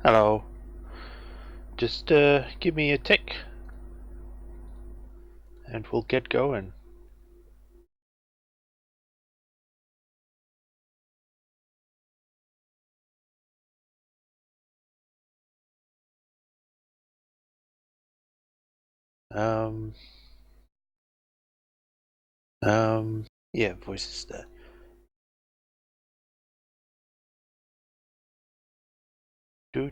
Hello. Just give me a tick and we'll get going. Yeah, voices there. Do.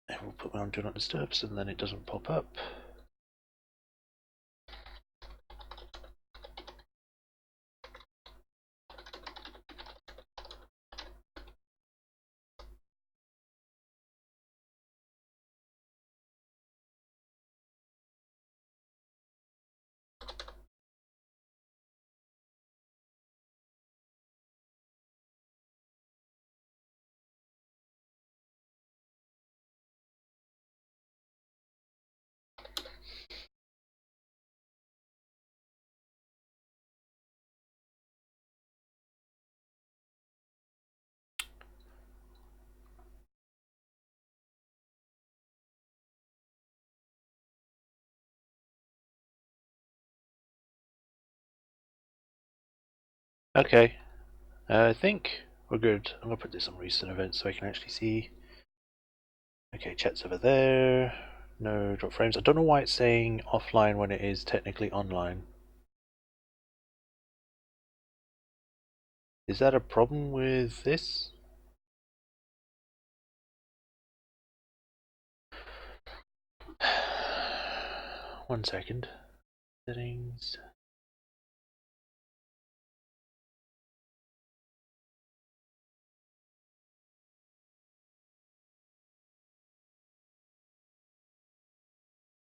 And we'll put me on Do Not Disturb so then it doesn't pop up. Okay, I think we're good. I'm gonna put this on recent events so I can actually see. Okay, chat's over there. No drop frames. I don't know why it's saying offline when it is technically online. Is that a problem with this? One second. Settings.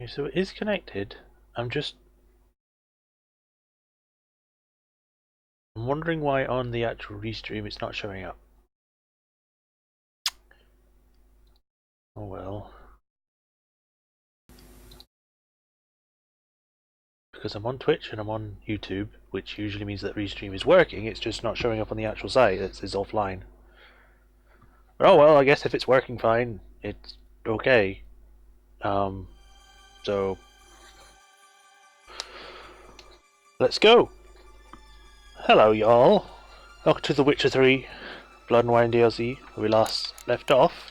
Okay, so it is connected. I'm wondering why on the actual restream it's not showing up. Oh well. Because I'm on Twitch and I'm on YouTube, which usually means that restream is working, it's just not showing up on the actual site, it's offline. Oh well, I guess if it's working fine, it's okay. So let's go. Hello y'all. Welcome to The Witcher 3 Blood and Wine DLC, where we last left off.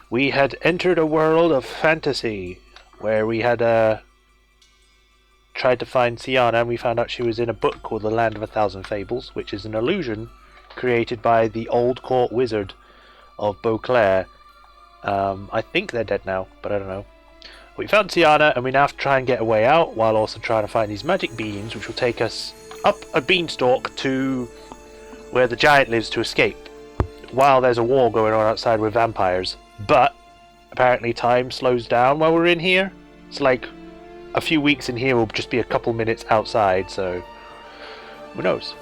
We had entered a world of fantasy, where we had tried to find Sienna, and we found out she was in a book called The Land of a Thousand Fables, which is an illusion created by the old court wizard of Beauclair. I think they're dead now, but I don't know. We found Sienna, and we now have to try and get a way out, while also trying to find these magic beams, which will take us up a beanstalk to where the giant lives to escape, while there's a war going on outside with vampires. But apparently time slows down while we're in here. It's like a few weeks in here will just be a couple minutes outside, so who knows.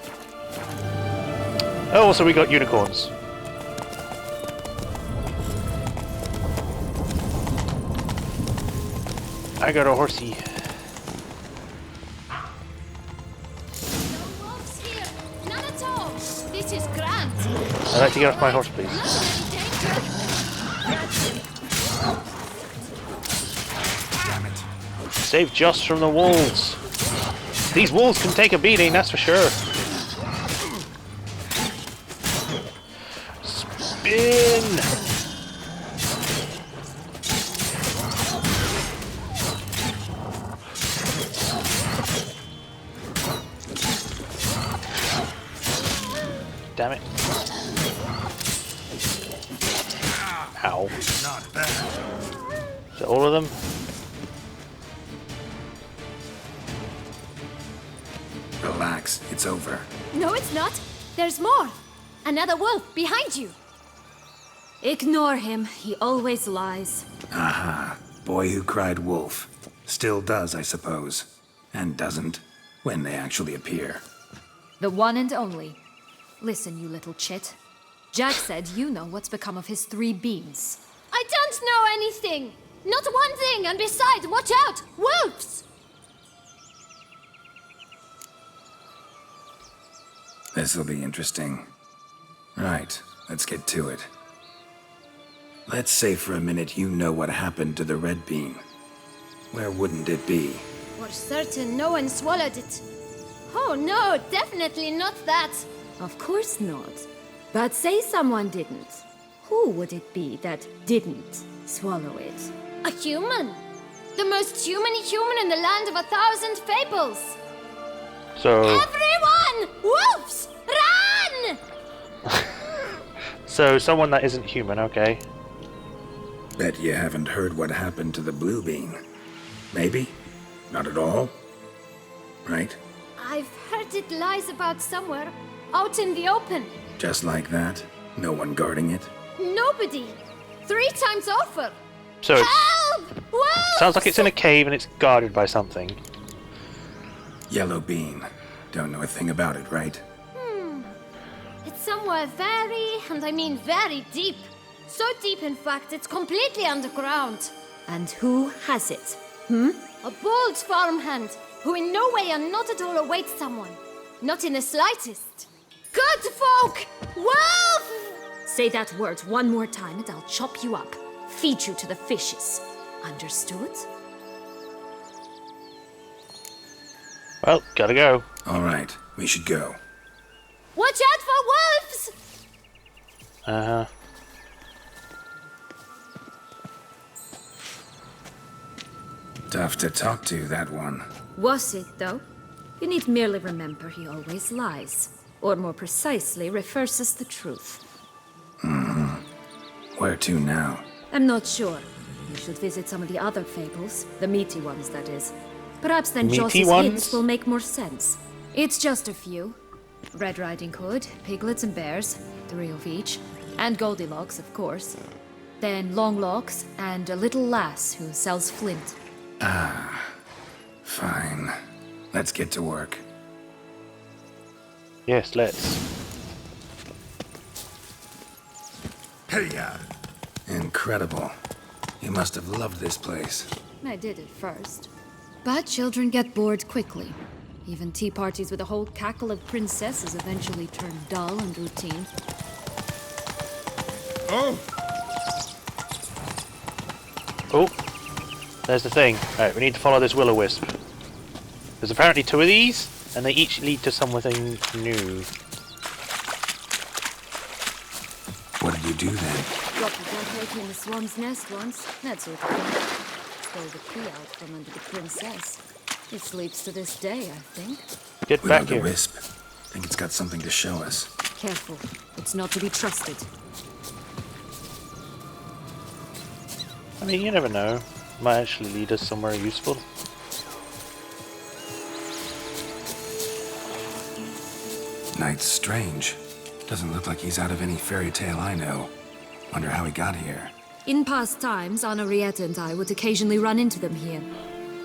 Oh, also we got unicorns. I got a horsey. No wolves here. None at all. This is grand. I'd like to get off my horse, please. Damn it. Save Joss from the wolves. These wolves can take a beating, that's for sure. Spin! Damn it. Ow. Not bad. Is that all of them? Relax, it's over. No, it's not. There's more. Another wolf behind you. Ignore him. He always lies. Aha. Boy who cried wolf. Still does, I suppose. And doesn't, when they actually appear. The one and only. Listen, you little chit. Jack said you know what's become of his 3 beams. I don't know anything! Not one thing, and besides, watch out! Wolves! This'll be interesting. Right, let's get to it. Let's say for a minute you know what happened to the red bean. Where wouldn't it be? For certain, no one swallowed it. Oh no, definitely not that. Of course not. But say someone didn't. Who would it be that didn't swallow it? A human. The most human in the land of 1,000 fables. So, Everyone! Wolves! Run! so someone that isn't human, okay. Bet you haven't heard what happened to the blue bean. Maybe? Not at all? Right? I've heard it lies about somewhere, out in the open. Just like that? No one guarding it? Nobody. 3 times over. So, it Help! Wolves! sounds like it's in a cave and it's guarded by something. Yellow bean. Don't know a thing about it, right? It's somewhere very, and I mean very deep. So deep, in fact, it's completely underground. And who has it? A bold farmhand, who in no way and not at all awaits someone. Not in the slightest. Good folk! Wolf! Say that word one more time and I'll chop you up. Feed you to the fishes. Understood? Well, gotta go. All right, we should go. Watch out for wolves! Tough to talk to, that one. Was it, though? You need merely remember he always lies. Or more precisely, reverses the truth. Where to now? I'm not sure. You should visit some of the other fables. The meaty ones, that is. Perhaps then Meaty Joss's ones? hints will make more sense. It's just a few. Red Riding Hood, piglets and bears, 3 of each. And Goldilocks, of course. Then Longlocks, and a little lass who sells flint. Fine. Let's get to work. Yes, let's. Incredible. You must have loved this place. I did at first. But children get bored quickly. Even tea parties with a whole cackle of princesses eventually turn dull and routine. Oh, there's the thing. Right, we need to follow this will-o-wisp. There's apparently 2 of these, and they each lead to something new. What did you do then? Dropped a dead egg in the swan's nest once. That sort of thing. Stole the key out from under the princess. It sleeps to this day, I think. Get We know back the here. wisp. Think it's got something to show us. Careful. It's not to be trusted. I mean, you never know. Might actually lead us somewhere useful. Knight's strange. Doesn't look like he's out of any fairy tale I know. Wonder how he got here. In past times, Henrietta and I would occasionally run into them here.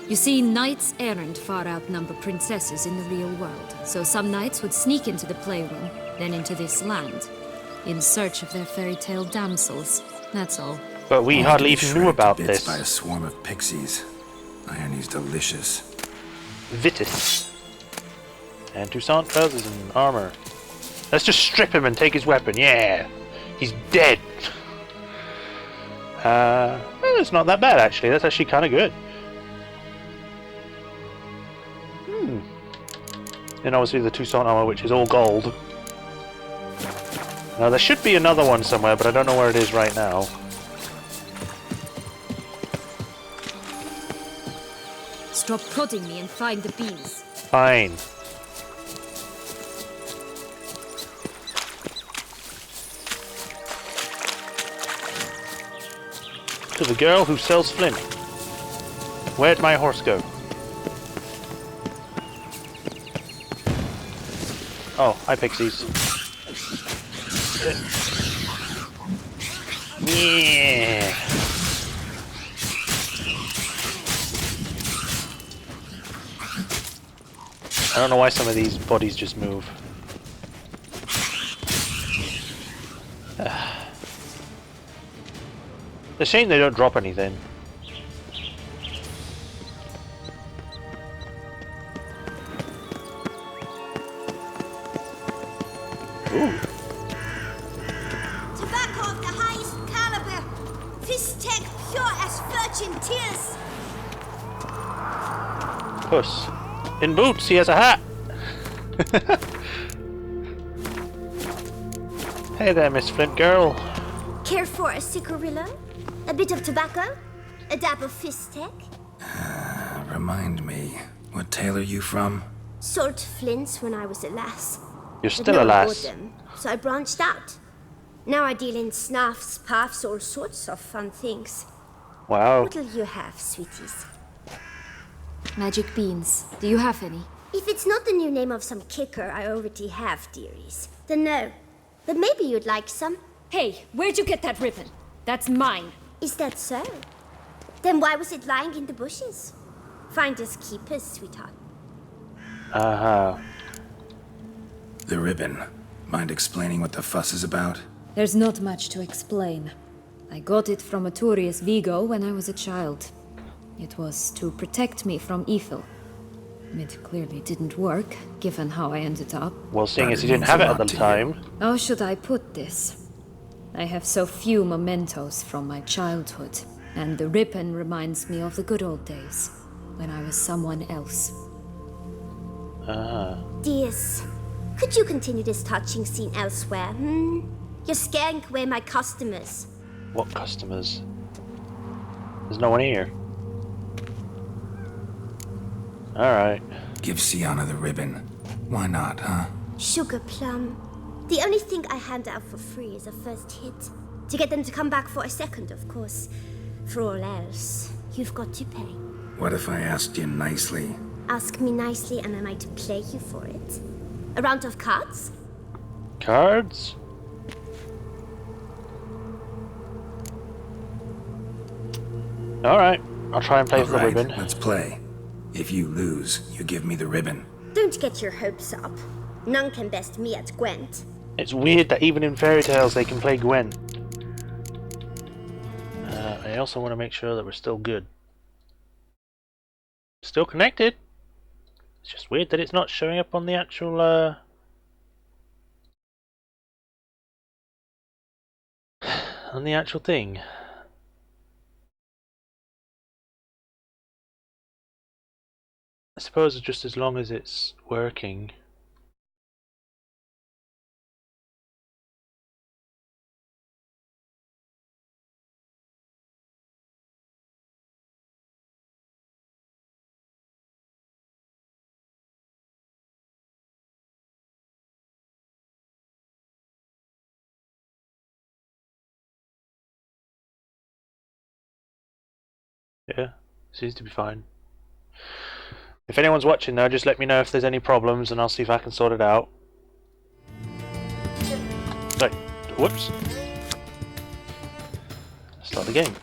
You see, knights errant far outnumber princesses in the real world, so some knights would sneak into the playroom, then into this land, in search of their fairy tale damsels. That's all. But we Only to hardly be even knew shredded to about bits this. by a swarm of pixies. Irony's delicious. Vitis. And Toussaint trousers and armor. Let's just strip him and take his weapon. Yeah! He's dead! Well, it's not that bad, actually. That's actually kind of good. And obviously the Toussaint armor, which is all gold. Now, there should be another one somewhere, but I don't know where it is right now. Stop prodding me and find the beans. Fine. To the girl who sells flint. Where'd my horse go? Oh, hi pixies. Yeah. I don't know why some of these bodies just move. It's a shame they don't drop anything. Ooh. Tobacco of the highest caliber. Fist tech pure as virgin tears. Puss. In boots, he has a hat! Hey there, Miss Flint girl. Care for a cigarillo? A bit of tobacco? A dab of fist tech? Remind me, what tale are you from? Sold flints when I was a lass. You're But still no a one lass. bought them, so I branched out. Now I deal in snuffs, puffs, all sorts of fun things. Wow. What'll you have, sweeties? Magic beans. Do you have any? If it's not the new name of some kicker I already have, dearies, then no. But maybe you'd like some. Hey, where'd you get that ribbon? That's mine. Is that so? Then why was it lying in the bushes? Finders keepers, sweetheart. Uh-huh. The ribbon. Mind explaining what the fuss is about? There's not much to explain. I got it from Aturius Vigo when I was a child. It was to protect me from evil. It clearly didn't work, given how I ended up. Well, seeing But as it you didn't means have a it at lot the to time. How should I put this? I have so few mementos from my childhood, and the ribbon reminds me of the good old days, when I was someone else. Dears, could you continue this touching scene elsewhere, You're scaring away my customers. What customers? There's no one here. Alright. Give Sienna the ribbon. Why not, huh? Sugar plum. The only thing I hand out for free is a first hit. To get them to come back for a second, of course. For all else, you've got to pay. What if I asked you nicely? Ask me nicely and I might play you for it. A round of cards? Cards? Alright. I'll try and play for the Alright, ribbon. let's play. If you lose, you give me the ribbon. Don't get your hopes up. None can best me at Gwent. It's weird that even in fairy tales they can play Gwen. I also want to make sure that we're still good. Still connected. It's just weird that it's not showing up on the actual on the actual thing. I suppose just as long as it's working. Yeah, seems to be fine. If anyone's watching though, just let me know if there's any problems and I'll see if I can sort it out. Sorry, whoops. Start the game.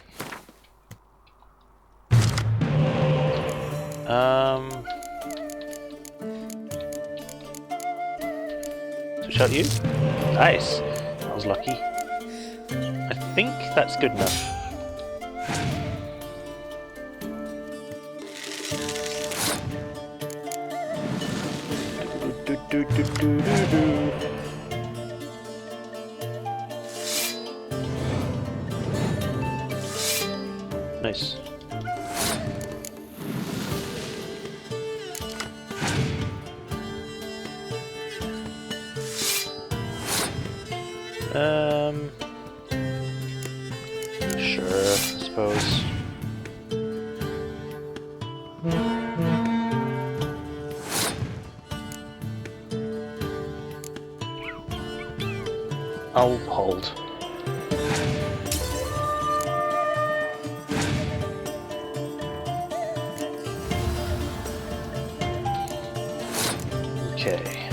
Switch out you. Nice. I was lucky. I think that's good enough. Nice. Sure, I suppose. I'll hold. Okay.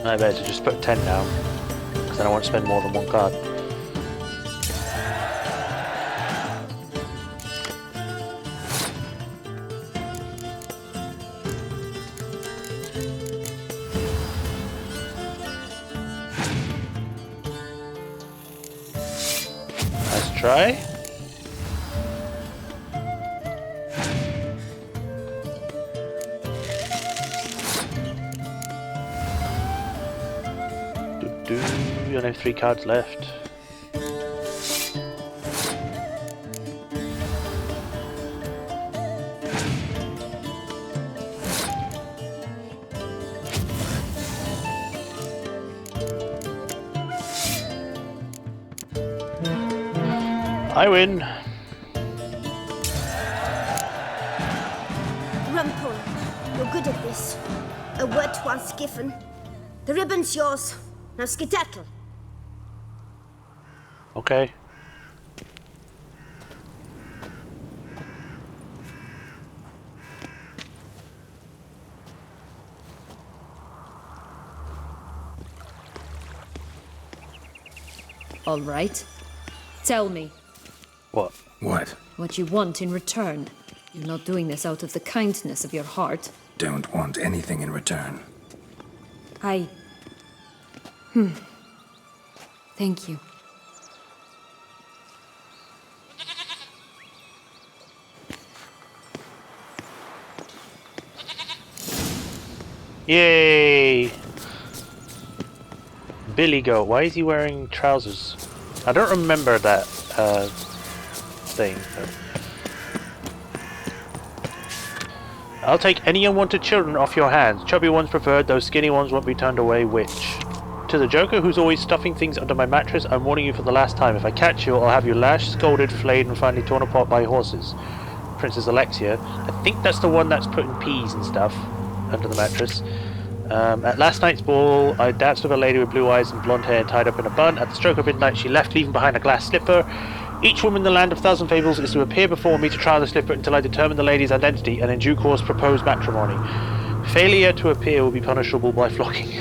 I better just put 10 down, because then I won't spend more than one card. try. You only have 3 cards left. I win. Rumpole, you're good at this. A word once given. The ribbon's yours. Now skedaddle. Okay. All right. Tell me What? what you want in return. You're not doing this out of the kindness of your heart. Don't want anything in return. Thank you. Yay! Billy Goat, why is he wearing trousers? I don't remember that thing. I'll take any unwanted children off your hands. Chubby ones preferred, those skinny ones won't be turned away, which? To the Joker who's always stuffing things under my mattress, I'm warning you for the last time. If I catch you, I'll have you lashed, scolded, flayed, and finally torn apart by horses. Princess Alexia. I think that's the one that's putting peas and stuff under the mattress. At last night's ball, I danced with a lady with blue eyes and blonde hair tied up in a bun. At the stroke of midnight, she left, leaving behind a glass slipper. Each woman in the land of thousand fables is to appear before me to try the slipper until I determine the lady's identity and in due course propose matrimony. Failure to appear will be punishable by flocking.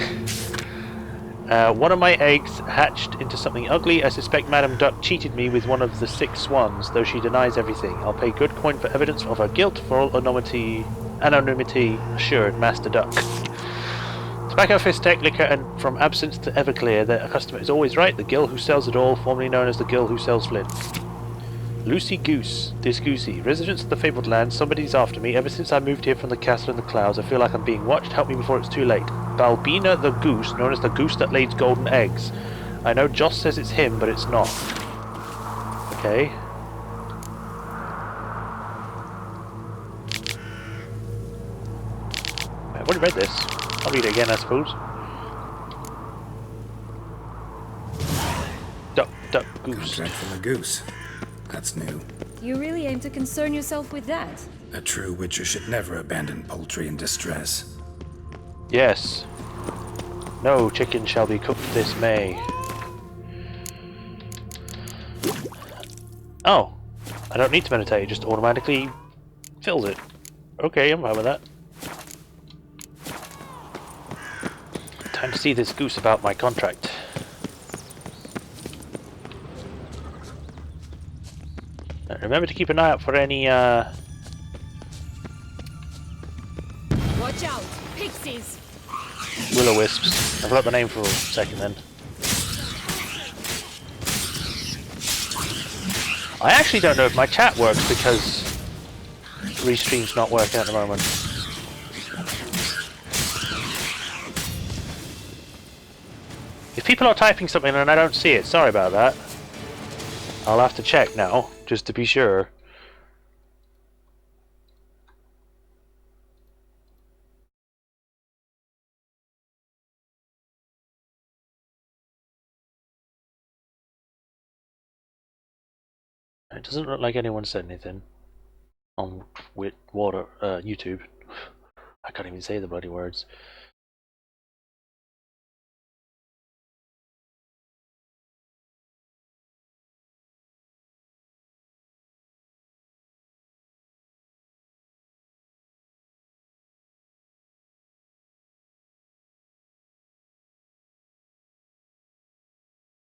One of my eggs hatched into something ugly. I suspect Madame Duck cheated me with one of the 6 swans, though she denies everything. I'll pay good coin for evidence of her guilt, for all anonymity assured, Master Duck. Tobacco, Fistech, liquor, and from absinthe to Everclear, the customer is always right. The gill who sells it all, formerly known as the gill who sells flint. Lucy Goose, this Goosey, residents of the fabled land, somebody's after me. Ever since I moved here from the castle in the clouds, I feel like I'm being watched. Help me before it's too late. Balbina the Goose, known as the goose that lays golden eggs. I know Joss says it's him, but it's not. Okay. I've already read this. I'll read it again, I suppose. Duck, duck, goose. Contract from a goose. That's new. You really aim to concern yourself with that? A true witcher should never abandon poultry in distress. Yes. No chicken shall be cooked this May. Oh. I don't need to meditate, it just automatically fills it. Okay, I'm fine with that. Time to see this goose about my contract. Remember to keep an eye out for any Watch out! Pixies! will-o-wisps. I forgot the name for a second then. I actually don't know if my chat works because Restream's not working at the moment. If people are typing something and I don't see it, sorry about that. I'll have to check now, just to be sure. It doesn't look like anyone said anything on YouTube. I can't even say the bloody words.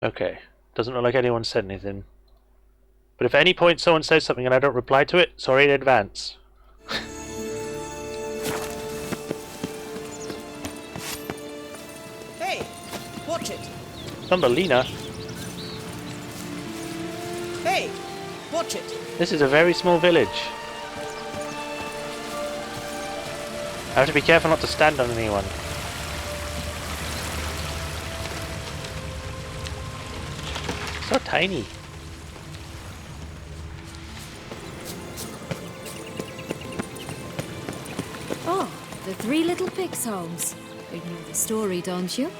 Okay, doesn't look like anyone said anything. But if at any point someone says something and I don't reply to it, sorry in advance. Hey, watch it. Thumbelina. Hey, watch it. This is a very small village. I have to be careful not to stand on anyone. So tiny. Oh, the three little pigs' homes. You know the story, don't you?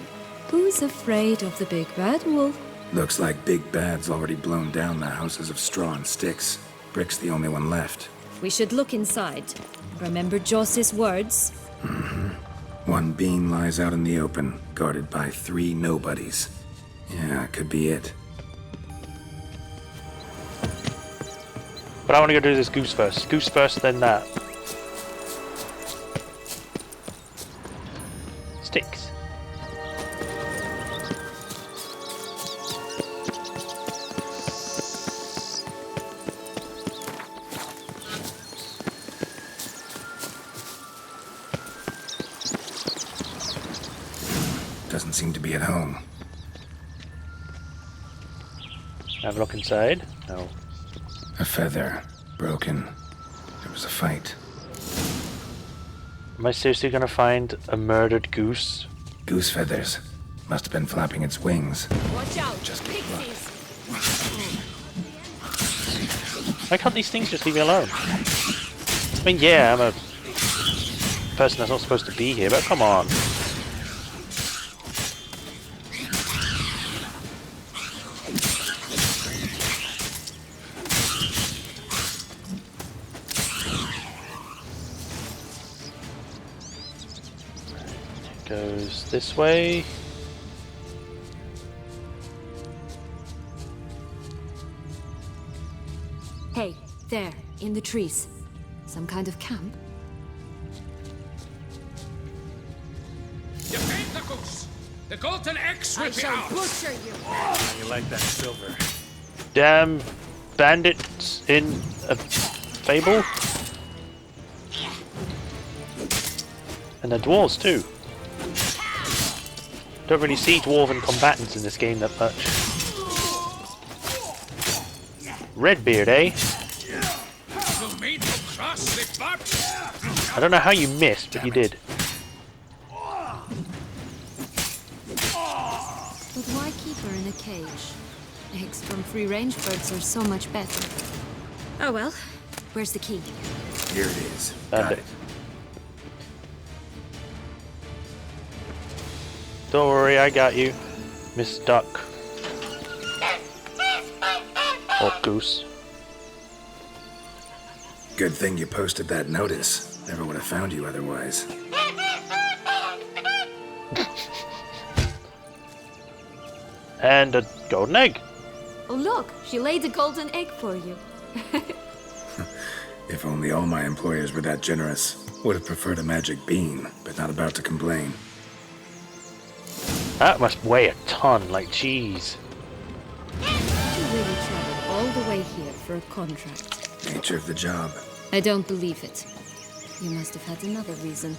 Who's afraid of the big bad wolf? Looks like Big Bad's already blown down the houses of straw and sticks. Brick's the only one left. We should look inside. Remember Joss's words? One bean lies out in the open, guarded by 3 nobodies. Yeah, could be it. But I want to go do this goose first. Goose first, then that. Sticks. Doesn't seem to be at home. Have a look inside. No. A feather. Broken. There was a fight. Am I seriously gonna find a murdered goose? Goose feathers. Must have been flapping its wings. Watch out! Just get Pixies! Why can't these things just leave me alone? I mean, yeah, I'm a person that's not supposed to be here, but come on. Goes this way. Hey, there, in the trees. Some kind of camp? Defend the goose! The golden eggs will I be shall ours! butcher you! You like that silver? Damn bandits in a fable. And they're dwarves too. Don't really see dwarven combatants in this game that much. Redbeard, eh? You mean to cross the barbed? I don't know how you missed, but you did. But why keep her in a cage? Eggs from free-range birds are so much better. Oh well, where's the key? Here it is. Found Got it. it. Don't worry, I got you, Miss Duck. Or Goose. Good thing you posted that notice. Never would have found you otherwise. And a golden egg. Oh look, she laid a golden egg for you. If only all my employers were that generous. Would have preferred a magic bean, but not about to complain. That must weigh a ton, like cheese. You really traveled all the way here for a contract. Nature of the job. I don't believe it. You must have had another reason.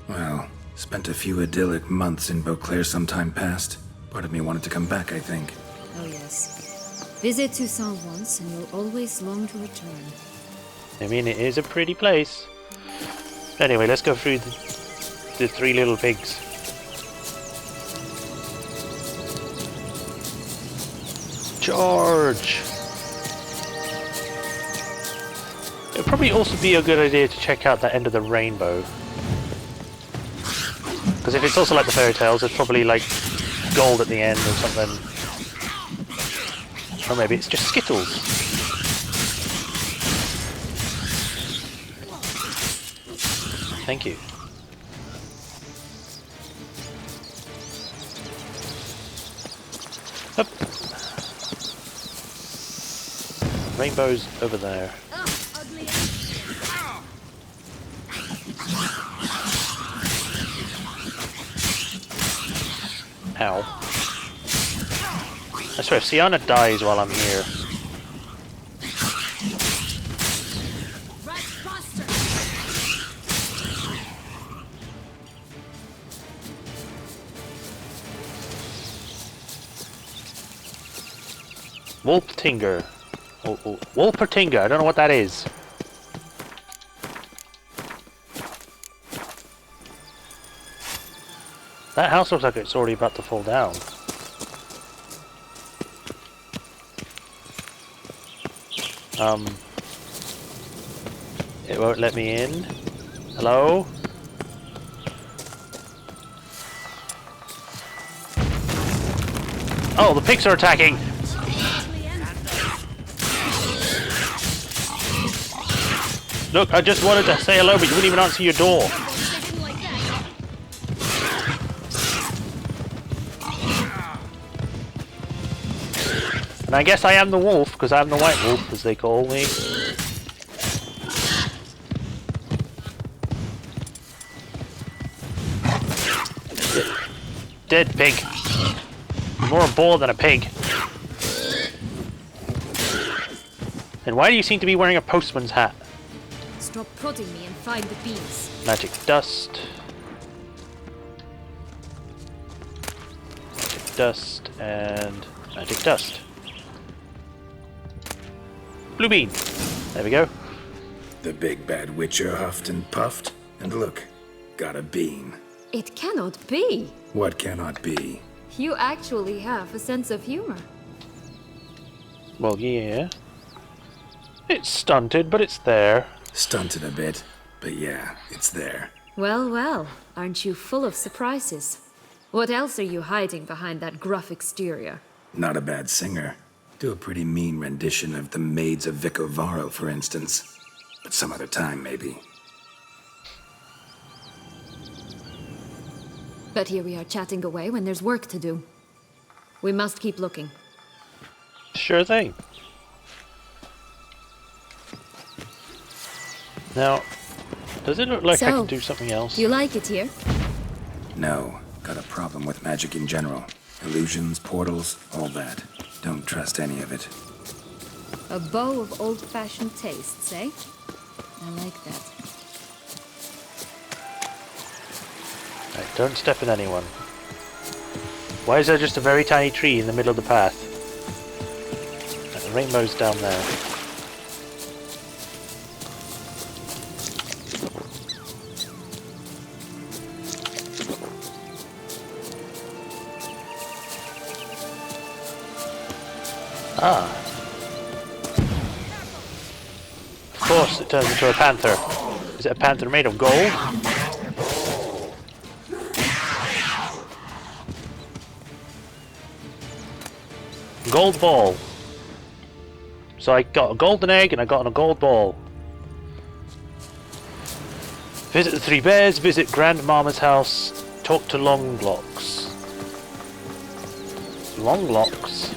Well, spent a few idyllic months in Beauclair some time past. Part of me wanted to come back, I think. Oh yes. Visit Toussaint once and you'll always long to return. I mean, it is a pretty place. Anyway, let's go through the 3 little pigs. Charge! It'd probably also be a good idea to check out that end of the rainbow. Because if it's also like the fairy tales, there's probably like gold at the end or something. Or maybe it's just Skittles. Thank you. Up. Rainbow's over there. Ugh, ugly. Ow. I swear, if Sienna dies while I'm here. Rat buster! Wolpertinger. Wolpertinger, I don't know what that is. That house looks like it's already about to fall down. It won't let me in. Hello? Oh, the pigs are attacking! Look, I just wanted to say hello, but you wouldn't even answer your door. And I guess I am the wolf, because I'm the white wolf, as they call me. Dead pig. More a bull than a pig. And why do you seem to be wearing a postman's hat? Stop prodding me and find the bees. Magic dust. Magic dust and magic dust. Blue bean. There we go. The big bad witcher huffed and puffed, and look, got a bean. It cannot be. What cannot be? You actually have a sense of humor. Well, yeah. It's stunted, but it's there. Stunted a bit, but yeah, it's there. Well, well, aren't you full of surprises? What else are you hiding behind that gruff exterior? Not a bad singer. Do a pretty mean rendition of the Maids of Vicovaro, for instance. But some other time, maybe. But here we are chatting away when there's work to do. We must keep looking. Sure thing. Now, does it look like I can do something else? You like it here? No, got a problem with magic in general. Illusions, portals, all that. Don't trust any of it. A bow of old-fashioned tastes, eh? I like that. Right, don't step in anyone. Why is there just a very tiny tree in the middle of the path? Right, the rainbow's down there. Ah. Of course, it turns into a panther. Is it a panther made of gold? Gold ball. So I got a golden egg and I got a gold ball. Visit the Three Bears, visit Grandmama's house, talk to Longlocks. Longlocks?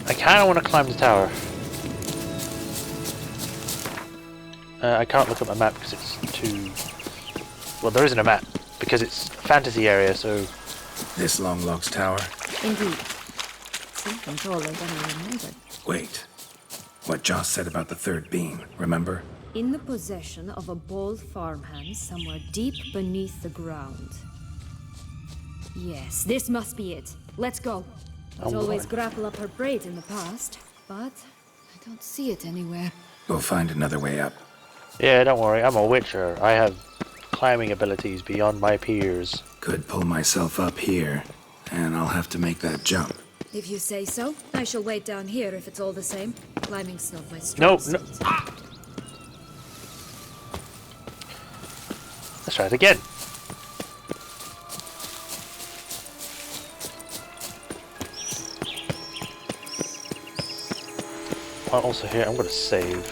I kinda wanna climb the tower. I can't look at my map because it's too... Well, there isn't a map because it's fantasy area, so... This Longlocks tower? Indeed. Something taller than I remembered. Wait. What Joss said about the third beam, remember? In the possession of a bold farmhand somewhere deep beneath the ground. Yes, this must be it. Let's go. It's always grapple up her braid in the past, but I don't see it anywhere. We'll find another way up. Yeah, don't worry, I'm a witcher. I have climbing abilities beyond my peers. Could pull myself up here, and I'll have to make that jump. If you say so, I shall wait down here if it's all the same. Climbing's not my No, strong no. suit. Let's try it again. Also here, I'm going to save.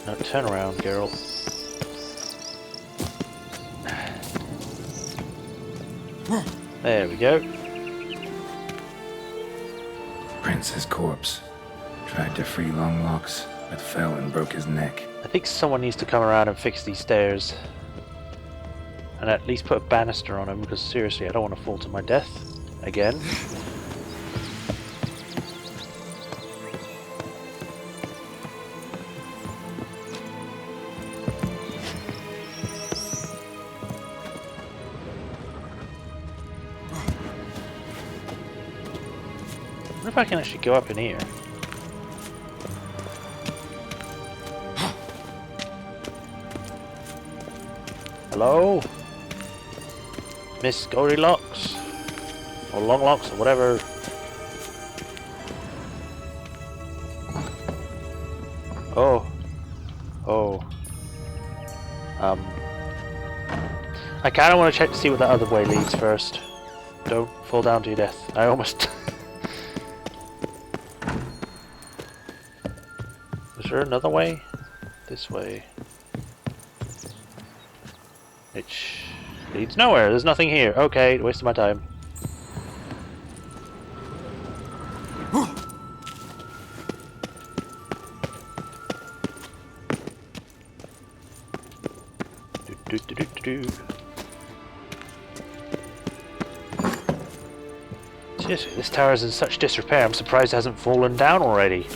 No, turn around, Geralt. There we go. Prince's corpse. Tried to free Longlocks, but fell and broke his neck. I think someone needs to come around and fix these stairs. And at least put a banister on them, because seriously, I don't want to fall to my death again. wonder if I can actually go up in here. Hello? Miss Goldilocks? Or Longlocks, or whatever. Oh. Oh. I kind of want to check to see what that other way leads first. Don't fall down to your death. I almost... Is there another way? This way. Which leads nowhere. There's nothing here. Okay, wasted my time. Seriously, this tower is in such disrepair. I'm surprised it hasn't fallen down already.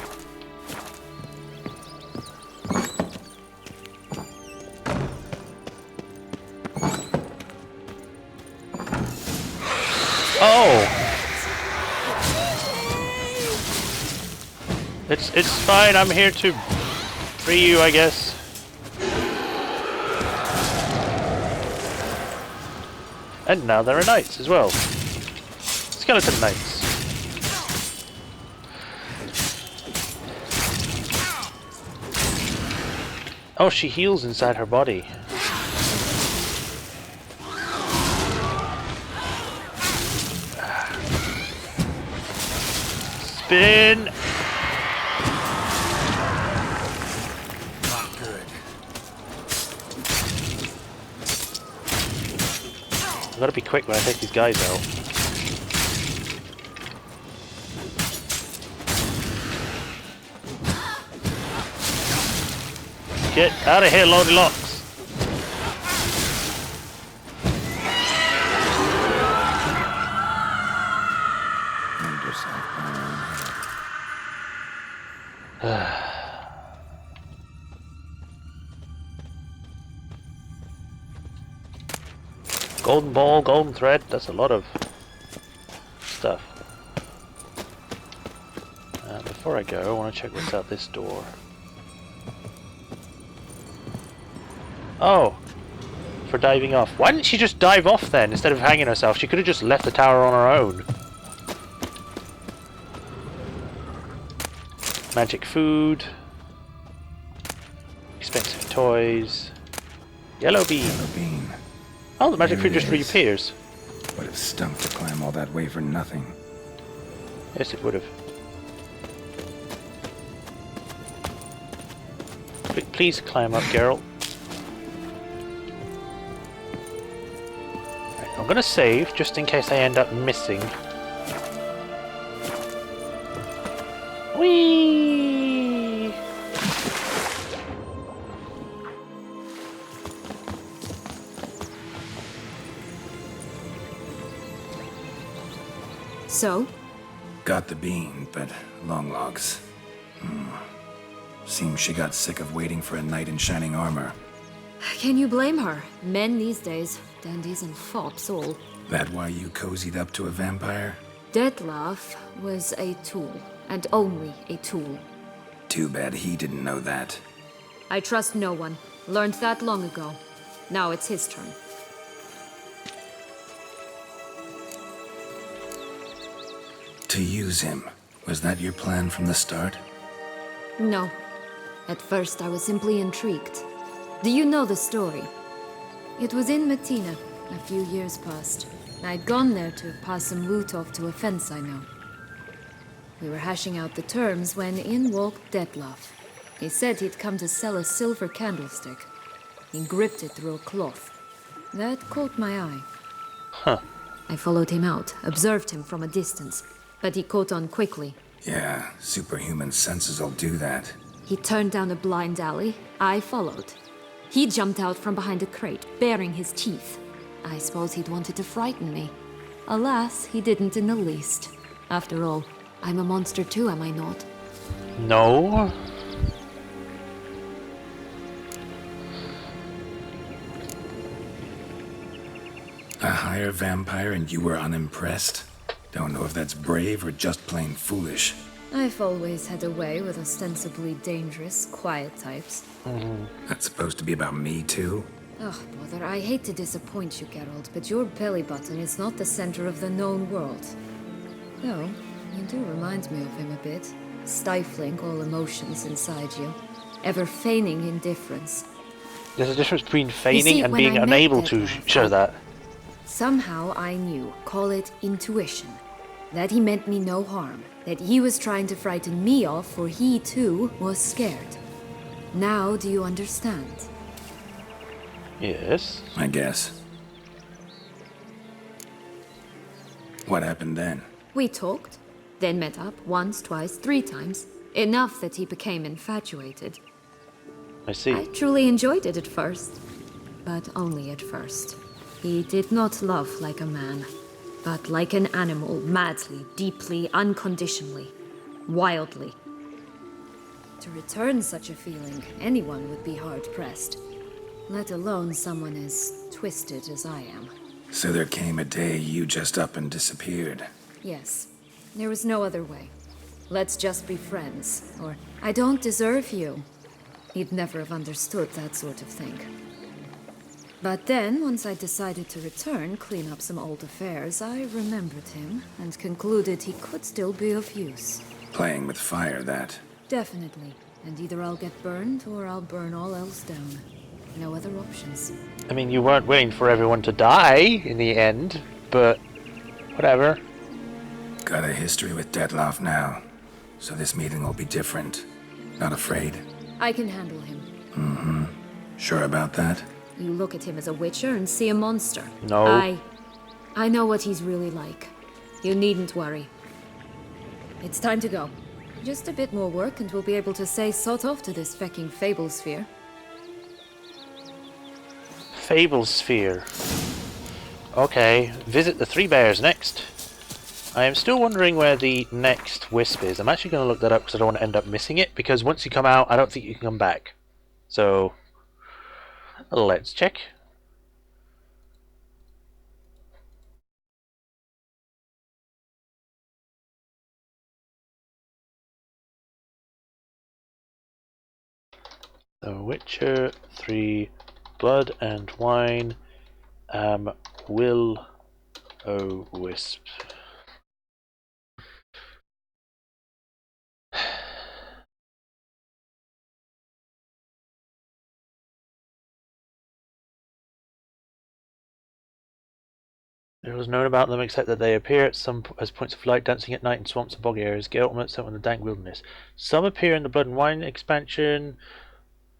Oh! It's fine. I'm here to free you, I guess. And now there are knights as well. Skeleton knights. Oh, she heals inside her body. Spin! Not good. I've got to be quick when I take these guys out. Get out of here, Goldilocks! Golden ball, golden thread, that's a lot of stuff. Before I go, I want to check what's out this door. Oh! For diving off. Why didn't she just dive off then, instead of hanging herself? She could have just left the tower on her own. Magic food. Expensive toys. Yellow bean. Yellow bean. Oh, the magic There food it just is. reappears. Would have stunk to climb all that way for nothing. Yes, it would have. Please climb up, Geralt. Right, I'm gonna save, just in case I end up missing. Whee! So? Got the bean, but long logs. Seems she got sick of waiting for a knight in shining armor. Can you blame her? Men these days, dandies and fops all. That why you cozied up to a vampire? Detlef was a tool, and only a tool. Too bad he didn't know that. I trust no one. Learned that long ago. Now it's his turn. To use him. Was that your plan from the start? No. At first, I was simply intrigued. Do you know the story? It was in Matina, a few years past. I'd gone there to pass some loot off to a fence I know. We were hashing out the terms when in walked Detlef. He said he'd come to sell a silver candlestick. He gripped it through a cloth. That caught my eye. Huh. I followed him out, observed him from a distance, but he caught on quickly. Yeah, superhuman senses will do that. He turned down a blind alley. I followed. He jumped out from behind a crate, baring his teeth. I suppose he'd wanted to frighten me. Alas, he didn't in the least. After all, I'm a monster too, am I not? No. A higher vampire and you were unimpressed? Don't know if that's brave or just plain foolish. I've always had a way with ostensibly dangerous, quiet types. That's supposed to be about me, too? Oh, brother, I hate to disappoint you, Geralt, but your belly button is not the center of the known world. Though, you do remind me of him a bit. Stifling all emotions inside you. Ever feigning indifference. There's a difference between feigning see, and when being I met unable to Detlef, show that. Somehow I knew, call it intuition, that he meant me no harm, that he was trying to frighten me off, for he too was scared. Now do you understand? Yes. I guess. What happened then? We talked, then met up once, twice, 3 times. Enough that he became infatuated. I see. I truly enjoyed it at first, but only at first. He did not love like a man, but like an animal, madly, deeply, unconditionally, wildly. To return such a feeling, anyone would be hard-pressed, let alone someone as twisted as I am. So there came a day you just up and disappeared. Yes, there was no other way. Let's just be friends, or I don't deserve you. He'd never have understood that sort of thing. But then, once I decided to return, clean up some old affairs, I remembered him and concluded he could still be of use. Playing with fire, that. Definitely. And either I'll get burned or I'll burn all else down. No other options. I mean, you weren't willing for everyone to die in the end, but whatever. Got a history with Detlef now, so this meeting will be different. Not afraid? I can handle him. Sure about that? You look at him as a witcher and see a monster. No. I know what he's really like. You needn't worry. It's time to go. Just a bit more work and we'll be able to say sort off to this fecking fable sphere. Fable Sphere. Okay, visit the 3 bears next. I am still wondering where the next wisp is. I'm actually going to look that up because I don't want to end up missing it, because once you come out, I don't think you can come back. So, let's check. The Witcher 3 Blood and Wine Will O Wisp. There was known about them except that they appear at some as points of light, dancing at night in swamps and boggy areas, get ultimate set in the dank wilderness. Some appear in the Blood and Wine expansion.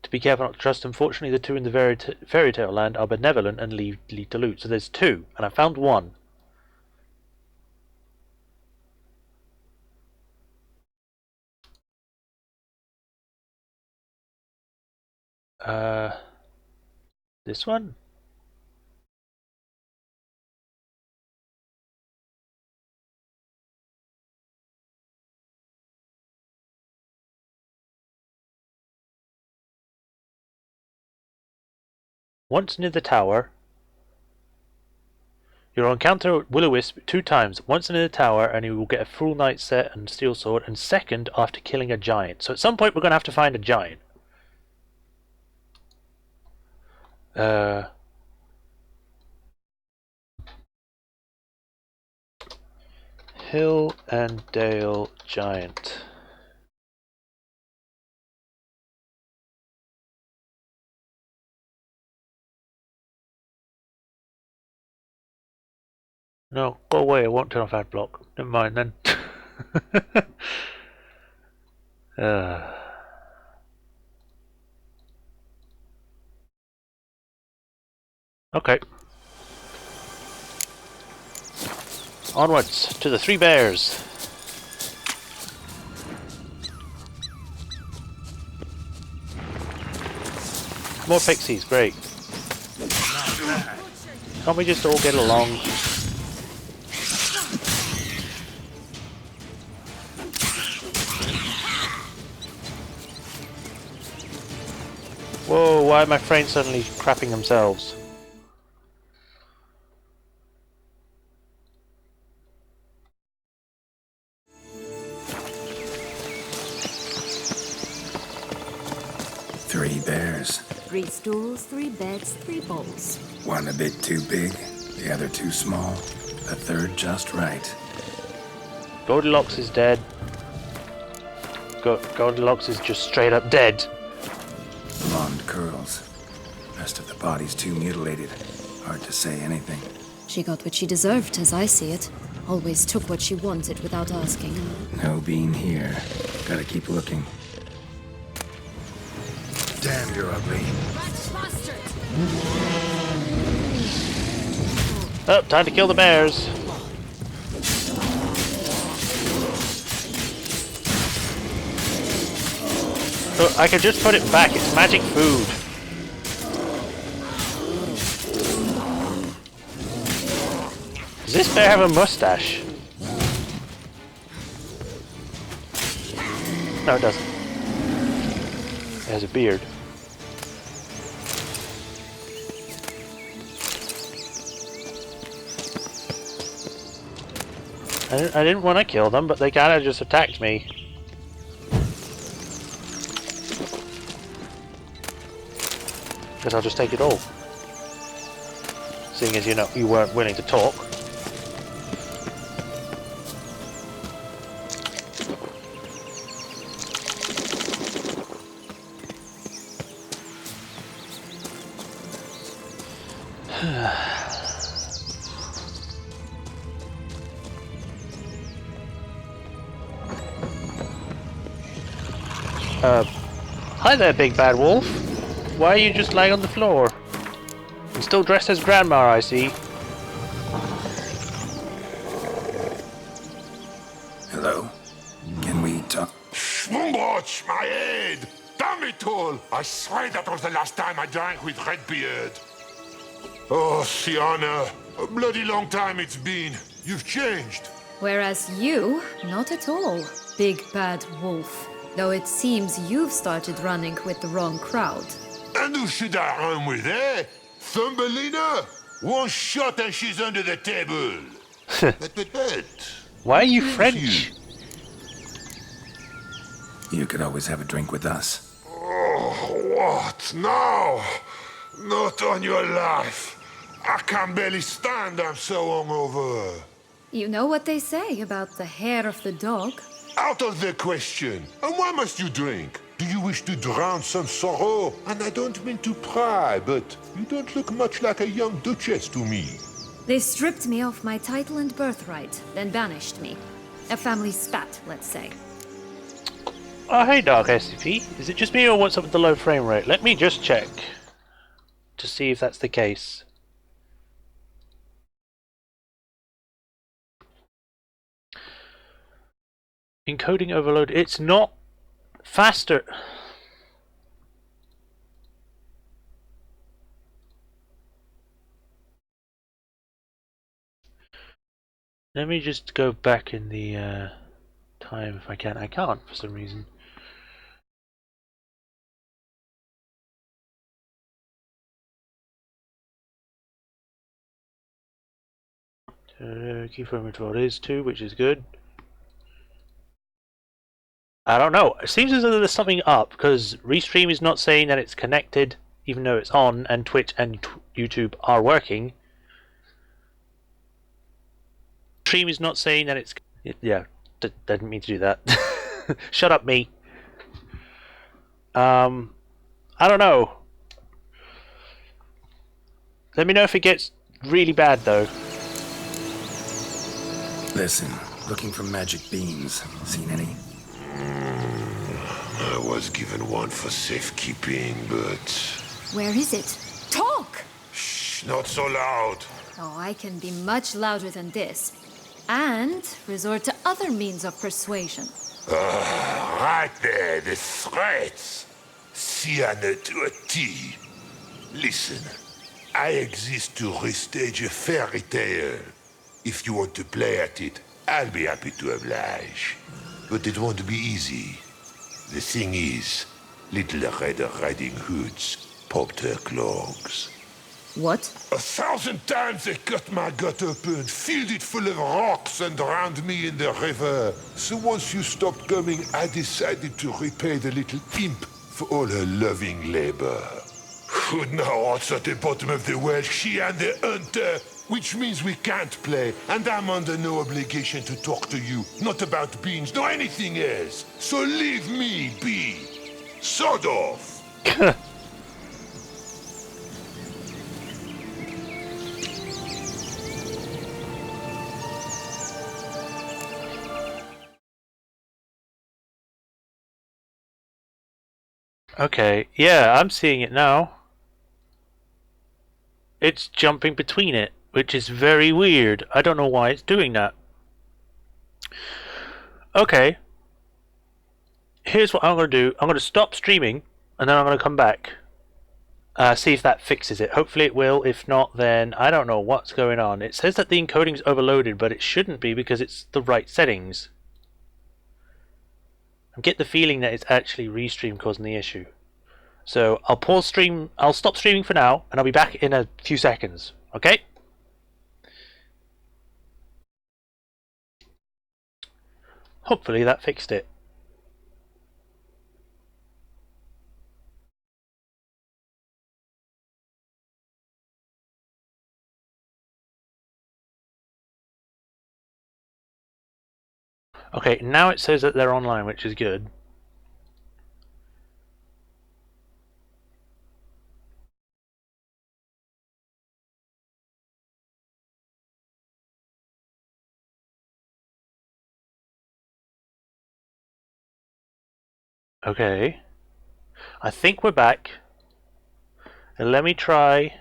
To be careful not to trust. Unfortunately, the 2 in the fairy tale land are benevolent and lead to loot. So there's 2, and I found 1. This one? Once near the tower, you'll encounter Will-O-Wisp 2 times. Once near the tower, and you will get a full knight set and steel sword, and second after killing a giant. So at some point we're going to have to find a giant. Hill and Dale Giant. No, go away, I won't turn off ad block. Never mind then. Okay. Onwards to the 3 bears. More pixies, great. Can't we just all get along? Whoa, why are my frames suddenly crapping themselves? chairs. 3 stools, 3 beds, 3 bowls. One a bit too big, the other too small, the third just right. Goldilocks is dead. Goldilocks is just straight up dead. Blonde curls. Rest of the body's too mutilated. Hard to say anything. She got what she deserved, as I see it. Always took what she wanted without asking. No bean here. Gotta keep looking. Damn, you're ugly. Oh, time to kill the bears. Oh, I could just put it back. It's magic food. Does this bear have a mustache? No, it doesn't. It has a beard. I didn't want to kill them, but they kind of just attacked me. Guess I'll just take it all. Seeing as you weren't willing to talk. Hi there, big bad wolf. Why are you just lying on the floor? You're still dressed as Grandma, I see. Hello? Can we talk? Schwumbroch, my head! Damn it all! I swear that was the last time I drank with Redbeard. Oh, Sienna, a bloody long time it's been. You've changed. Whereas you, not at all, big bad wolf. Though it seems you've started running with the wrong crowd. And who should I run with, eh? Thumbelina? One shot and she's under the table. but. Why are you French? You could always have a drink with us. Oh, what now? Not on your life. I can barely stand, I'm so hungover. You know what they say about the hair of the dog? Out of the question. And why must you drink? Do you wish to drown some sorrow? And I don't mean to pry, but you don't look much like a young duchess to me. They stripped me of my title and birthright, then banished me. A family spat, let's say. Oh, hey, Dark SCP. Is it just me or what's up with the low frame rate? Let me just check to see if that's the case. Encoding overload. It's not faster. Let me just go back in the time if I can. I can't for some reason. Keyframe control is 2, which is good. I don't know. It seems as though there's something up because Restream is not saying that it's connected, even though it's on, and Twitch and YouTube are working. Stream is not saying that it's. Yeah, didn't mean to do that. Shut up, me. I don't know. Let me know if it gets really bad, though. Listen, looking for magic beans. Seen any? I was given one for safekeeping, but... Where is it? Talk! Shh, not so loud. Oh, I can be much louder than this. And resort to other means of persuasion. Right there, the threats. Sienna to a T. Listen, I exist to restage a fairy tale. If you want to play at it, I'll be happy to oblige. But it won't be easy. The thing is, Little Red Riding Hoods popped her clogs. What? 1,000 times they cut my gut open, filled it full of rocks and drowned me in the river. So once you stopped coming, I decided to repay the little imp for all her loving labor. Who now rots at the bottom of the well, she and the hunter, which means we can't play, and I'm under no obligation to talk to you, not about beans, nor anything else. So leave me be. Sod off. Okay, yeah, I'm seeing it now. It's jumping between it, which is very weird. I don't know why it's doing that. Okay. Here's what I'm going to do. I'm going to stop streaming, and then I'm going to come back. See if that fixes it. Hopefully it will. If not, then I don't know what's going on. It says that the encoding's overloaded, but it shouldn't be because it's the right settings. I get the feeling that it's actually Restream causing the issue. So I'll pause stream. I'll stop streaming for now, and I'll be back in a few seconds. Okay? Hopefully that fixed it. Okay, now it says that they're online, which is good. Okay. I think we're back. And let me try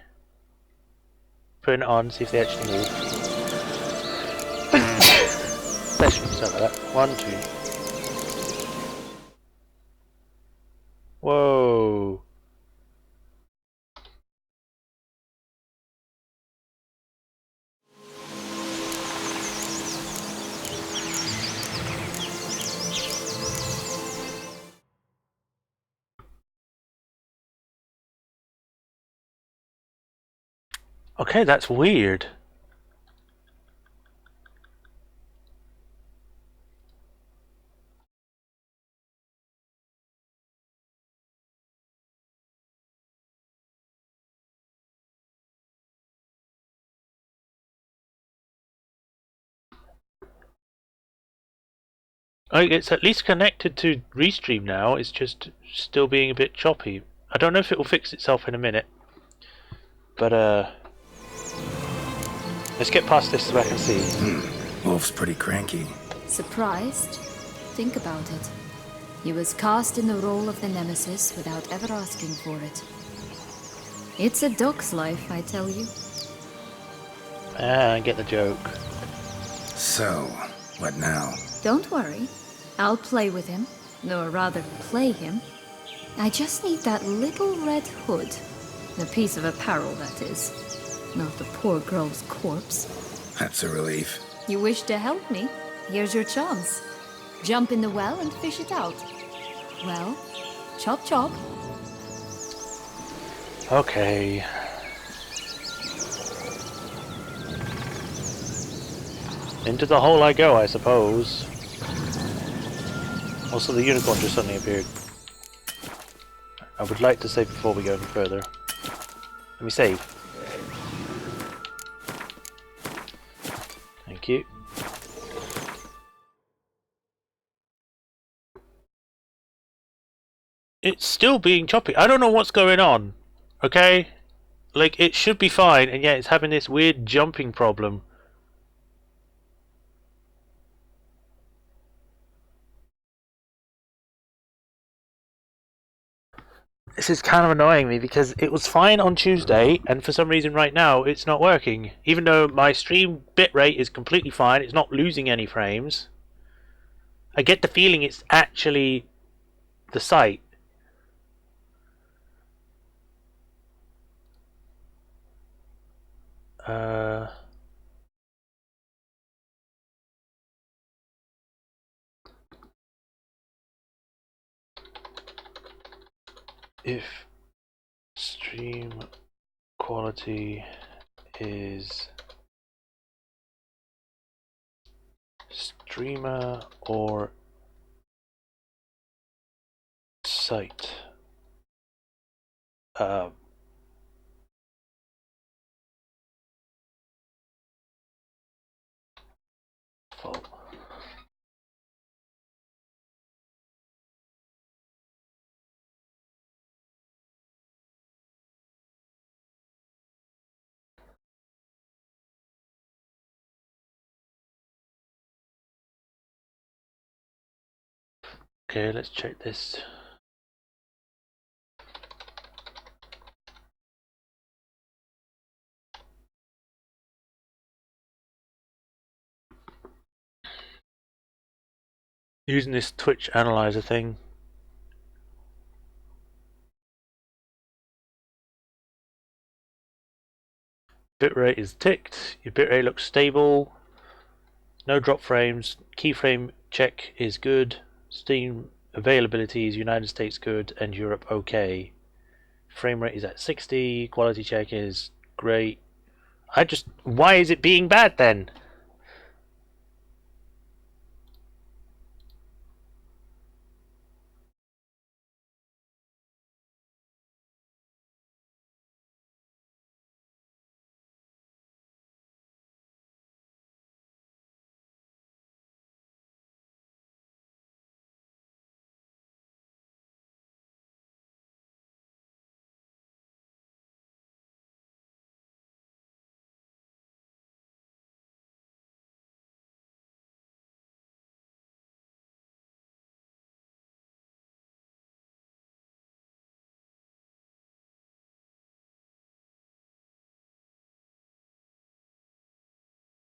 putting it on, see if they actually move. Session, something like that. 1, 2. Whoa. Okay, that's weird. Oh, it's at least connected to Restream now. It's just still being a bit choppy. I don't know if it will fix itself in a minute. But, let's get past this so I can see. Wolf's pretty cranky. Surprised? Think about it. He was cast in the role of the Nemesis without ever asking for it. It's a dog's life, I tell you. Ah, I get the joke. So, what now? Don't worry. I'll play with him. Or rather, play him. I just need that little red hood. The piece of apparel, that is. Not the poor girl's corpse. That's a relief. You wish to help me? Here's your chance. Jump in the well and fish it out. Well, chop chop. Okay. Into the hole I go, I suppose. Also, the unicorn just suddenly appeared. I would like to save before we go any further. Let me save. Thank you. It's still being choppy. I don't know what's going on. Okay? Like, it should be fine, and yet it's having this weird jumping problem. This is kind of annoying me because it was fine on Tuesday, and for some reason right now it's not working. Even though my stream bitrate is completely fine, it's not losing any frames. I get the feeling it's actually the site. If stream quality is streamer or site Oh. Okay, let's check this. Using this Twitch analyzer thing. Bitrate is ticked. Your bitrate looks stable. No drop frames. Keyframe check is good. Steam availability is United States good and Europe okay. Frame rate is at 60. Quality check is great. Why is it being bad then?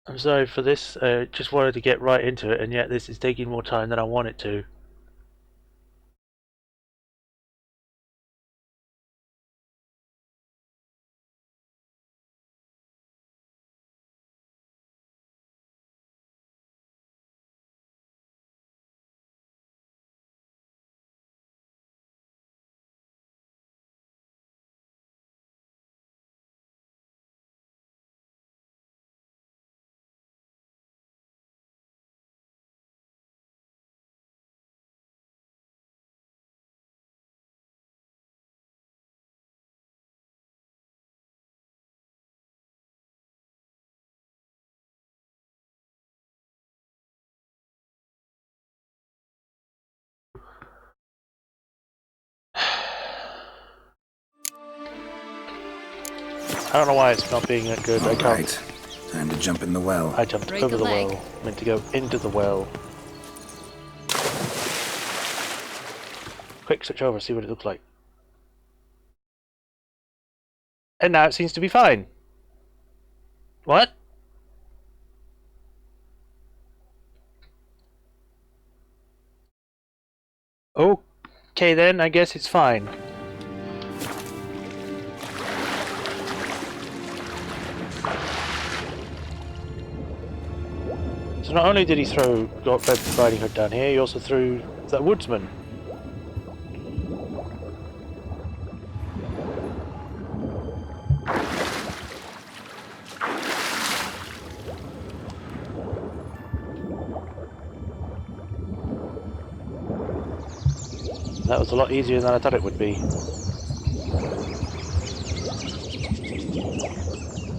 I'm sorry for this. Just wanted to get right into it, and yet this is taking more time than I want it to. I don't know why it's not being that good. I can't. Right. Time to jump in the well. I jumped Break over a the leg. well. Meant to go into the well. Quick, switch over, see what it looks like. And now it seems to be fine. What? Okay then, I guess it's fine. So not only did he throw Red Riding Hood down here, he also threw that woodsman. That was a lot easier than I thought it would be.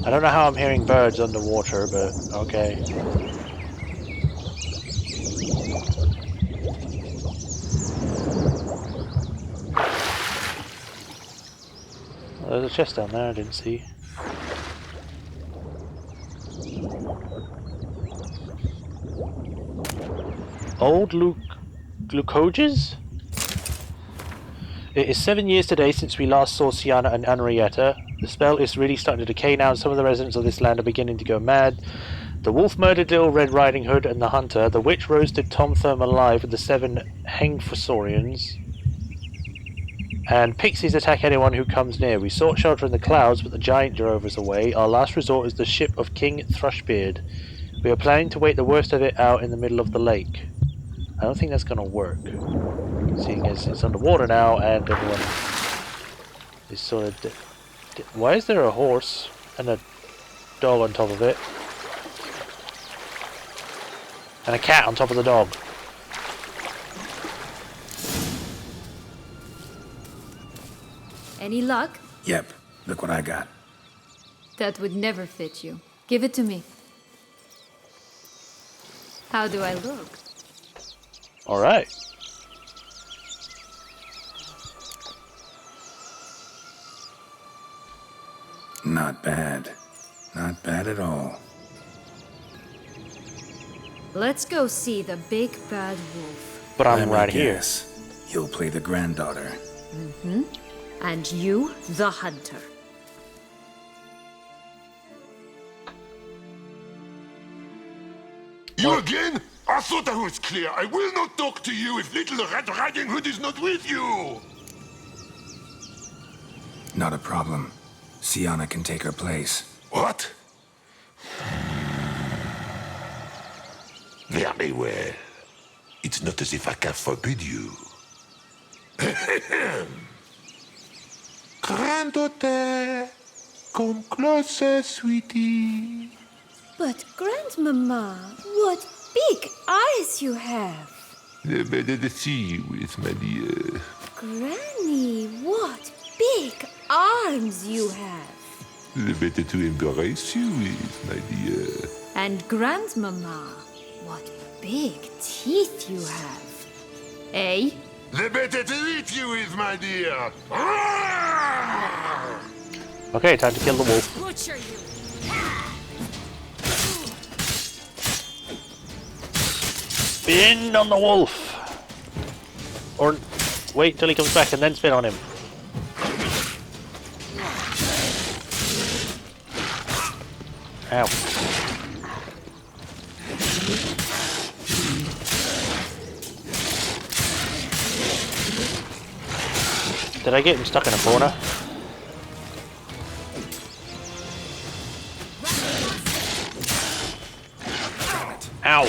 I don't know how I'm hearing birds underwater, but okay. Oh, there's a chest down there I didn't see. Old glucoges? It is 7 years today since we last saw Sienna and Henrietta. The spell is really starting to decay now, and some of the residents of this land are beginning to go mad. The wolf murdered Little Red Riding Hood and the hunter. The witch roasted Tom Thurm alive with the 7 Hengfosaurians. And pixies attack anyone who comes near. We sought shelter in the clouds, but the giant drove us away. Our last resort is the ship of King Thrushbeard. We are planning to wait the worst of it out in the middle of the lake. I don't think that's going to work, seeing as it's underwater now and everyone is sort of... Why is there a horse and a dog on top of it? And a cat on top of the dog? Any luck? Yep, look what I got. That would never fit you. Give it to me. How do I look? Alright. Not bad. Not bad at all. Let's go see the big bad wolf. But I'm Let me right here. guess. You'll play the granddaughter. And you, the hunter. You again? I thought I was clear. I will not talk to you if little Red Riding Hood is not with you. Not a problem. Sienna can take her place. What? Very well. It's not as if I can forbid you. Granddaughter, come closer, sweetie. But Grandmama, what big eyes you have! The better to see you with, my dear. Granny, what big arms you have! The better to embrace you with, my dear. And Grandmama, what big teeth you have. Eh? The better to eat you with, my dear. Okay, time to kill the wolf. Butcher you! Spin on the wolf! Or wait till he comes back and then spin on him. Ow. Did I get him stuck in a corner? Ow!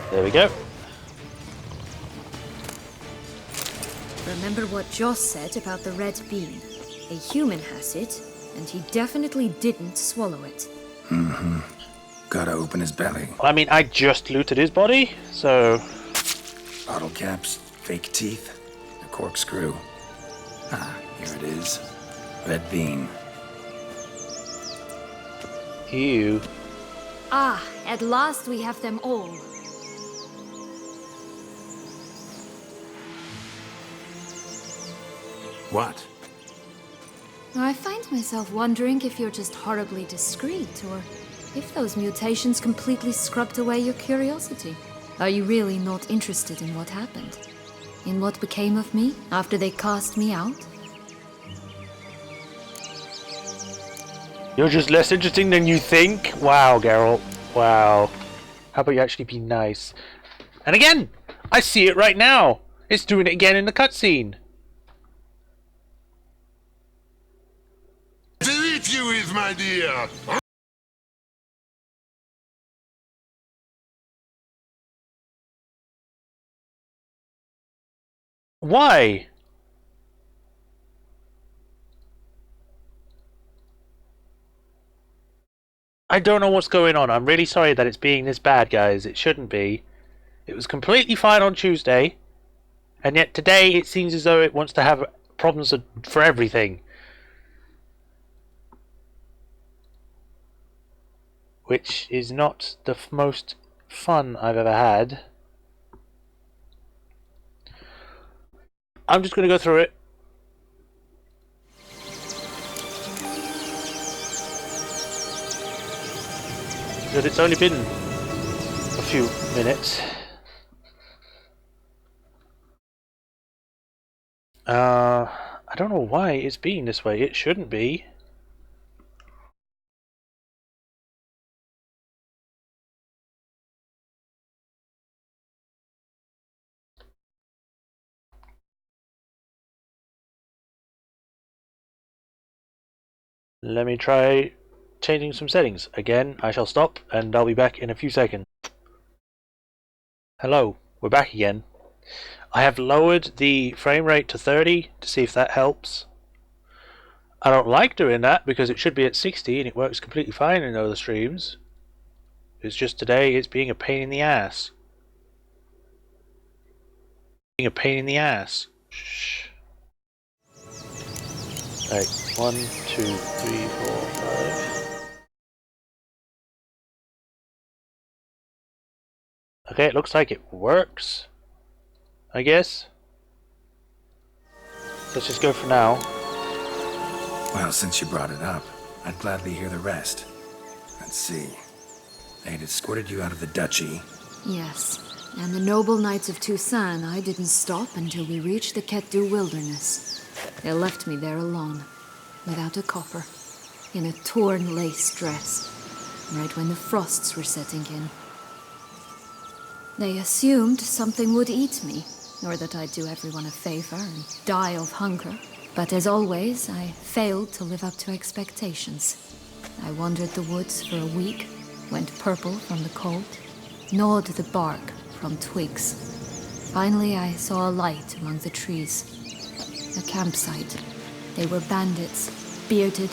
There we go. Remember what Joss said about the red bean. A human has it, and he definitely didn't swallow it. Gotta open his belly. Well, I mean, I just looted his body, so... Bottle caps, fake teeth, a corkscrew. Ah, here it is. Red bean. Ew. Ah, at last we have them all. What? I find myself wondering if you're just horribly discreet, or if those mutations completely scrubbed away your curiosity. Are you really not interested in what happened? In what became of me after they cast me out? You're just less interesting than you think? Wow, Geralt. Wow. How about you actually be nice? And again! I see it right now! It's doing it again in the cutscene! To eat you with, my dear. Why? I don't know what's going on. I'm really sorry that it's being this bad, guys. It shouldn't be. It was completely fine on Tuesday, and yet today it seems as though it wants to have problems for everything. Which is not the most fun I've ever had. I'm just going to go through it. But it's only been a few minutes. I don't know why it's being this way. It shouldn't be. Let me try changing some settings. Again, I shall stop and I'll be back in a few seconds. Hello, we're back again. I have lowered the frame rate to 30 to see if that helps. I don't like doing that because it should be at 60 and it works completely fine in other streams. It's just today it's being a pain in the ass. Being a pain in the ass. Shh. Right, 1, 2, 3, 4, 5. Okay, it looks like it works. I guess. Let's just go for now. Well, since you brought it up, I'd gladly hear the rest. Let's see. They'd escorted you out of the duchy. Yes, and the noble knights of Toussaint, I didn't stop until we reached the Ketdu wilderness. They left me there alone, without a copper, in a torn lace dress, right when the frosts were setting in. They assumed something would eat me, or that I'd do everyone a favor and die of hunger. But as always, I failed to live up to expectations. I wandered the woods for a week, went purple from the cold, gnawed the bark from twigs. Finally, I saw a light among the trees. A campsite. They were bandits, bearded,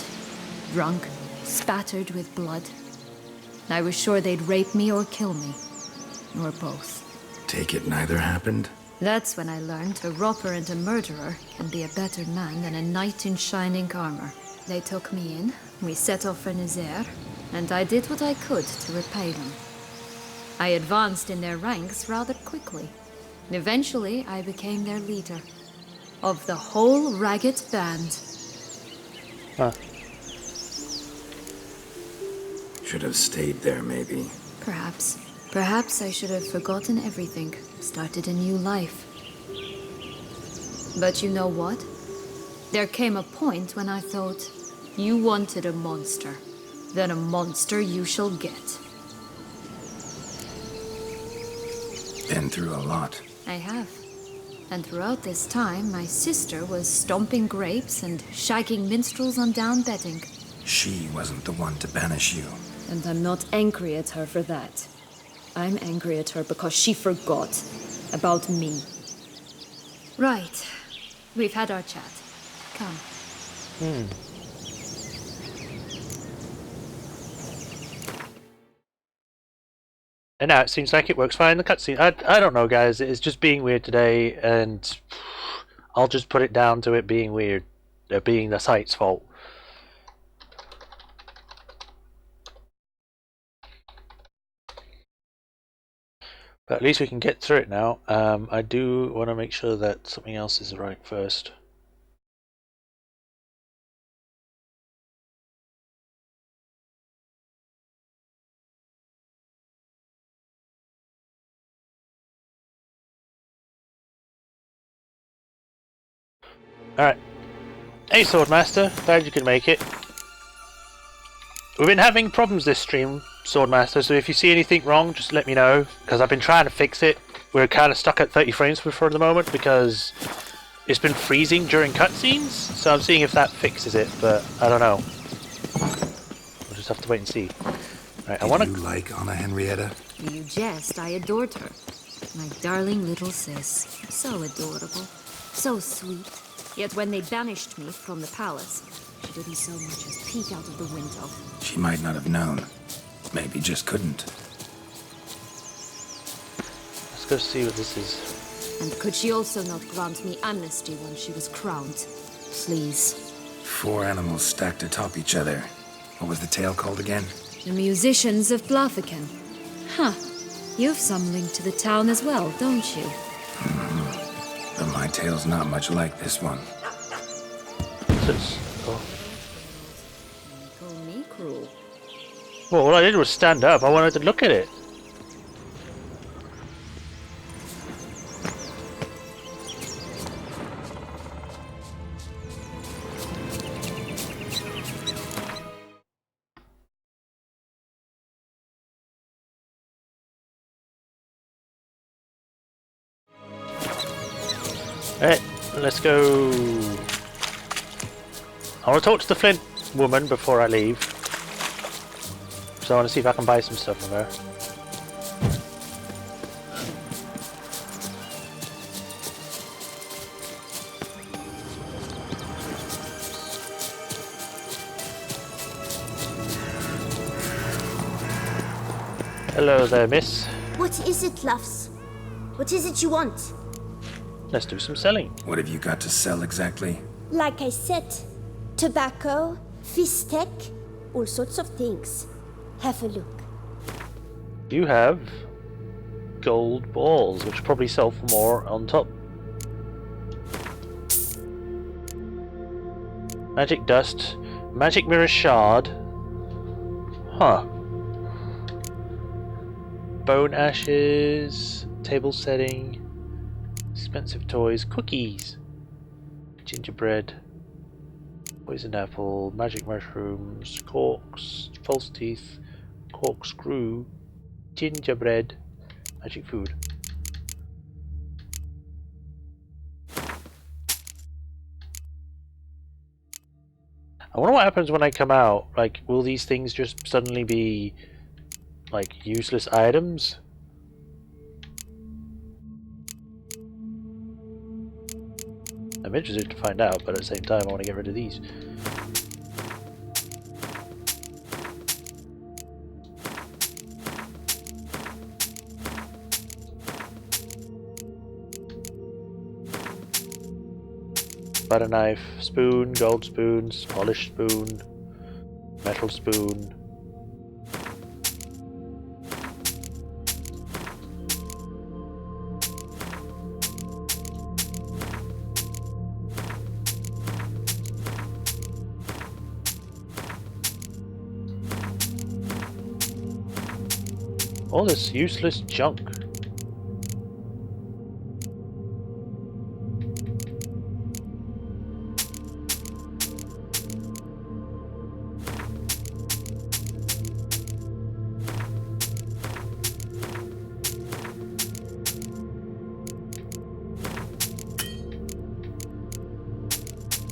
drunk, spattered with blood. I was sure they'd rape me or kill me, or both. Take it neither happened? That's when I learned a robber and a murderer can be a better man than a knight in shining armor. They took me in, we set off for Nazaire, and I did what I could to repay them. I advanced in their ranks rather quickly. Eventually, I became their leader. Of the whole ragged band. Huh. Should have stayed there, maybe. Perhaps. Perhaps I should have forgotten everything, started a new life. But you know what? There came a point when I thought, you wanted a monster. Then a monster you shall get. Been through a lot. I have. And throughout this time, my sister was stomping grapes and shagging minstrels on down bedding. She wasn't the one to banish you. And I'm not angry at her for that. I'm angry at her because she forgot about me. Right. We've had our chat. Come. And now it seems like it works fine in the cutscene. I don't know, guys. It's just being weird today, and I'll just put it down to it being weird. Being the site's fault. But at least we can get through it now. I do want to make sure that something else is right first. Alright. Hey Swordmaster, glad you can make it. We've been having problems this stream, Swordmaster, so if you see anything wrong, just let me know, because I've been trying to fix it. We're kind of stuck at 30 frames for the moment, because it's been freezing during cutscenes, so I'm seeing if that fixes it, but I don't know. We'll just have to wait and see. Right, Did you like Anna Henrietta? You jest, I adored her. My darling little sis. So adorable. So sweet. Yet when they banished me from the palace, she didn't so much as peek out of the window. She might not have known. Maybe just couldn't. Let's go see what this is. And could she also not grant me amnesty when she was crowned? Please. 4 animals stacked atop each other. What was the tale called again? The musicians of Blaviken. Huh. You've some link to the town as well, don't you? But my tale's not much like this one. Oh. Call me cruel. Well, all I did was stand up. I wanted to look at it. Alright, let's go. I want to talk to the Flint woman before I leave. So I want to see if I can buy some stuff from her. Hello there, miss. What is it, loves? What is it you want? Let's do some selling. What have you got to sell exactly? Like I said, tobacco, fish tech, all sorts of things. Have a look. You have gold balls, which probably sell for more on top. Magic dust, magic mirror shard. Huh. Bone ashes, table setting, expensive toys, cookies, gingerbread, poison apple, magic mushrooms, corks, false teeth, corkscrew, gingerbread, magic food. I wonder what happens when I come out. Like, will these things just suddenly be like useless items? I'm interested to find out, but at the same time I want to get rid of these. Butter knife, spoon, gold spoons, polished spoon, metal spoon. All this useless junk.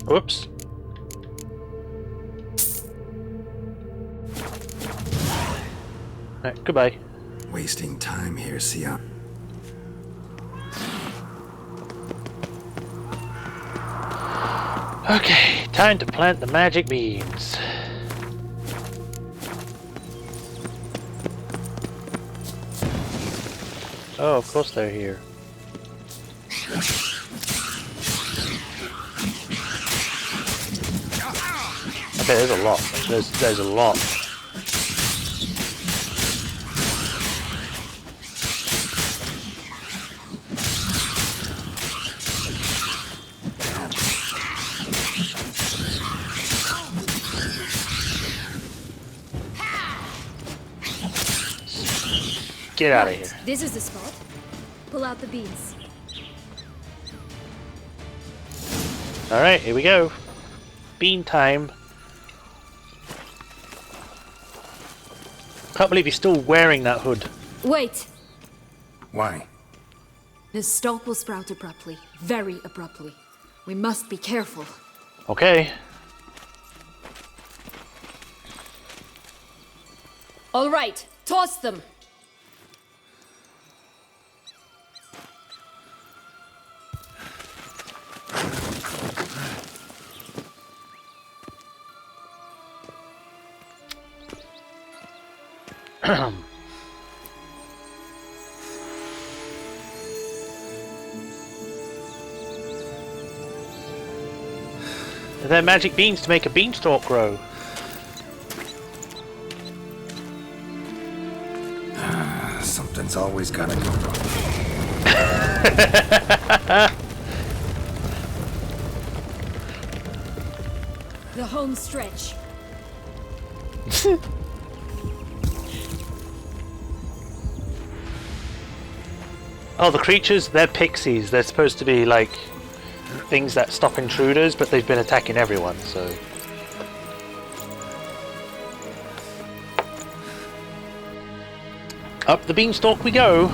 Whoops. Right, goodbye. Wasting time here, Sia. Okay, time to plant the magic beans. Oh, of course they're here. I bet there's a lot. There's a lot. Get out of here. This is the spot. Pull out the beans. Alright, here we go. Bean time. Can't believe he's still wearing that hood. Wait! Why? The stalk will sprout abruptly. Very abruptly. We must be careful. Okay. All right, toss them. They're magic beans to make a beanstalk grow. Something's always gotta go wrong. The home stretch. Oh, the creatures, they're pixies. They're supposed to be like things that stop intruders, but they've been attacking everyone, so. Up the beanstalk we go.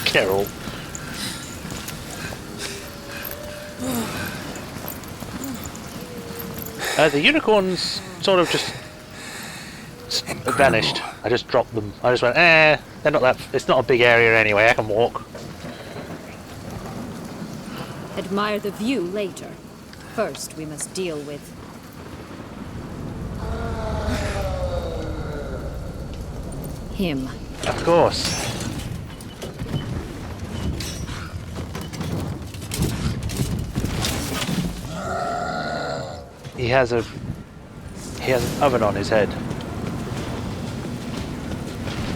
Carol. The unicorns sort of just vanished. I just dropped them. I just went, they're not that. It's not a big area anyway. I can walk. Admire the view later. First, we must deal with... him. Of course. He has an oven on his head.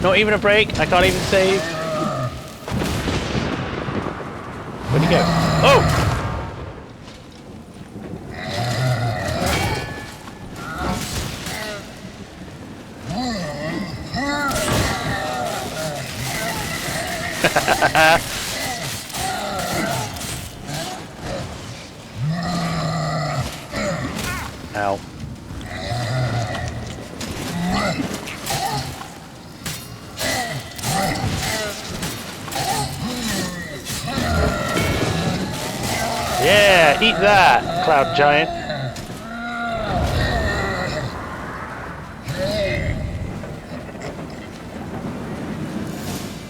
Not even a break. I can't even save. Where'd he go? Oh! Ow. Yeah, eat that, Cloud Giant.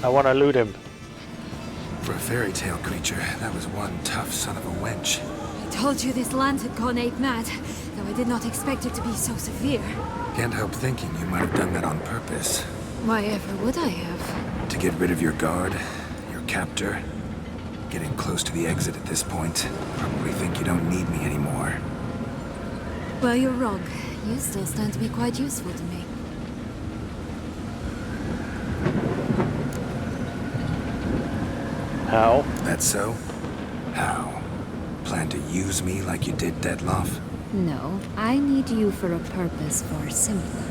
I want to loot him. For a fairy tale creature, that was one tough son of a wench. I told you this land had gone ape mad, though I did not expect it to be so severe. Can't help thinking you might have done that on purpose. Why ever would I have? To get rid of your guard, your captor. Getting close to the exit at this point. Probably think you don't need me anymore. Well, you're wrong. You still stand to be quite useful to me. How? That so? How? Plan to use me like you did Dettloff? No, I need you for a purpose far simpler.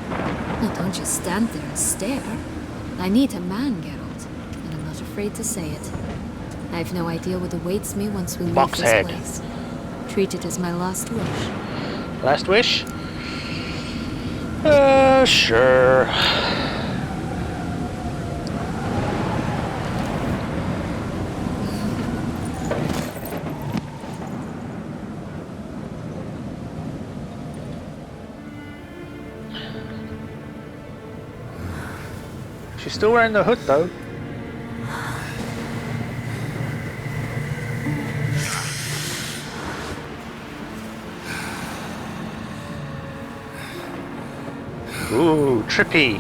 Now don't just stand there and stare. I need a man, Geralt, and I'm not afraid to say it. I've no idea what awaits me once we leave Boxhead. this place. Treat it as my last wish. Last wish? Sure. She's still wearing the hood, though. Ooh, trippy.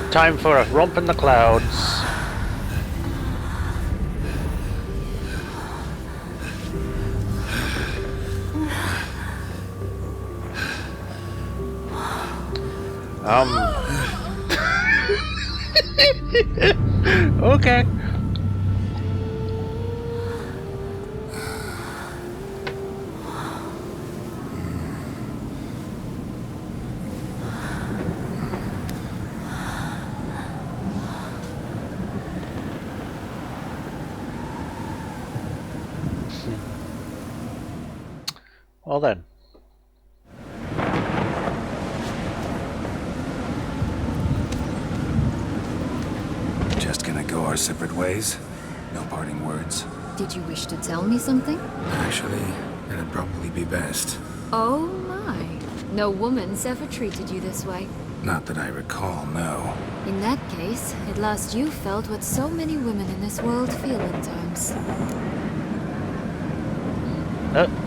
Time for a romp in the clouds. Okay. Well then. Just gonna go our separate ways? No parting words? Did you wish to tell me something? Actually, it'd probably be best. Oh my. No woman's ever treated you this way. Not that I recall, no. In that case, at last you felt what so many women in this world feel at times.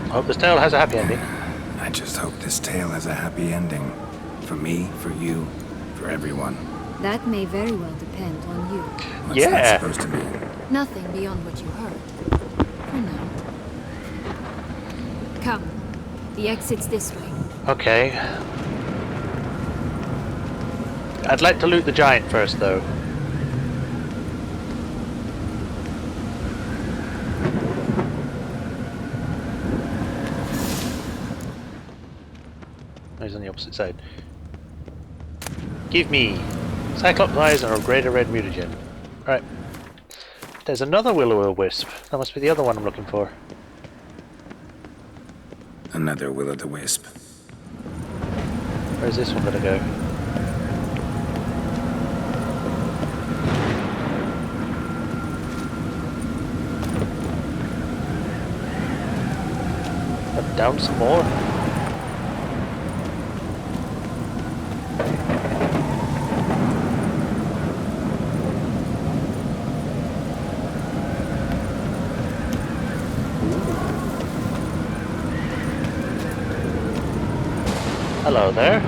Hope this tale has a happy ending. I just hope this tale has a happy ending. For me, for you, for everyone. That may very well depend on you. What's Yeah. that supposed to mean? Nothing beyond what you heard. For now. Come. The exit's this way. Okay. I'd like to loot the giant first, though. He's on the opposite side. Give me Cyclops eyes and a greater red mutagen. Right. There's another will-o'-wisp. That must be the other one I'm looking for. Another will-o'-the-wisp. Where's this one gonna go? Up, down some more. Hello there.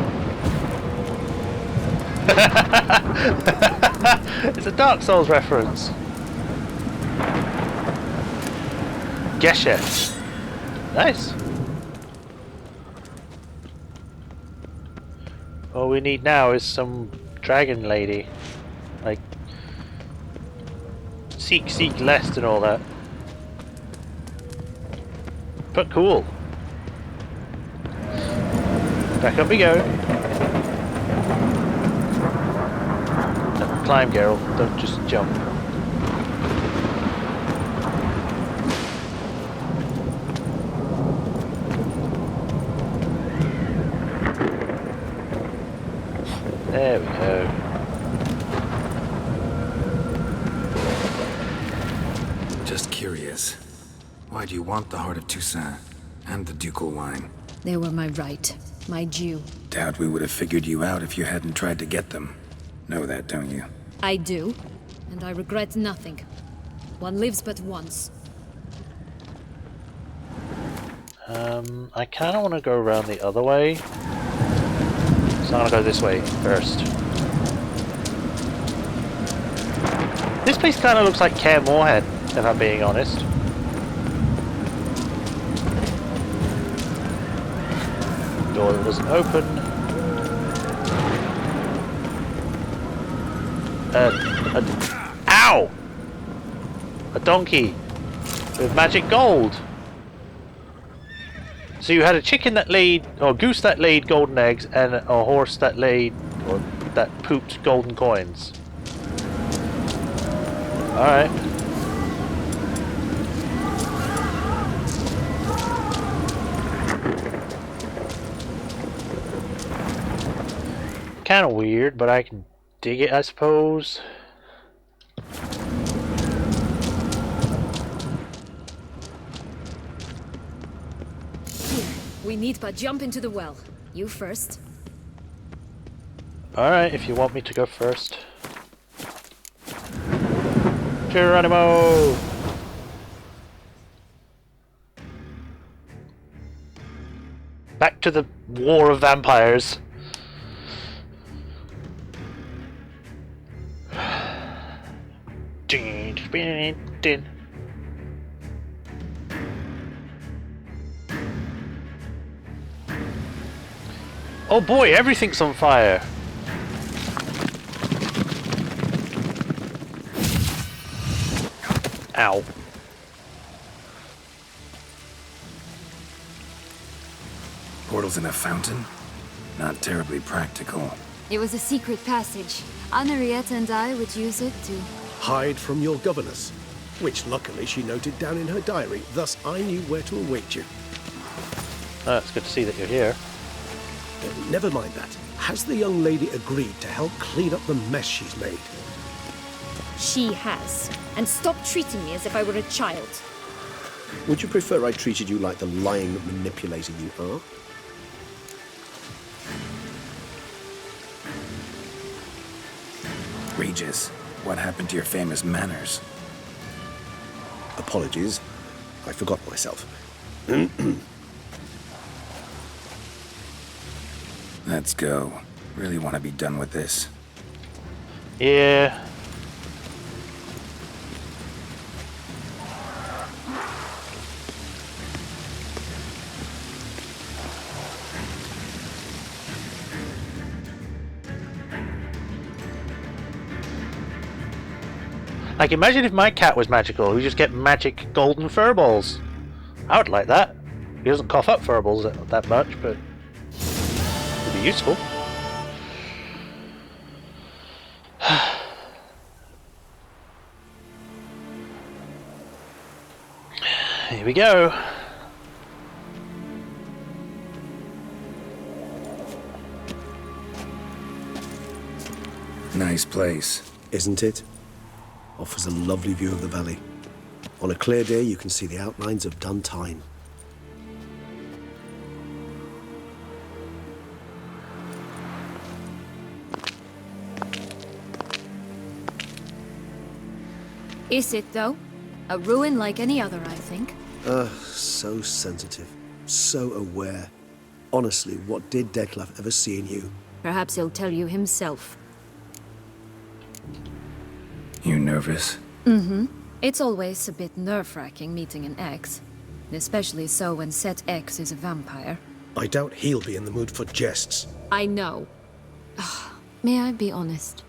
It's a Dark Souls reference. Geshe. Nice. All we need now is some dragon lady. Like seek lest and all that. But cool. Back up we go. No, climb, Geralt. Don't just jump. There we go. Just curious. Why do you want the Heart of Toussaint and the ducal wine? They were my right, my due. Doubt we would have figured you out if you hadn't tried to get them. Know that, don't you? I do, and I regret nothing. One lives but once. I kind of want to go around the other way. So I'm going to go this way first. This place kind of looks like Kaer Morhen, if I'm being honest. Door that doesn't open. Ow! A donkey with magic gold. So you had a chicken that laid, or goose that laid golden eggs, and a horse that laid, or that pooped golden coins. Alright. Kind of weird, but I can dig it, I suppose. We need but jump into the well. You first. Alright, if you want me to go first. Geronimo! Back to the war of vampires. Oh boy, everything's on fire. Ow. Portals in a fountain? Not terribly practical. It was a secret passage. Henrietta and I would use it to... hide from your governess, which luckily she noted down in her diary, thus I knew where to await you. Oh, it's good to see that you're here. Never mind that. Has the young lady agreed to help clean up the mess she's made? She has. And stop treating me as if I were a child. Would you prefer I treated you like the lying manipulator you are? Regis, what happened to your famous manners? Apologies. I forgot myself. Let's go. Really want to be done with this. Yeah. Like, imagine if my cat was magical. We just get magic golden furballs. I would like that. He doesn't cough up furballs that much, but it'd be useful. Here we go. Nice place. Isn't it? Offers a lovely view of the valley. On a clear day, you can see the outlines of Duntine. Is it, though? A ruin like any other, I think. So sensitive. So aware. Honestly, what did Detlef ever see in you? Perhaps he'll tell you himself. You nervous? It's always a bit nerve-wracking meeting an ex. Especially so when said ex is a vampire. I doubt he'll be in the mood for jests. I know. May I be honest?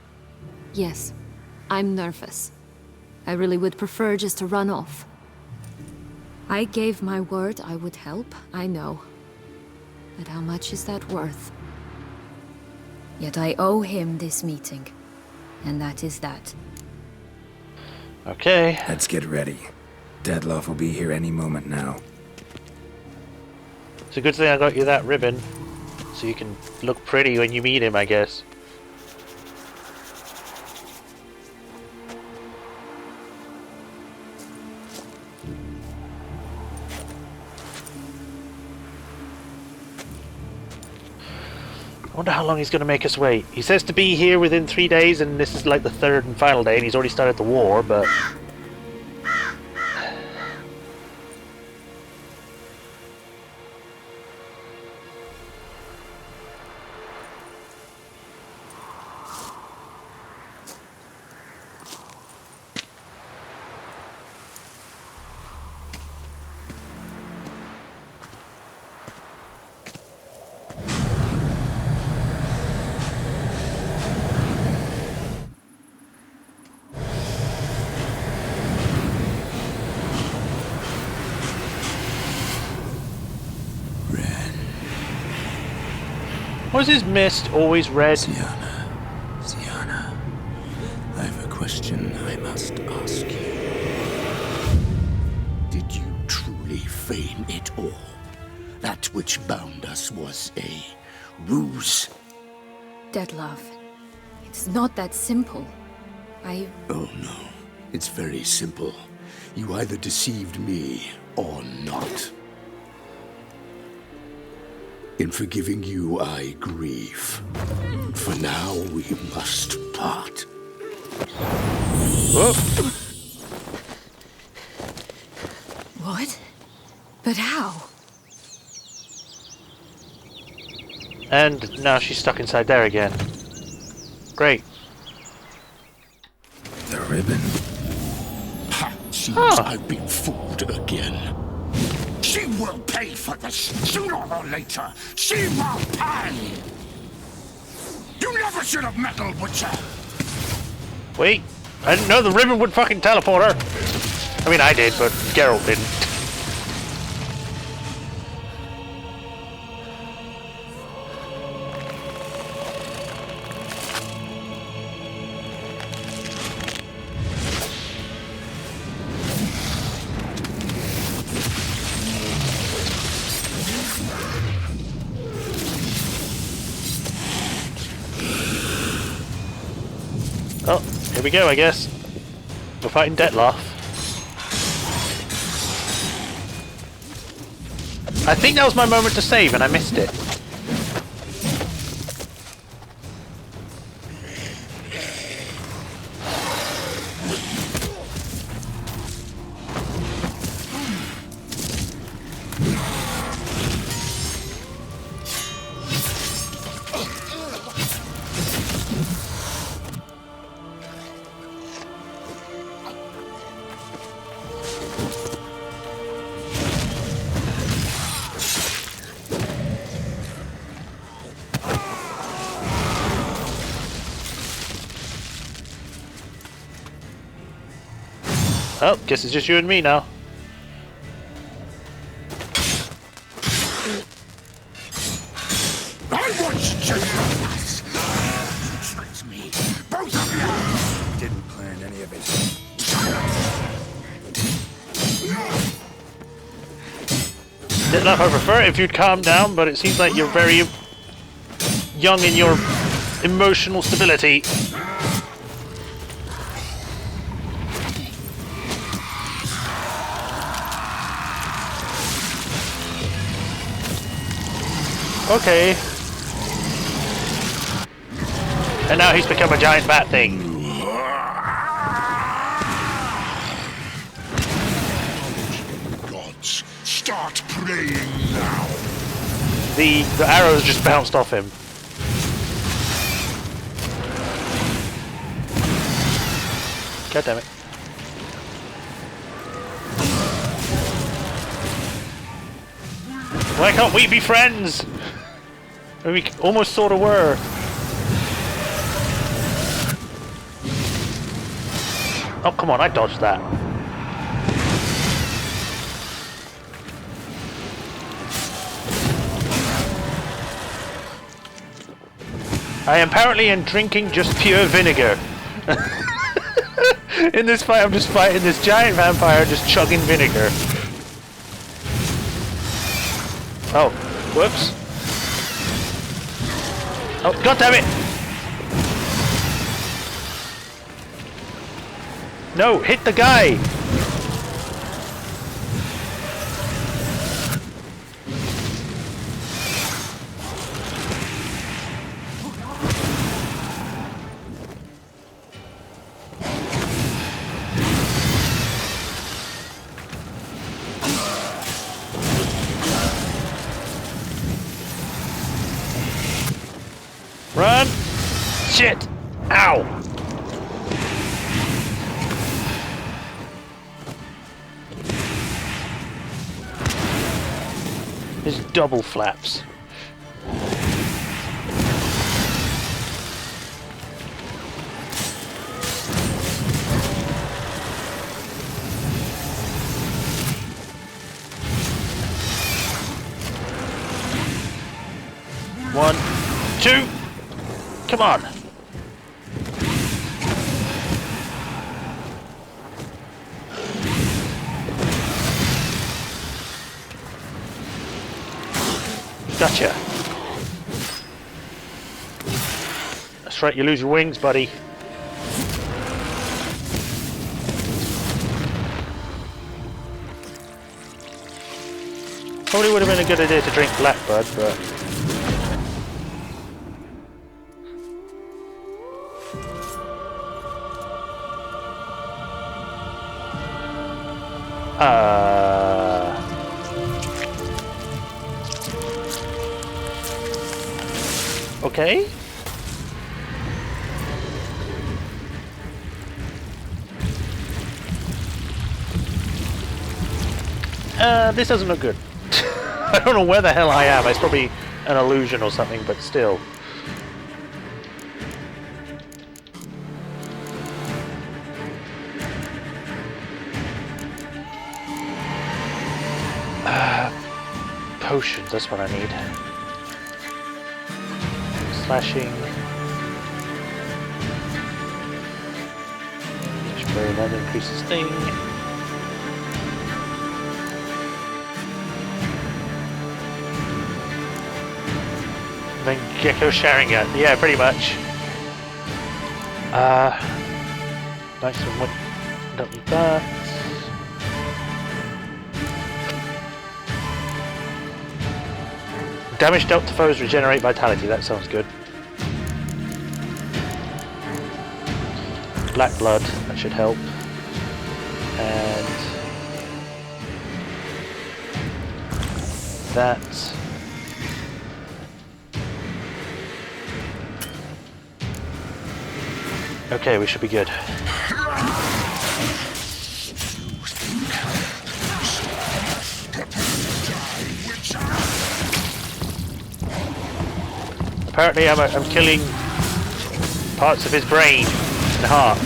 Yes, I'm nervous. I really would prefer just to run off. I gave my word I would help, I know. But how much is that worth? Yet I owe him this meeting. And that is that. Okay. Let's get ready. Detlef will be here any moment now. It's a good thing I got you that ribbon. So you can look pretty when you meet him, I guess. I wonder how long he's going to make us wait. He says to be here within 3 days, and this is like the third and final day, and he's already started the war, but... Was his mist always red? Sienna, I have a question I must ask you. Did you truly feign it all? That which bound us was a ruse? Detlef, it's not that simple. Oh no, it's very simple. You either deceived me or not. In forgiving you, I grieve. For now, we must part. Whoa. What? But how? And now she's stuck inside there again. Great. The ribbon. Ha! Seems I've been fooled again. She will pay for this, sooner or later. She will pay! You never should have meddled with her! Wait, I didn't know the ribbon would fucking teleport her. I mean, I did, but Geralt didn't. Oh, here we go, I guess. We're fighting Detlef. I think that was my moment to save and I missed it. Oh, guess it's just you and me now. I want you to tricked me. Both of you! Didn't plan any of it. Detlef, I prefer it if you'd calm down, but it seems like you're very young in your emotional stability. Okay. And now he's become a giant bat thing. Gods, start praying now. The arrows just bounced off him. God damn it. Why can't we be friends? We almost sort of were. Oh, come on, I dodged that. I am apparently drinking just pure vinegar. In this fight, I'm just fighting this giant vampire, just chugging vinegar. Oh, whoops. Oh, god damn it! No, hit the guy! Run! Shit! Ow! His double flaps. One, two. Come on. Gotcha. That's right, you lose your wings, buddy. Probably would have been a good idea to drink Blackbird, but... Okay. This doesn't look good. I don't know where the hell I am. It's probably an illusion or something, but still. Potions, that's what I need. Slashing. Spray, that increases thing. Then Gecko Sharingan. Yeah, pretty much. Nice one. Don't need that. Damage dealt to foes regenerate vitality, that sounds good. Black blood, that should help. And that. Okay, we should be good. Apparently I'm killing parts of his brain and heart.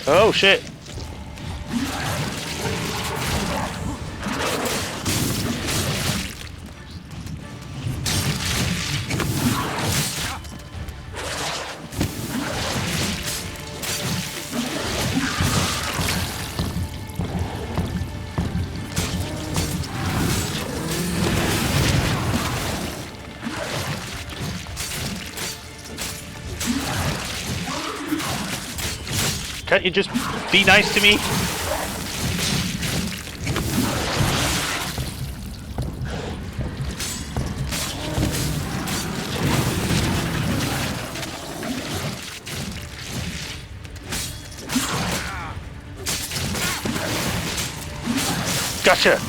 Oh shit! Can't you just be nice to me? Gotcha!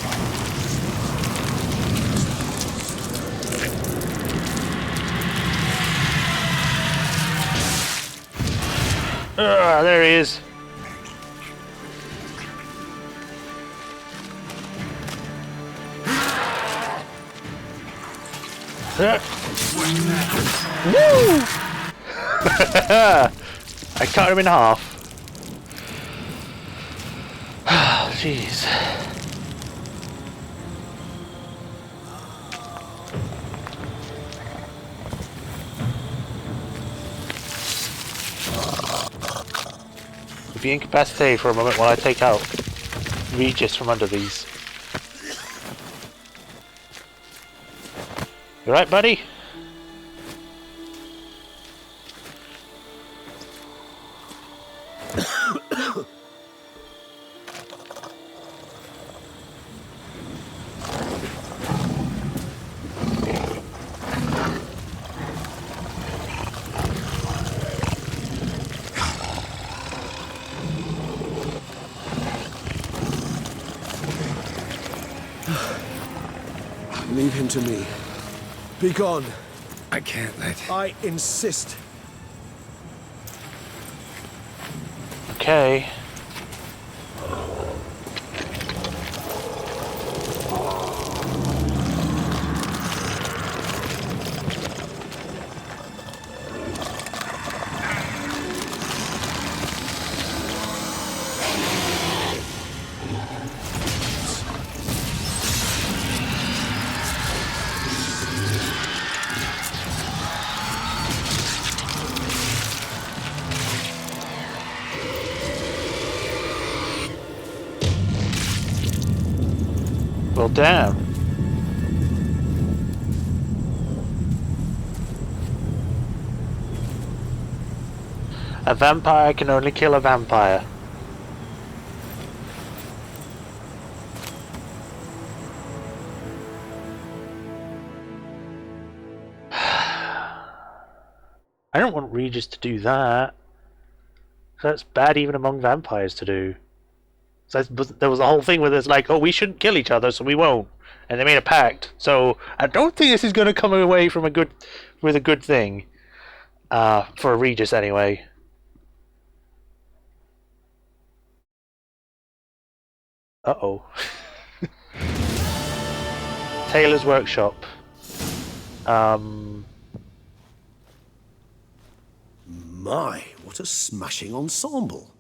There he is. Woo! I cut him in half. Jeez. Be incapacitated for a moment while I take out Regis from under these. You right, buddy? Leave him to me. Be gone. I can't let... I insist. Okay. Well, damn. A vampire can only kill a vampire. I don't want Regis to do that. That's bad even among vampires to do. So there was a whole thing where it's like, oh, we shouldn't kill each other, so we won't, and they made a pact. So I don't think this is going to come away from with a good thing, for Regis anyway. Uh-oh. Taylor's Workshop. My, what a smashing ensemble.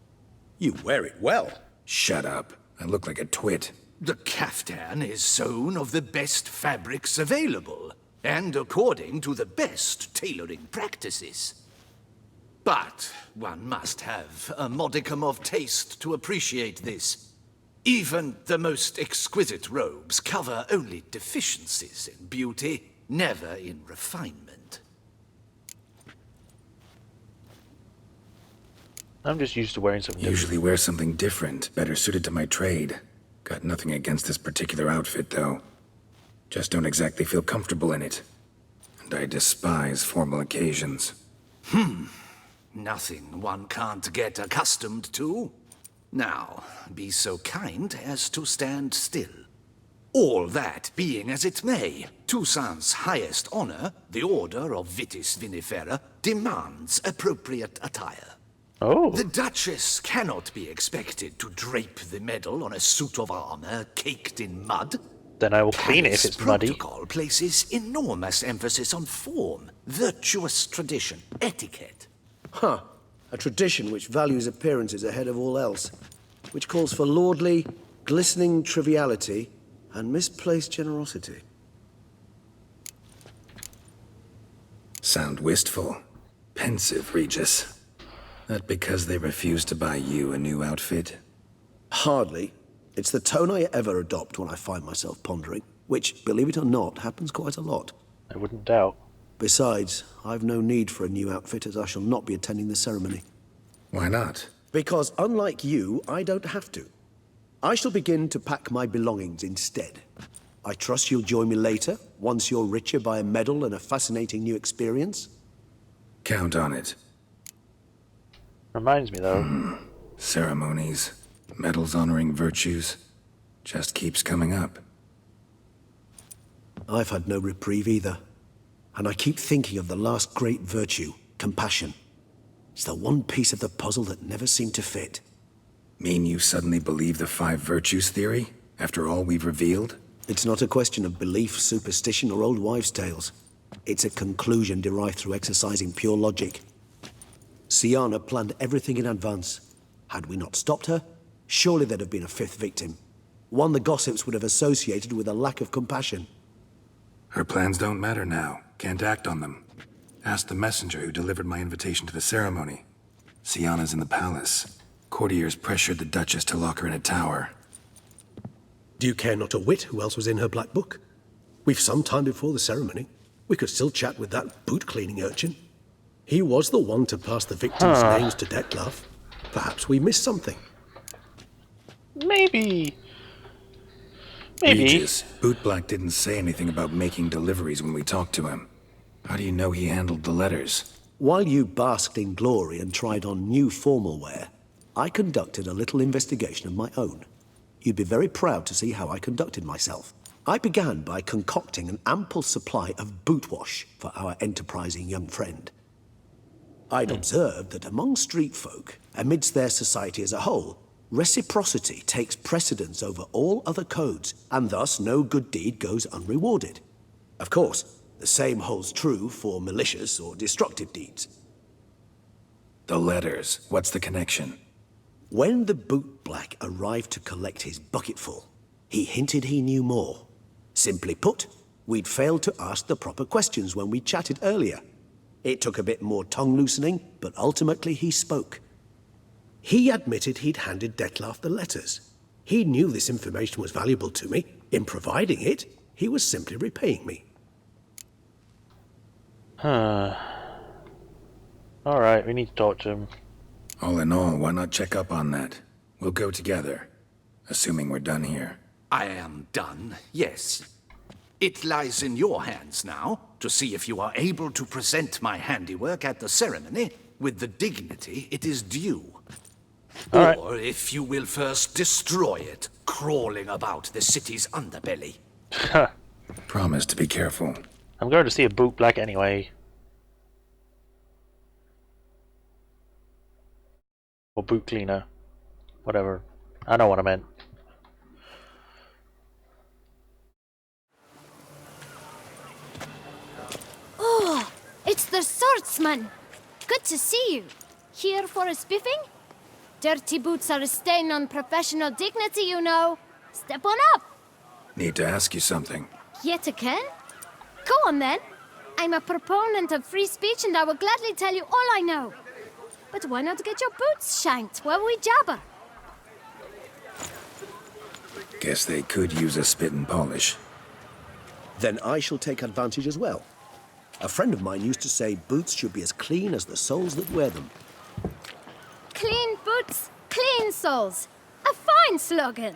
You wear it well. Shut up. I look like a twit. The caftan is sewn of the best fabrics available, and according to the best tailoring practices. But one must have a modicum of taste to appreciate this. Even the most exquisite robes cover only deficiencies in beauty, never in refinement. I'm just used to wearing something Usually wear something different, better suited to my trade. Got nothing against this particular outfit, though. Just don't exactly feel comfortable in it. And I despise formal occasions. Nothing one can't get accustomed to. Now, be so kind as to stand still. All that being as it may, Toussaint's highest honor, the Order of Vitis Vinifera, demands appropriate attire. Oh. The Duchess cannot be expected to drape the medal on a suit of armor caked in mud. Then I will clean it if it's muddy. Protocol places enormous emphasis on form, virtuous tradition, etiquette. Huh. A tradition which values appearances ahead of all else. Which calls for lordly, glistening triviality and misplaced generosity. Sound wistful. Pensive, Regis. That because they refuse to buy you a new outfit? Hardly. It's the tone I ever adopt when I find myself pondering, which, believe it or not, happens quite a lot. I wouldn't doubt. Besides, I've no need for a new outfit as I shall not be attending the ceremony. Why not? Because unlike you, I don't have to. I shall begin to pack my belongings instead. I trust you'll join me later, once you're richer by a medal and a fascinating new experience? Count on it. Reminds me, though. Ceremonies. Medals honoring virtues. Just keeps coming up. I've had no reprieve either. And I keep thinking of the last great virtue, compassion. It's the one piece of the puzzle that never seemed to fit. Mean you suddenly believe the 5 virtues theory, after all we've revealed? It's not a question of belief, superstition, or old wives' tales. It's a conclusion derived through exercising pure logic. Sienna planned everything in advance. Had we not stopped her, surely there'd have been a 5th victim. One the gossips would have associated with a lack of compassion. Her plans don't matter now. Can't act on them. Ask the messenger who delivered my invitation to the ceremony. Sienna's in the palace. Courtiers pressured the Duchess to lock her in a tower. Do you care not a whit who else was in her black book? We've some time before the ceremony. We could still chat with that boot-cleaning urchin. He was the one to pass the victims' names to Dettlaff. Perhaps we missed something. Maybe. Regis, Bootblack didn't say anything about making deliveries when we talked to him. How do you know he handled the letters? While you basked in glory and tried on new formal wear, I conducted a little investigation of my own. You'd be very proud to see how I conducted myself. I began by concocting an ample supply of boot wash for our enterprising young friend. I'd observed that among street folk, amidst their society as a whole, reciprocity takes precedence over all other codes, and thus no good deed goes unrewarded. Of course, the same holds true for malicious or destructive deeds. The letters, what's the connection? When the bootblack arrived to collect his bucketful, he hinted he knew more. Simply put, we'd failed to ask the proper questions when we chatted earlier. It took a bit more tongue-loosening, but ultimately he spoke. He admitted he'd handed Dettlaff the letters. He knew this information was valuable to me. In providing it, he was simply repaying me. Alright, we need to talk to him. All in all, why not check up on that? We'll go together, assuming we're done here. I am done, yes. It lies in your hands now to see if you are able to present my handiwork at the ceremony with the dignity it is due. Or if you will first destroy it, crawling about the city's underbelly. Promise to be careful. I'm going to see a bootblack anyway. Or boot cleaner. Whatever. I know what I meant. Oh, it's the swordsman. Good to see you. Here for a spiffing? Dirty boots are a stain on professional dignity, you know. Step on up. Need to ask you something. Yet again? Go on then. I'm a proponent of free speech and I will gladly tell you all I know. But why not get your boots shanked while we jabber? Guess they could use a spit and polish. Then I shall take advantage as well. A friend of mine used to say boots should be as clean as the soles that wear them. Clean boots, clean soles. A fine slogan.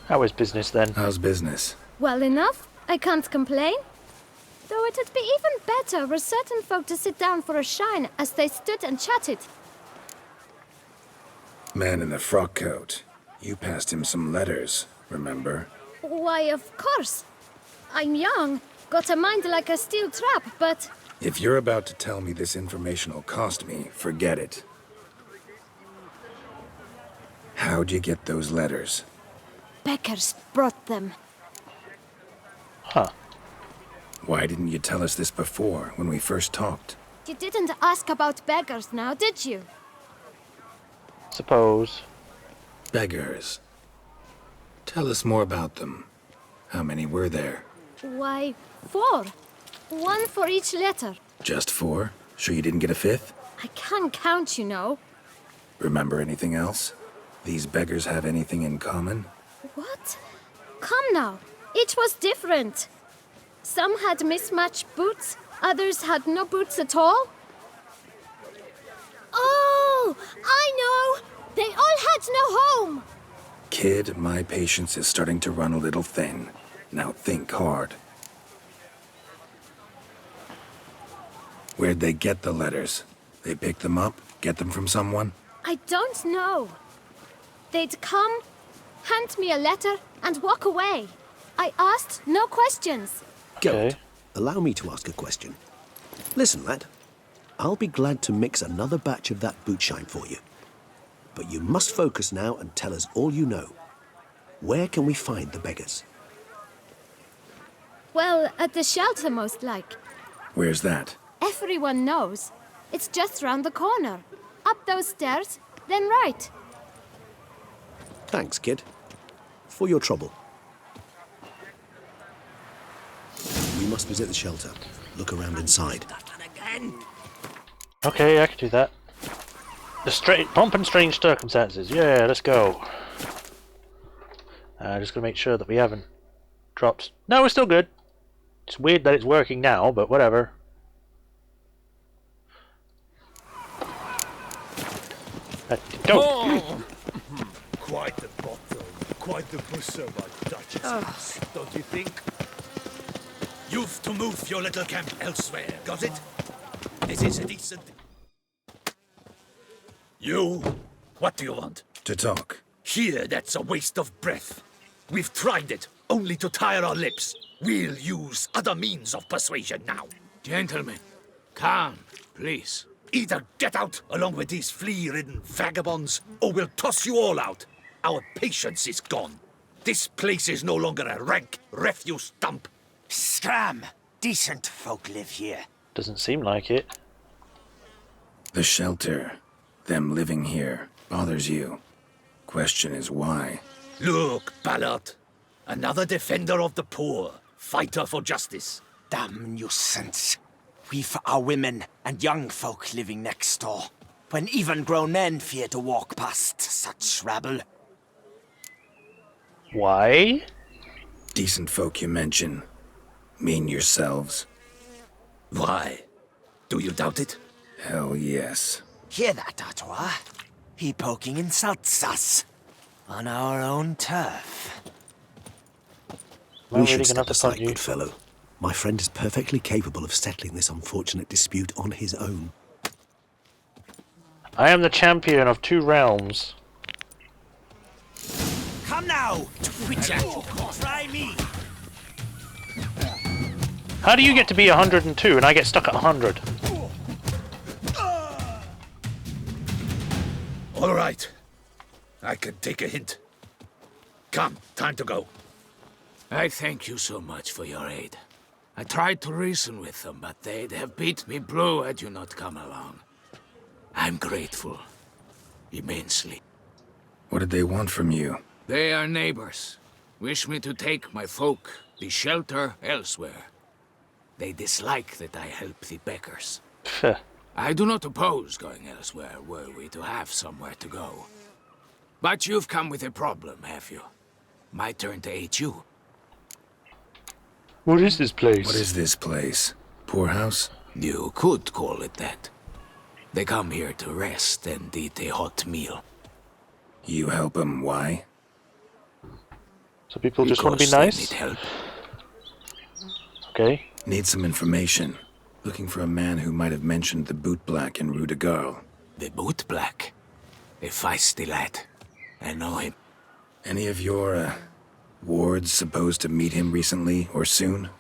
How is business then? How's business? Well enough. I can't complain. Though it'd be even better were certain folk to sit down for a shine as they stood and chatted. Man in the frock coat. You passed him some letters, remember? Why, of course. I'm young, got a mind like a steel trap, but... If you're about to tell me this information will cost me, forget it. How'd you get those letters? Beggars brought them. Huh. Why didn't you tell us this before, when we first talked? You didn't ask about beggars now, did you? Suppose. Beggars. Tell us more about them. How many were there? Why, 4. 1 for each letter. Just 4? Sure you didn't get a 5th? I can't count, you know. Remember anything else? These beggars have anything in common? What? Come now. Each was different. Some had mismatched boots, others had no boots at all. Oh, I know! They all had no home! Kid, my patience is starting to run a little thin. Now think hard. Where'd they get the letters? They pick them up? Get them from someone? I don't know. They'd come, hand me a letter, and walk away. I asked no questions. Geralt, allow me to ask a question. Listen, lad. I'll be glad to mix another batch of that bootshine for you. But you must focus now and tell us all you know. Where can we find the beggars? Well, at the shelter, most like. Where's that? Everyone knows. It's just round the corner. Up those stairs, then right. Thanks, kid. For your trouble. We must visit the shelter. Look around inside. Okay, I can do that. The pomp and strange circumstances. Yeah, let's go. Just gonna make sure that we haven't dropped. No, we're still good. It's weird that it's working now, but whatever. Go. Oh. Quite the bottle, quite the busser, my Duchess. Don't you think? You've to move your little camp elsewhere, got it? This is a decent... You? What do you want? To talk. Here, that's a waste of breath. We've tried it, only to tire our lips. We'll use other means of persuasion now. Gentlemen, calm, please. Either get out along with these flea-ridden vagabonds, or we'll toss you all out. Our patience is gone. This place is no longer a rank refuse dump. Scram! Decent folk live here. Doesn't seem like it. The shelter, them living here, bothers you. Question is why? Look, Ballard. Another defender of the poor. Fighter for justice. Damn nuisance. We've our women and young folk living next door, when even grown men fear to walk past such rabble. Why? Decent folk you mention. Mean yourselves. Why? Do you doubt it? Hell yes. Hear that, Artois? He poking insults us. On our own turf. Am I We should really gonna step have to aside, punt you? good fellow. My friend is perfectly capable of settling this unfortunate dispute on his own. I am the champion of 2 realms. Come now, Twitcher. Try me. How do you get to be 102 and I get stuck at 100? All right. I can take a hint. Come, time to go. I thank you so much for your aid. I tried to reason with them, but they'd have beat me blue had you not come along. I'm grateful. Immensely. What did they want from you? They are neighbors. Wish me to take my folk, the shelter, elsewhere. They dislike that I help the beggars. I do not oppose going elsewhere, were we to have somewhere to go. But you've come with a problem, have you? My turn to aid you. What is this place? What is this place? Poorhouse? You could call it that. They come here to rest and eat a hot meal. You help them, why? So people just want to be Because they nice? need help. Okay. Need some information. Looking for a man who might have mentioned the bootblack in Rue de Garl. The bootblack? A feisty lad. I know him. Any of your, wards supposed to meet him recently or soon?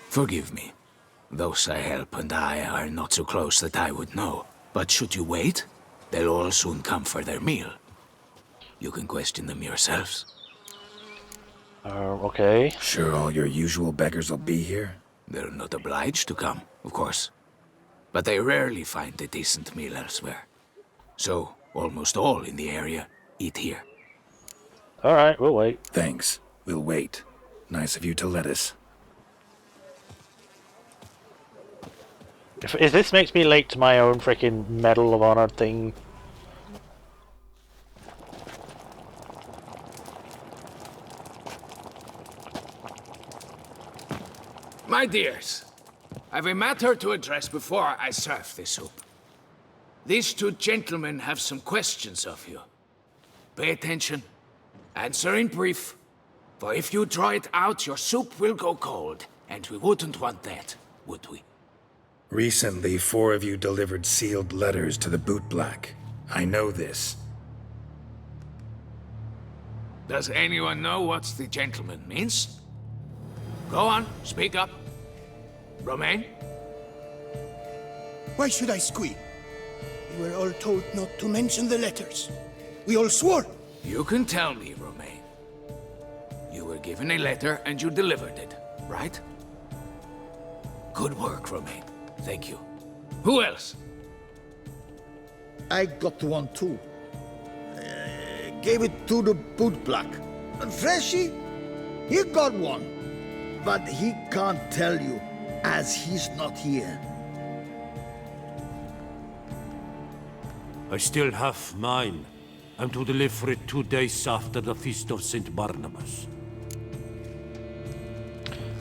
Forgive me. Those I help and I are not so close that I would know. But should you wait, they'll all soon come for their meal. You can question them yourselves. Okay. Sure all your usual beggars will be here? They're not obliged to come, of course. But they rarely find a decent meal elsewhere. So, almost all in the area eat here. Alright, we'll wait. Thanks. We'll wait. Nice of you to let us. If this makes me late to my own freaking Medal of Honor thing... My dears, I've a matter to address before I serve the soup. These 2 gentlemen have some questions of you. Pay attention. Answer in brief. For if you draw it out, your soup will go cold. And we wouldn't want that, would we? Recently, 4 of you delivered sealed letters to the bootblack. I know this. Does anyone know what the gentleman means? Go on, speak up. Romain? Why should I squeal? We were all told not to mention the letters. We all swore. You can tell me, Romain. You were given a letter and you delivered it, right? Good work, Romain. Thank you. Who else? I got one too. Gave it to the bootblack. And Freshy, he got one. But he can't tell you, as he's not here. I still have mine. I'm to deliver it 2 days after the Feast of St. Barnabas.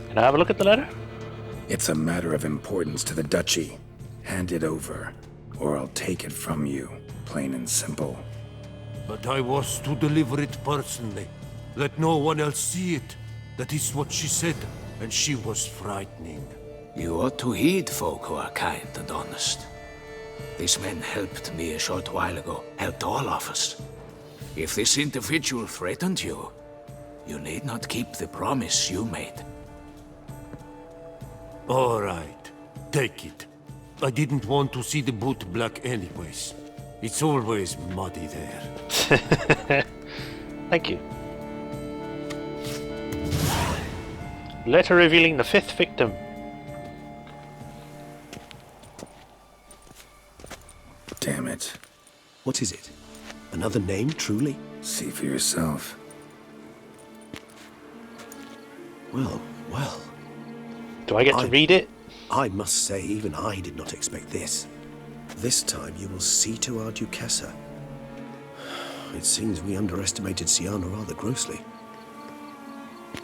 Can I have a look at the letter? It's a matter of importance to the Duchy. Hand it over, or I'll take it from you. Plain and simple. But I was to deliver it personally. Let no one else see it. That is what she said, and she was frightening. You ought to heed folk who are kind and honest. These men helped me a short while ago, helped all of us. If this individual threatened you, you need not keep the promise you made. All right, take it. I didn't want to see the boot black anyways. It's always muddy there. Thank you. Letter revealing the 5th victim. Damn it. What is it? Another name, truly? See for yourself. Well, well. Do I get to read it? I must say, even I did not expect this. This time you will see to our Duchessa. It seems we underestimated Sienna rather grossly.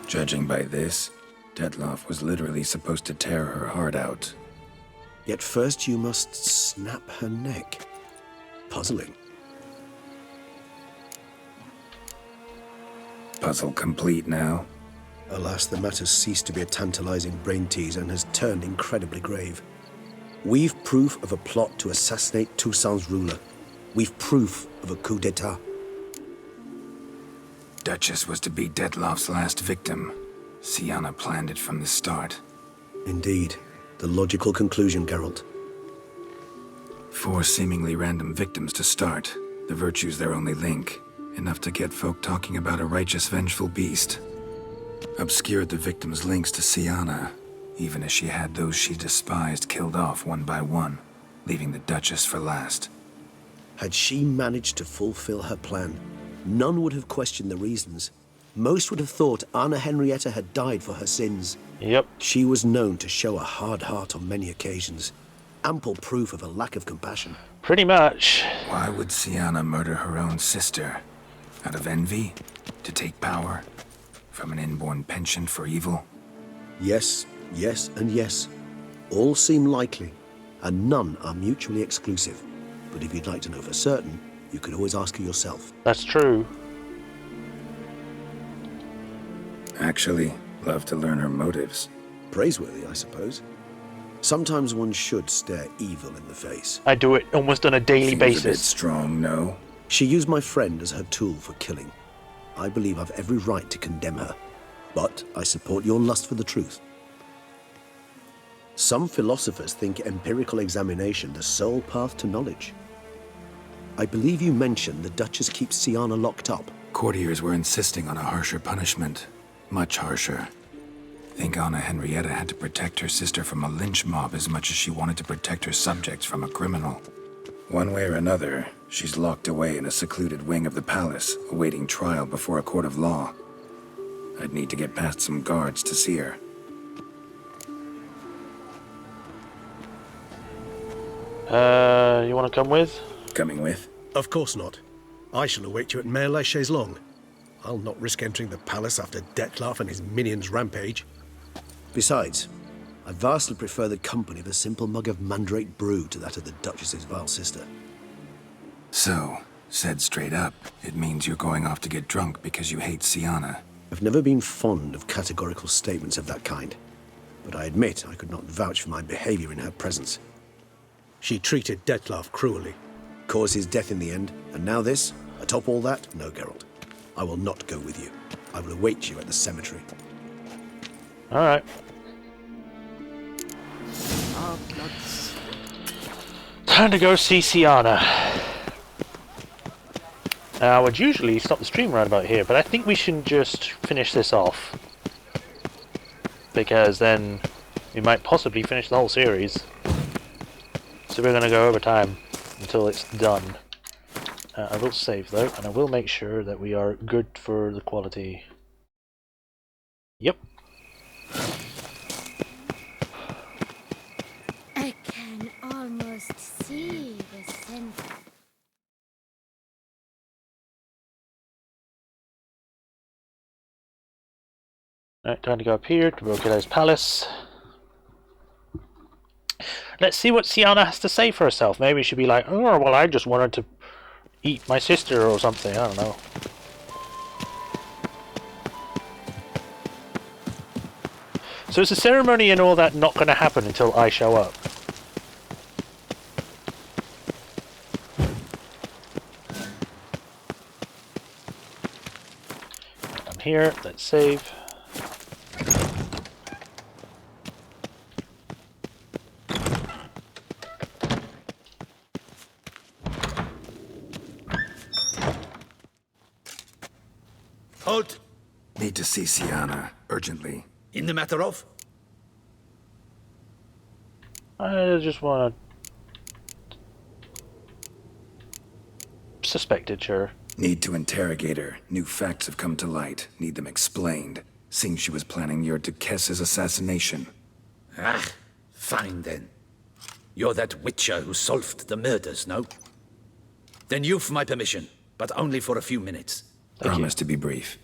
Judging by this, Detloff was literally supposed to tear her heart out. Yet first you must snap her neck. Puzzling. Puzzle complete now. Alas, the matter's ceased to be a tantalizing brain tease and has turned incredibly grave. We've proof of a plot to assassinate Toussaint's ruler. We've proof of a coup d'etat. Duchess was to be Detloff's last victim. Sienna planned it from the start. Indeed. The logical conclusion, Geralt. 4 seemingly random victims to start. The virtue's their only link. Enough to get folk talking about a righteous, vengeful beast. Obscured the victims' links to Sienna, even as she had those she despised killed off one by one, leaving the Duchess for last. Had she managed to fulfill her plan, none would have questioned the reasons. Most would have thought Anna Henrietta had died for her sins. Yep. She was known to show a hard heart on many occasions. Ample proof of a lack of compassion. Pretty much. Why would Sienna murder her own sister? Out of envy? To take power? From an inborn penchant for evil? Yes, yes, and yes. All seem likely, and none are mutually exclusive. But if you'd like to know for certain, you could always ask her yourself. That's true. Actually, love to learn her motives. Praiseworthy, I suppose. Sometimes one should stare evil in the face. I do it almost on a daily Seems basis. a bit strong, no? She used my friend as her tool for killing. I believe I've every right to condemn her, but I support your lust for the truth. Some philosophers think empirical examination the sole path to knowledge. I believe you mentioned the Duchess keeps Sienna locked up. Courtiers were insisting on a harsher punishment. Much harsher. Think Anna Henrietta had to protect her sister from a lynch mob as much as she wanted to protect her subjects from a criminal. One way or another, she's locked away in a secluded wing of the palace, awaiting trial before a court of law. I'd need to get past some guards to see her. You want to come with? Coming with? Of course not. I shall await you at Mare la Chaise-Longue. I'll not risk entering the palace after Detloff and his minions rampage. Besides, I vastly prefer the company of a simple mug of mandrake brew to that of the Duchess's vile sister. So, said straight up, it means you're going off to get drunk because you hate Sienna. I've never been fond of categorical statements of that kind, but I admit I could not vouch for my behavior in her presence. She treated Detloff cruelly, cause his death in the end, and now this? Atop all that? No, Geralt. I will not go with you. I will await you at the cemetery. Alright. Time to go see Sienna. I would usually stop the stream right about here, but I think we should just finish this off. Because then we might possibly finish the whole series. So we're going to go over time until it's done. I will save though, and I will make sure that we are good for the quality. Yep. I can almost see the center. Alright, time to go up here to Brokeda's Palace. Let's see what Sienna has to say for herself. Maybe she'll be like, oh, well, I just wanted to eat my sister or something. I don't know. So is the ceremony and all that not going to happen until I show up? I'm here. Let's save. Halt! Need to see Sienna, urgently. In the matter of? I just want to... Suspected, sure. Need to interrogate her. New facts have come to light. Need them explained. Seems she was planning your Duquesse's assassination. Ah, fine then. You're that witcher who solved the murders, no? Then you've my permission, but only for a few minutes. Promise to be brief.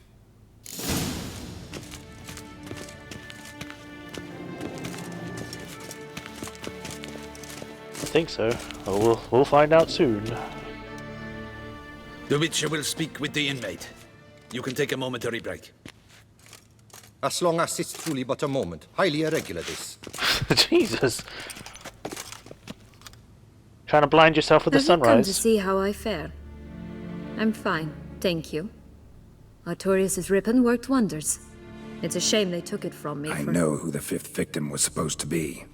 I think so. Oh, we'll find out soon. The Witcher will speak with the inmate. You can take a momentary break. As long as it's truly but a moment. Highly irregular, this. Jesus. Trying to blind yourself with the Have you come sunrise. to see how I fare? I'm fine, thank you. Artorius' ribbon worked wonders. It's a shame they took it from me. I know who the fifth victim was supposed to be.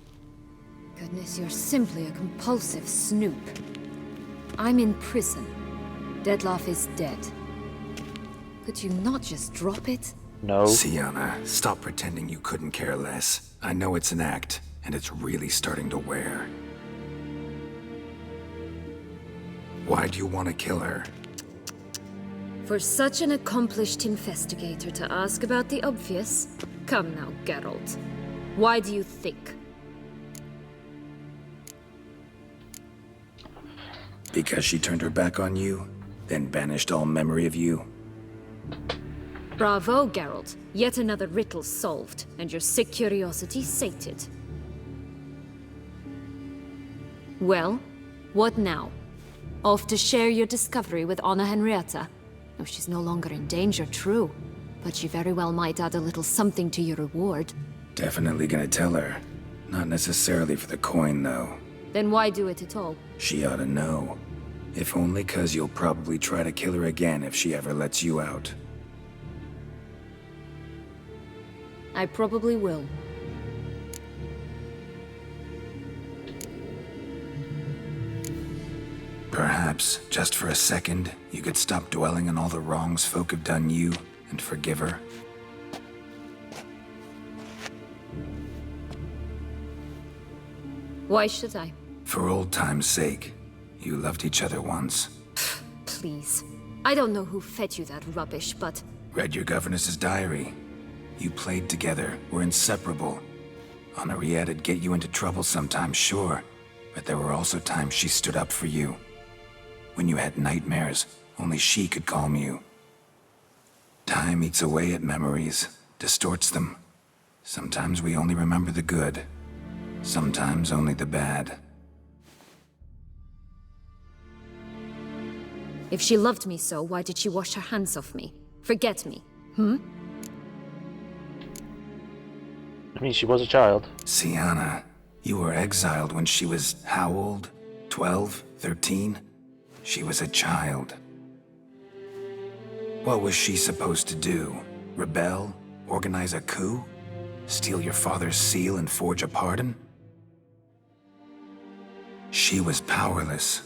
Goodness, you're simply a compulsive snoop. I'm in prison. Dettlaff is dead. Could you not just drop it? No. Sienna, stop pretending you couldn't care less. I know it's an act, and it's really starting to wear. Why do you want to kill her? For such an accomplished investigator to ask about the obvious? Come now, Geralt. Why do you think? Because she turned her back on you, then banished all memory of you? Bravo, Geralt. Yet another riddle solved, and your sick curiosity sated. Well, what now? Off to share your discovery with Anna Henrietta? Oh, she's no longer in danger, true. But she very well might add a little something to your reward. Definitely gonna tell her. Not necessarily for the coin, though. Then why do it at all? She ought to know. If only 'cause you'll probably try to kill her again if she ever lets you out. I probably will. Perhaps, just for a second, you could stop dwelling on all the wrongs folk have done you and forgive her. Why should I? For old time's sake. You loved each other once. Please. I don't know who fed you that rubbish, but... Read your governess's diary. You played together, were inseparable. Henriette'd get you into trouble sometimes, sure. But there were also times she stood up for you. When you had nightmares, only she could calm you. Time eats away at memories, distorts them. Sometimes we only remember the good. Sometimes only the bad. If she loved me so, why did she wash her hands off me? Forget me, hmm? I mean, she was a child. Sienna, you were exiled when she was how old? 12? 13? She was a child. What was she supposed to do? Rebel? Organize a coup? Steal your father's seal and forge a pardon? She was powerless.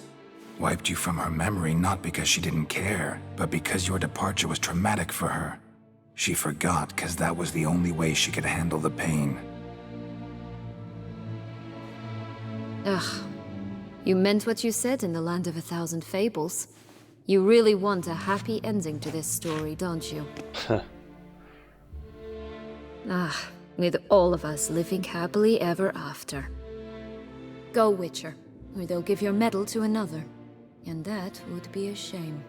Wiped you from her memory not because she didn't care, but because your departure was traumatic for her. She forgot because that was the only way she could handle the pain. Ugh. You meant what you said in the Land of 1,000 Fables. You really want a happy ending to this story, don't you? With all of us living happily ever after. Go, Witcher, or they'll give your medal to another. And that would be a shame.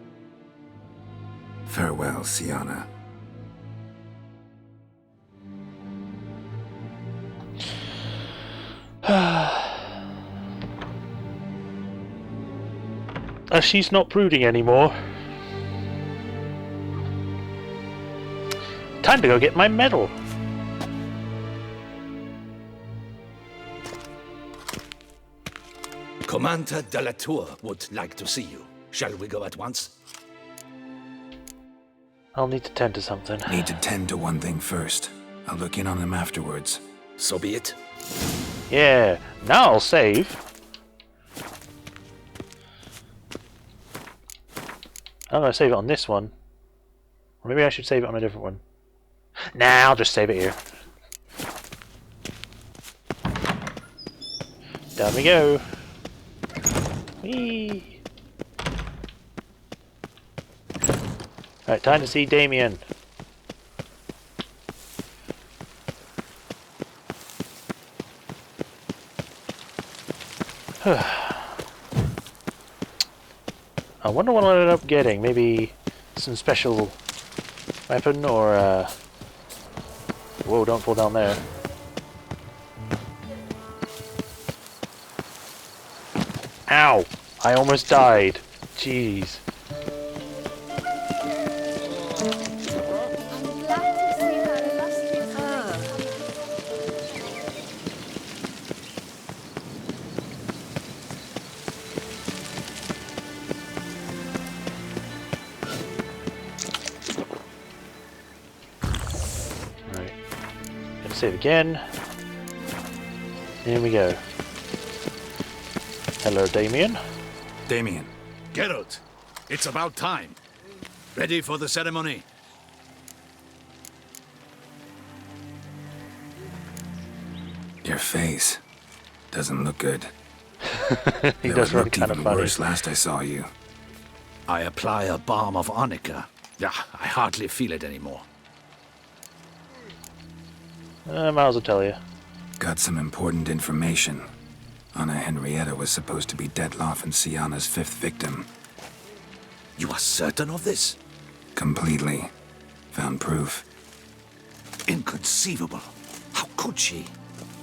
Farewell, Siana. She's not brooding anymore. Time to go get my medal. Commander de la Tour would like to see you. Shall we go at once? I'll need to tend to something. Need to tend to one thing first. I'll look in on him afterwards. So be it. Yeah, now I'll save. I'm gonna save it on this one. Or maybe I should save it on a different one. Nah, I'll just save it here. Down we go. Whee! Right, time to see Damien. I wonder what I'll end up getting. Maybe some special weapon or whoa, don't fall down there. Ow! I almost died. Jeez. Right. Let's save again. Here we go. Hello, Damien. Damien. Geralt, it's about time. Ready for the ceremony? Your face doesn't look good. He does look kind of funny. Worse last I saw you. I apply a balm of arnica. Yeah, I hardly feel it anymore. Miles will tell you. Got some important information. Anna Henrietta was supposed to be Detloff and Siana's 5th victim. You are certain of this? Completely. Found proof. Inconceivable. How could she?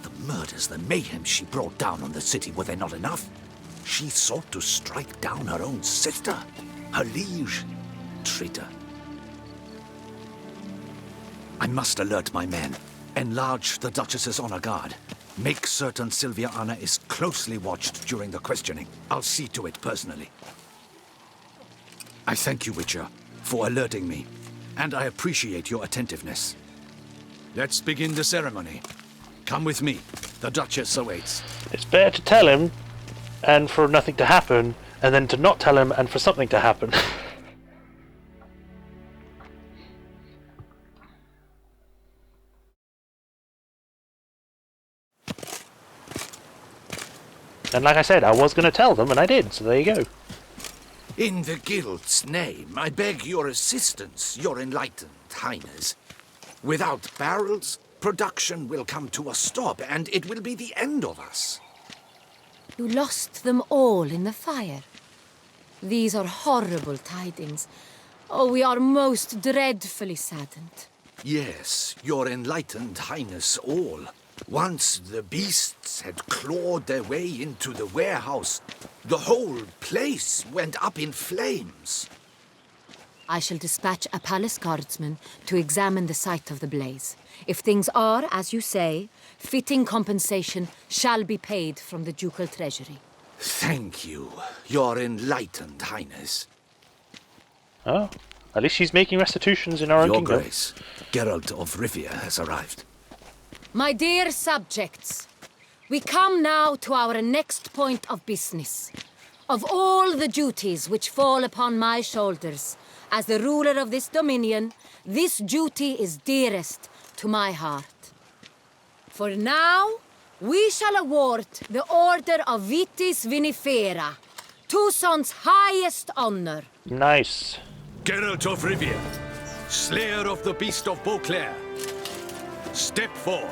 The murders, the mayhem she brought down on the city, were they not enough? She sought to strike down her own sister, her liege. Traitor. I must alert my men. Enlarge the Duchess's honor guard. Make certain Sylvia Anna is closely watched during the questioning. I'll see to it personally. I thank you, Witcher, for alerting me, and I appreciate your attentiveness. Let's begin the ceremony. Come with me. The Duchess awaits. It's better to tell him and for nothing to happen, and then to not tell him and for something to happen. And like I said, I was going to tell them, and I did, so there you go. In the Guild's name, I beg your assistance, your enlightened highness. Without barrels, production will come to a stop, and it will be the end of us. You lost them all in the fire. These are horrible tidings. Oh, we are most dreadfully saddened. Yes, your enlightened highness all. Once the beasts had clawed their way into the warehouse, the whole place went up in flames. I shall dispatch a palace guardsman to examine the site of the blaze. If things are, as you say, fitting compensation shall be paid from the ducal treasury. Thank you, Your Enlightened Highness. Oh, at least she's making restitutions in our own Your kingdom. Grace, Geralt of Rivia has arrived. My dear subjects, we come now to our next point of business. Of all the duties which fall upon my shoulders, as the ruler of this dominion, this duty is dearest to my heart. For now, we shall award the Order of Vitis Vinifera, Tucson's highest honor. Nice. Geralt of Rivia, Slayer of the Beast of Beauclair, step forth.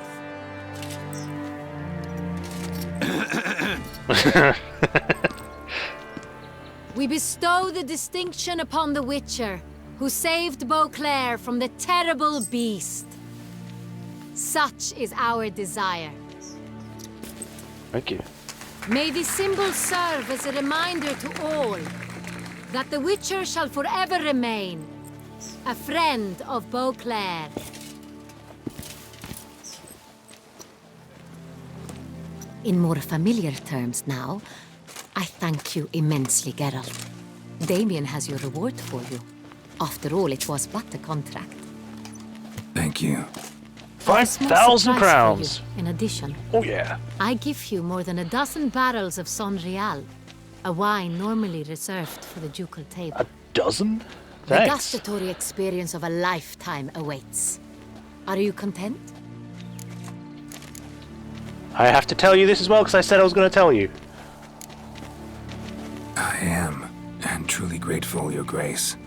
We bestow the distinction upon the Witcher, who saved Beauclair from the terrible beast. Such is our desire. Thank you. May this symbol serve as a reminder to all that the Witcher shall forever remain a friend of Beauclair. In more familiar terms now, I thank you immensely, Geralt. Damien has your reward for you. After all, it was but a contract. Thank you. 5,000 crowns. In addition, Oh yeah. I give you more than a dozen barrels of Son Real, a wine normally reserved for the ducal table. A dozen? The Thanks. gustatory experience of a lifetime awaits. Are you content? I have to tell you this as well because I said I was going to tell you. I am, and truly grateful, Your Grace.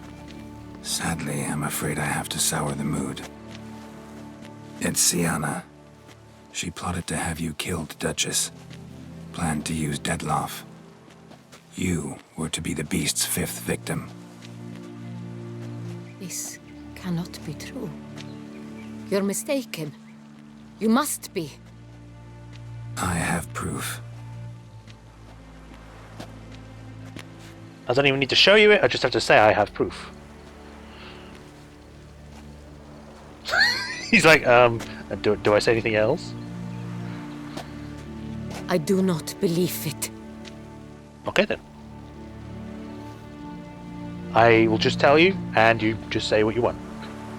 Sadly, I'm afraid I have to sour the mood. It's Siana. She plotted to have you killed, Duchess. Planned to use Dettlaff. You were to be the beast's fifth victim. This cannot be true. You're mistaken. You must be. I have proof. I don't even need to show you it, I just have to say I have proof. He's like, do I say anything else? I do not believe it. Okay then. I will just tell you, and you just say what you want.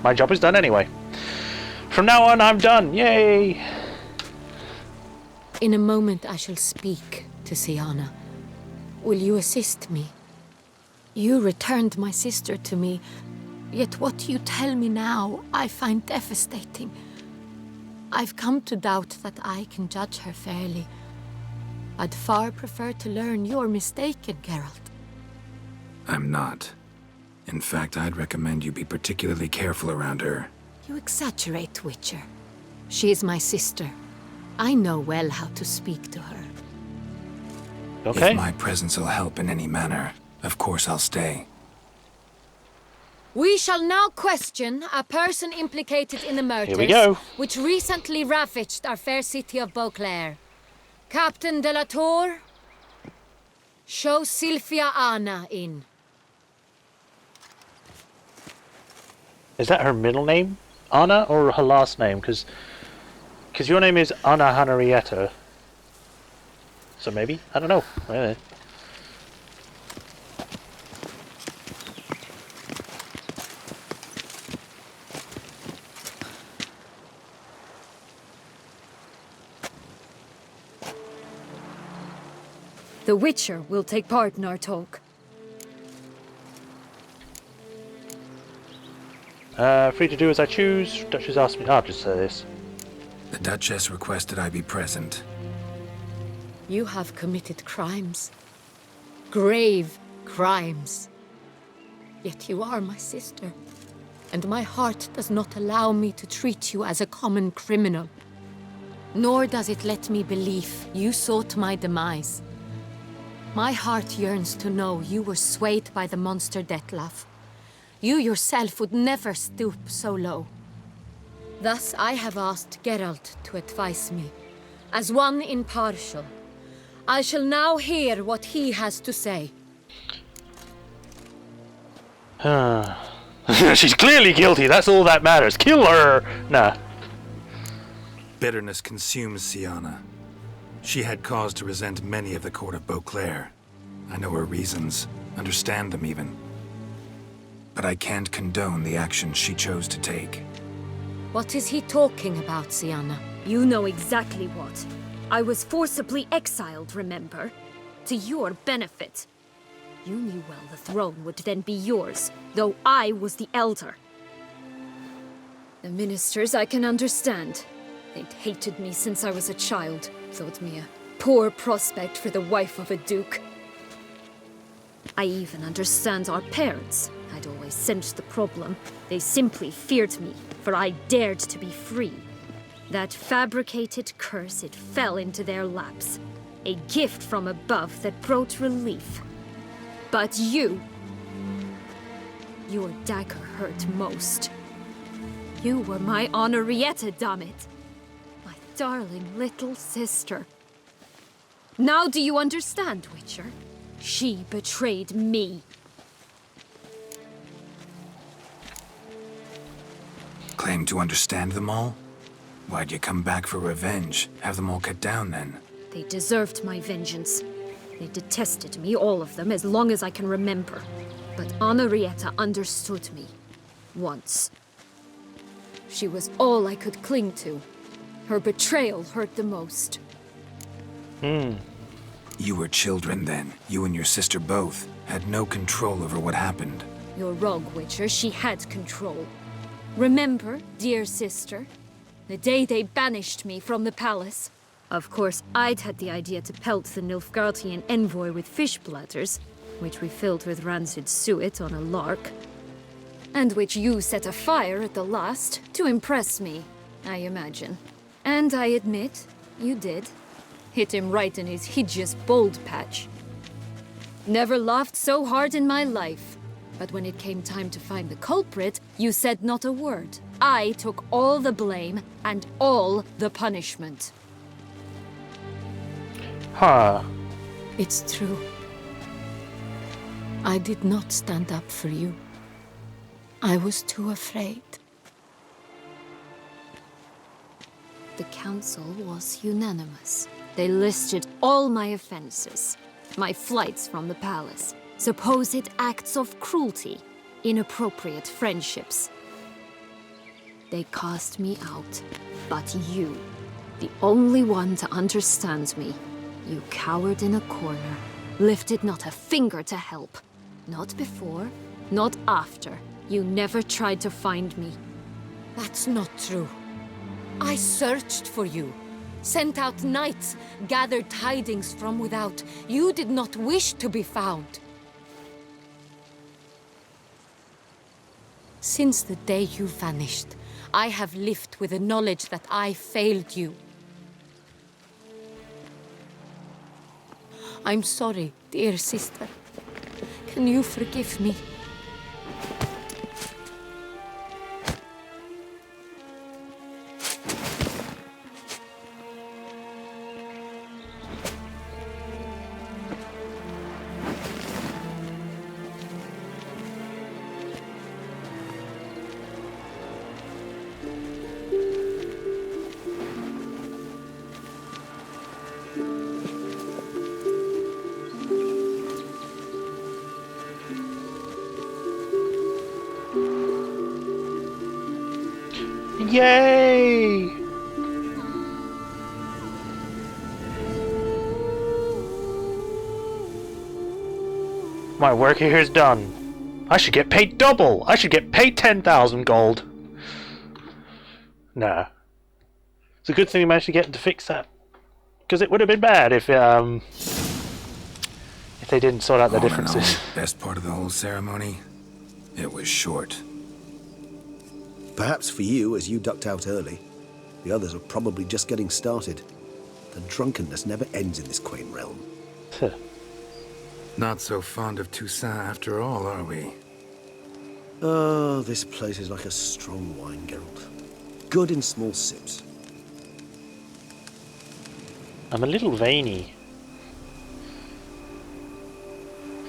My job is done anyway. From now on, I'm done. Yay! In a moment I shall speak to Siana. Will you assist me? You returned my sister to me, yet what you tell me now I find devastating. I've come to doubt that I can judge her fairly. I'd far prefer to learn you're mistaken, Geralt. I'm not. In fact, I'd recommend you be particularly careful around her. You exaggerate, Witcher. She is my sister. I know well how to speak to her. Okay. If my presence will help in any manner, of course I'll stay. We shall now question a person implicated in the murders Here we go. which recently ravaged our fair city of Beauclair. Captain de la Tour, show Sylvia Anna in. Is that her middle name? Anna, or her last name? Because your name is Anna Henrietta. So maybe? I don't know. The Witcher will take part in our talk. Free to do as I choose. Duchess asked me. I'll just say this. The Duchess requested I be present. You have committed crimes. Grave crimes. Yet you are my sister. And my heart does not allow me to treat you as a common criminal. Nor does it let me believe you sought my demise. My heart yearns to know you were swayed by the monster Dettlaff. You yourself would never stoop so low. Thus I have asked Geralt to advise me, as one impartial. I shall now hear what he has to say. She's clearly guilty, that's all that matters. Kill her! Nah. Bitterness consumes Siana. She had cause to resent many of the court of Beauclair. I know her reasons, understand them even. But I can't condone the actions she chose to take. What is he talking about, Sienna? You know exactly what. I was forcibly exiled, remember? To your benefit. You knew well the throne would then be yours, though I was the elder. The ministers I can understand. They'd hated me since I was a child, thought me a poor prospect for the wife of a duke. I even understand our parents. I'd always sensed the problem. They simply feared me, for I dared to be free. That fabricated curse, it fell into their laps. A gift from above that brought relief. But you... your dagger hurt most. You were my Henrietta, damn it. My darling little sister. Now do you understand, Witcher? She betrayed me. Claim to understand them all? Why'd you come back for revenge? Have them all cut down then? They deserved my vengeance. They detested me, all of them, as long as I can remember. But Henrietta understood me. Once. She was all I could cling to. Her betrayal hurt the most. You were children then. You and your sister both had no control over what happened. You're wrong, Witcher. She had control. Remember, dear sister, the day they banished me from the palace? Of course, I'd had the idea to pelt the Nilfgaardian envoy with fish bladders, which we filled with rancid suet on a lark, and which you set afire at the last to impress me, I imagine. And I admit, you did. Hit him right in his hideous bald patch. Never laughed so hard in my life. But when it came time to find the culprit, you said not a word. I took all the blame and all the punishment. Huh. It's true. I did not stand up for you. I was too afraid. The council was unanimous. They listed all my offenses. My flights from the palace. Supposed acts of cruelty. Inappropriate friendships. They cast me out. But you, the only one to understand me, you cowered in a corner, lifted not a finger to help. Not before, not after. You never tried to find me. That's not true. I searched for you. Sent out knights, gathered tidings from without. You did not wish to be found. Since the day you vanished, I have lived with the knowledge that I failed you. I'm sorry, dear sister. Can you forgive me? Yay! My work here is done. I should get paid double. I should get paid 10,000 gold. Nah. It's a good thing we managed to get them to fix that. Because it would have been bad if they didn't sort out the differences. Best part of the whole ceremony? It was short. Perhaps for you, as you ducked out early. The others are probably just getting started. The drunkenness never ends in this quaint realm. Not so fond of Toussaint after all, are we? Oh, this place is like a strong wine, Geralt. Good in small sips. I'm a little veiny.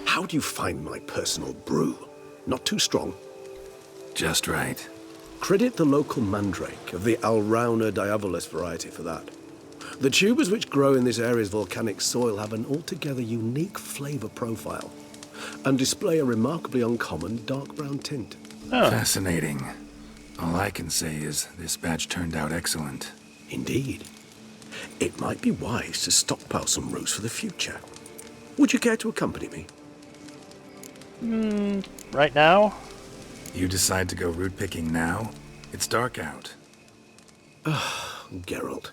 How do you find my personal brew? Not too strong? Just right. Credit the local mandrake of the Alrauna diabolus variety for that. The tubers which grow in this area's volcanic soil have an altogether unique flavor profile and display a remarkably uncommon dark brown tint. Oh. Fascinating. All I can say is this batch turned out excellent. Indeed. It might be wise to stockpile some roots for the future. Would you care to accompany me? Right now? You decide to go root picking now? It's dark out. Geralt,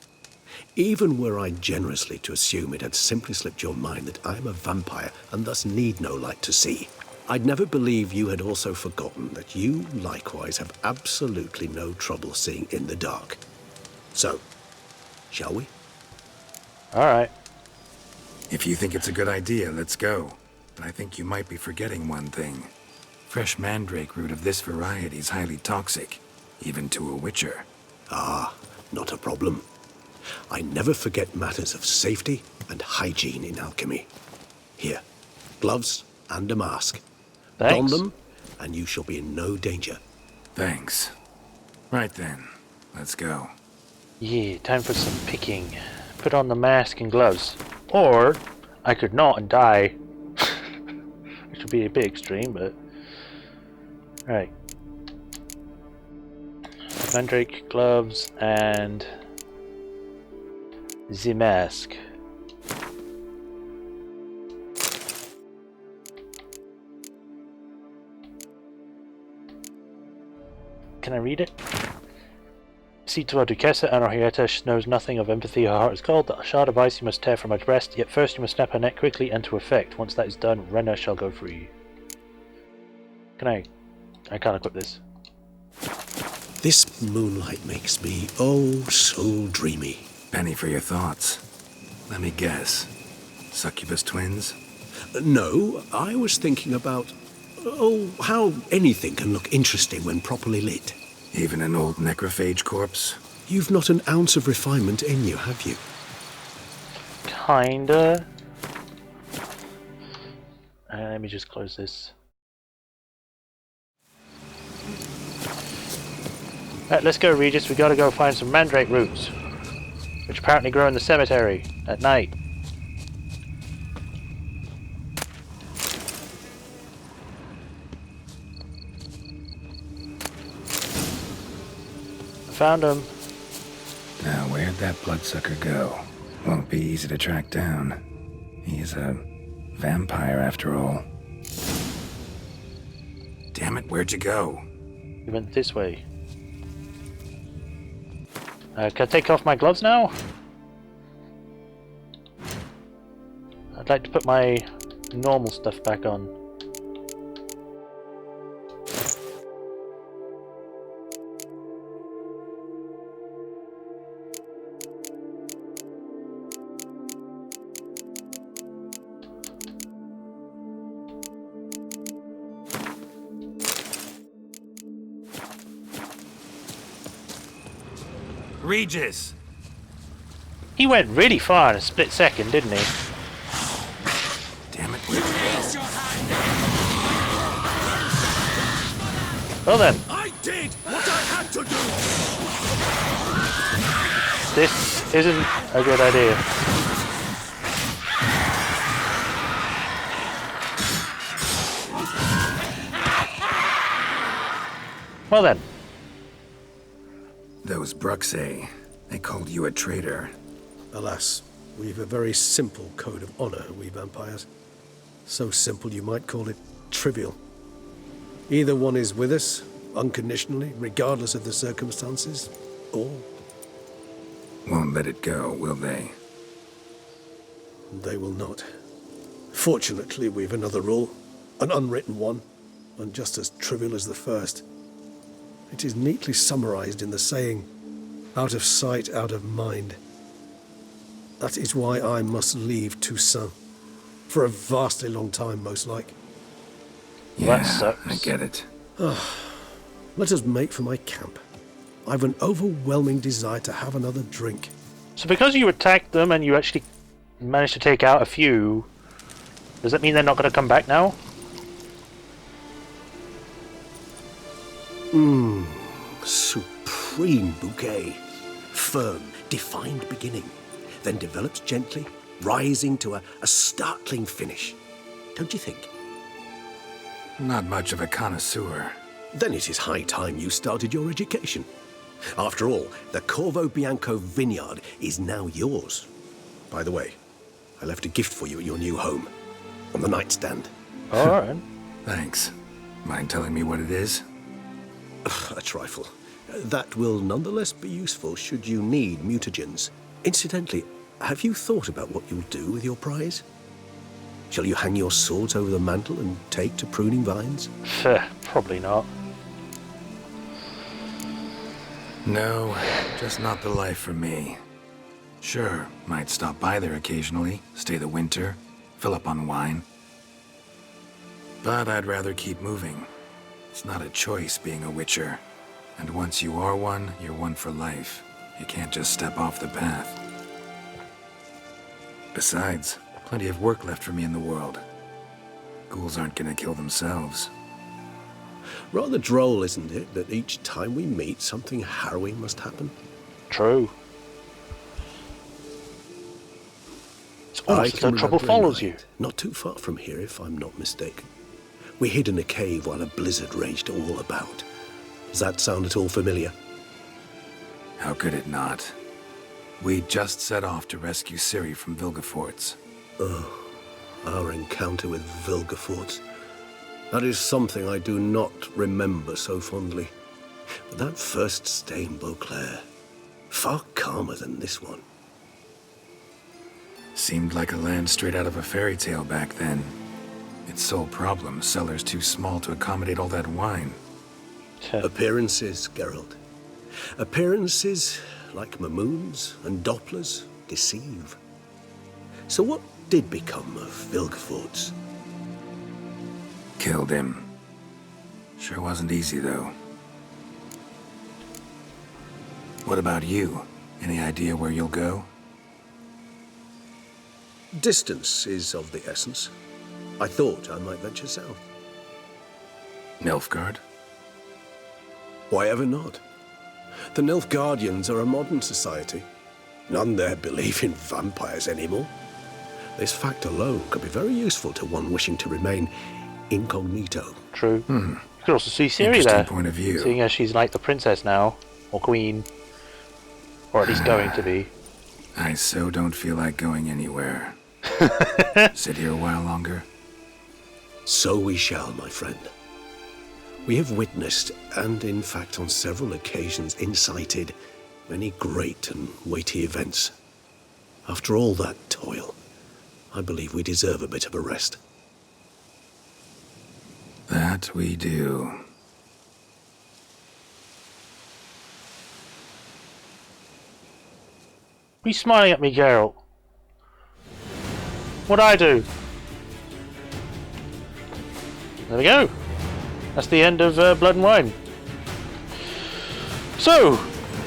even were I generously to assume it had simply slipped your mind that I am a vampire and thus need no light to see, I'd never believe you had also forgotten that you likewise have absolutely no trouble seeing in the dark. So, shall we? Alright. If you think it's a good idea, let's go. But I think you might be forgetting one thing. Fresh mandrake root of this variety is highly toxic, even to a witcher. Ah, not a problem. I never forget matters of safety and hygiene in alchemy. Here, gloves and a mask. Thanks. Don them, and you shall be in no danger. Thanks. Right then, let's go. Yeah, time for some picking. Put on the mask and gloves. Or, I could not and die. Which would be a bit extreme, but... Right. Mandrake, gloves, and... the mask. Can I read it? See to our Duchessa and Henrietta knows nothing of empathy. Her heart is cold. The shard of ice you must tear from her breast. Yet first you must snap her neck quickly and to effect. Once that is done, Renna shall go free. Can I can't equip this. This moonlight makes me, oh, so dreamy. Penny for your thoughts. Let me guess. Succubus twins? No, I was thinking about, how anything can look interesting when properly lit. Even an old necrophage corpse? You've not an ounce of refinement in you, have you? Kinda. Let me just close this. Right, let's go, Regis. We gotta go find some mandrake roots, which apparently grow in the cemetery at night. Found him. Now, where'd that bloodsucker go? Won't be easy to track down. He's a vampire, after all. Damn it, where'd you go? He went this way. Can I take off my gloves now? I'd like to put my normal stuff back on. Regis! He went really far in a split second, didn't he? Damn it. Well then. I did what I had to do! This isn't a good idea. Well then. Those Bruxae, they called you a traitor. Alas, we've a very simple code of honor, we vampires. So simple you might call it trivial. Either one is with us, unconditionally, regardless of the circumstances, or... Won't let it go, will they? They will not. Fortunately, we've another rule, an unwritten one, and just as trivial as the first. It is neatly summarized in the saying, out of sight, out of mind. That is why I must leave Toussaint. For a vastly long time, most like. Yeah, I get it. Let us make for my camp. I've an overwhelming desire to have another drink. So because you attacked them and you actually managed to take out a few, does that mean they're not going to come back now? Supreme bouquet. Firm, defined beginning. then develops gently, rising to a startling finish. Don't you think? Not much of a connoisseur. Then it is high time you started your education. After all, the Corvo Bianco vineyard is now yours. By the way, I left a gift for you at your new home. On the nightstand. Alright. Thanks. Mind telling me what it is? A trifle. That will nonetheless be useful should you need mutagens. Incidentally, have you thought about what you'll do with your prize? Shall you hang your swords over the mantle and take to pruning vines? Probably not. No, just not the life for me. Sure, might stop by there occasionally, stay the winter, fill up on wine. But I'd rather keep moving. It's not a choice being a witcher. And once you are one, you're one for life. You can't just step off the path. Besides, plenty of work left for me in the world. Ghouls aren't gonna kill themselves. Rather droll, isn't it, that each time we meet, something harrowing must happen? True. It's almost as though trouble follows you. Not too far from here, if I'm not mistaken. We hid in a cave while a blizzard raged all about. Does that sound at all familiar? How could it not? We just set off to rescue Ciri from Vilgefortz. Oh, our encounter with Vilgefortz. That is something I do not remember so fondly. But that first stay in Beauclair, far calmer than this one. Seemed like a land straight out of a fairy tale back then. Its sole problem, cellars too small to accommodate all that wine. Appearances, Geralt. Appearances, like Mamoons and Dopplers, deceive. So what did become of Vilgefortz? Killed him. Sure wasn't easy, though. What about you? Any idea where you'll go? Distance is of the essence. I thought I might venture south. Nilfgaard? Why ever not? The Nilfgaardians are a modern society. None there believe in vampires anymore. This fact alone could be very useful to one wishing to remain incognito. True. You could also see Ciri there. Point of view. Seeing as she's like the princess now, or queen, or at least going to be. I so don't feel like going anywhere. Sit here a while longer? So we shall, my friend. We have witnessed, and in fact on several occasions incited, many great and weighty events. After all that toil, I believe we deserve a bit of a rest. That we do. Are you smiling at me, Geralt? What'd I do? There we go. That's the end of Blood and Wine. So,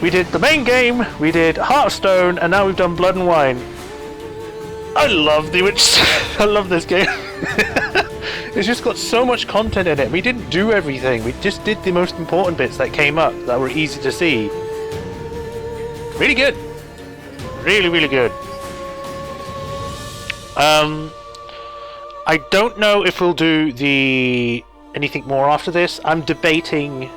we did the main game, we did Hearthstone, and now we've done Blood and Wine. I love The Witch. I love this game. It's just got so much content in it. We didn't do everything. We just did the most important bits that came up that were easy to see. Really good. Really, really good. I don't know if we'll do anything more after this. I'm debating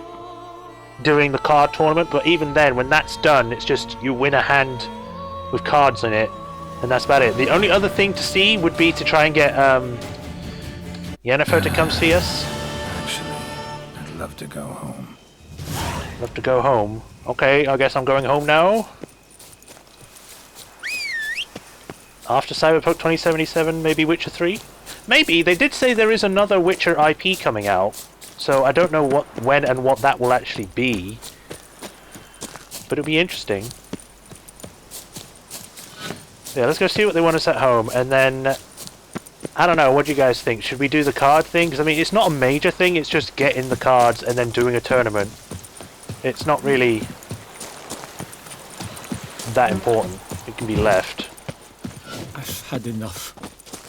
doing the card tournament, but even then, when that's done, it's just you win a hand with cards in it, and that's about it. The only other thing to see would be to try and get Yennefer to come see us. Actually, I'd love to go home. Love to go home. Okay, I guess I'm going home now. After Cyberpunk 2077, maybe Witcher 3? Maybe. They did say there is another Witcher IP coming out, so I don't know when and what that will actually be. But it'll be interesting. Yeah, let's go see what they want us at home, and then... I don't know, what do you guys think? Should we do the card thing? Because, I mean, it's not a major thing, it's just getting the cards and then doing a tournament. It's not really that important. It can be left. I've had enough.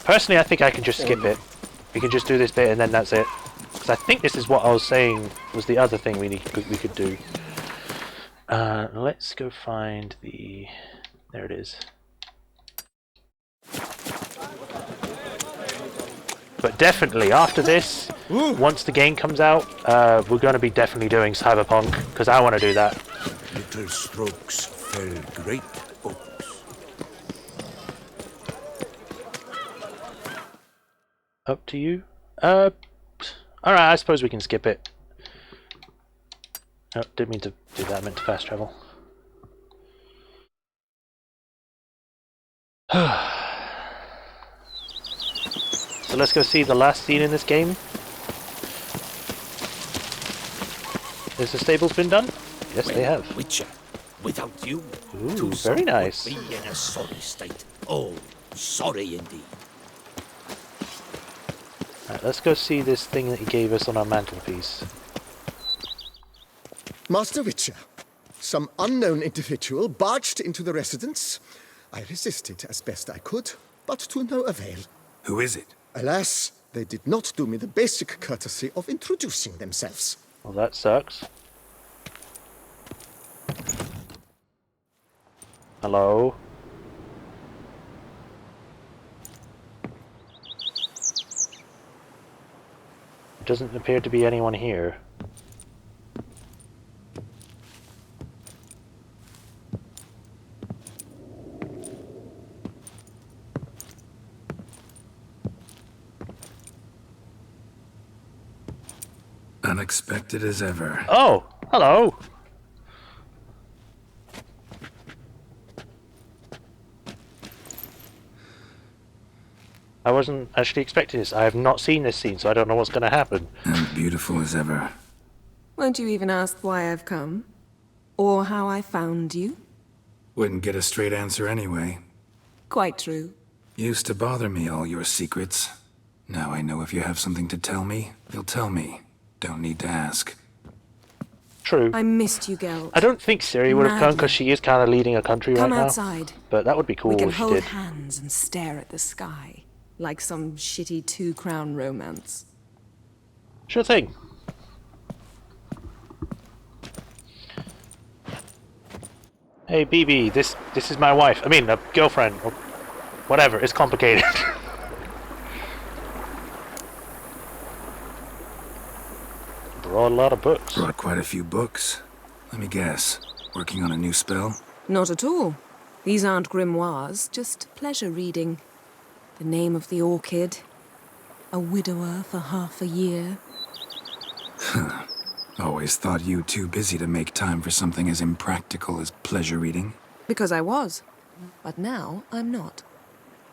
Personally, I think I can just skip it. We can just do this bit and then that's it. Because I think this is what I was saying was the other thing we could do. Let's go find the... There it is. But definitely, after this, once the game comes out, we're going to be definitely doing Cyberpunk, because I want to do that. Little strokes fell great oaks. Up to you. Alright, I suppose we can skip it. Oh, didn't mean to do that, I meant to fast travel. So let's go see the last scene in this game. Has the stables been done? Yes, they have. Witcher, without you, Ooh, very nice. would be in a sorry state. Oh, sorry indeed. Right, let's go see this thing that he gave us on our mantelpiece. Master Witcher, some unknown individual barged into the residence. I resisted as best I could, but to no avail. Who is it? Alas, they did not do me the basic courtesy of introducing themselves. Well, that sucks. Hello? Doesn't appear to be anyone here. Unexpected as ever. Oh, hello. I wasn't actually expecting this. I have not seen this scene, so I don't know what's going to happen. And beautiful as ever. Won't you even ask why I've come? Or how I found you? Wouldn't get a straight answer anyway. Quite true. Used to bother me, all your secrets. Now I know if you have something to tell me, you'll tell me. Don't need to ask. True. I missed you, Gelt. I don't think Ciri would have come because she is kind of leading a country right now. Come outside. But that would be cool We can if she hold did. hands and stare at the sky, like some shitty two-crown romance. Sure thing. Hey, BB, this is my wife. I mean, a girlfriend, or whatever. It's complicated. Brought a lot of books. Brought quite a few books. Let me guess. Working on a new spell? Not at all. These aren't grimoires, just pleasure reading. The Name of the Orchid. A widower for half a year. Always thought you too busy to make time for something as impractical as pleasure reading. Because I was. But now I'm not.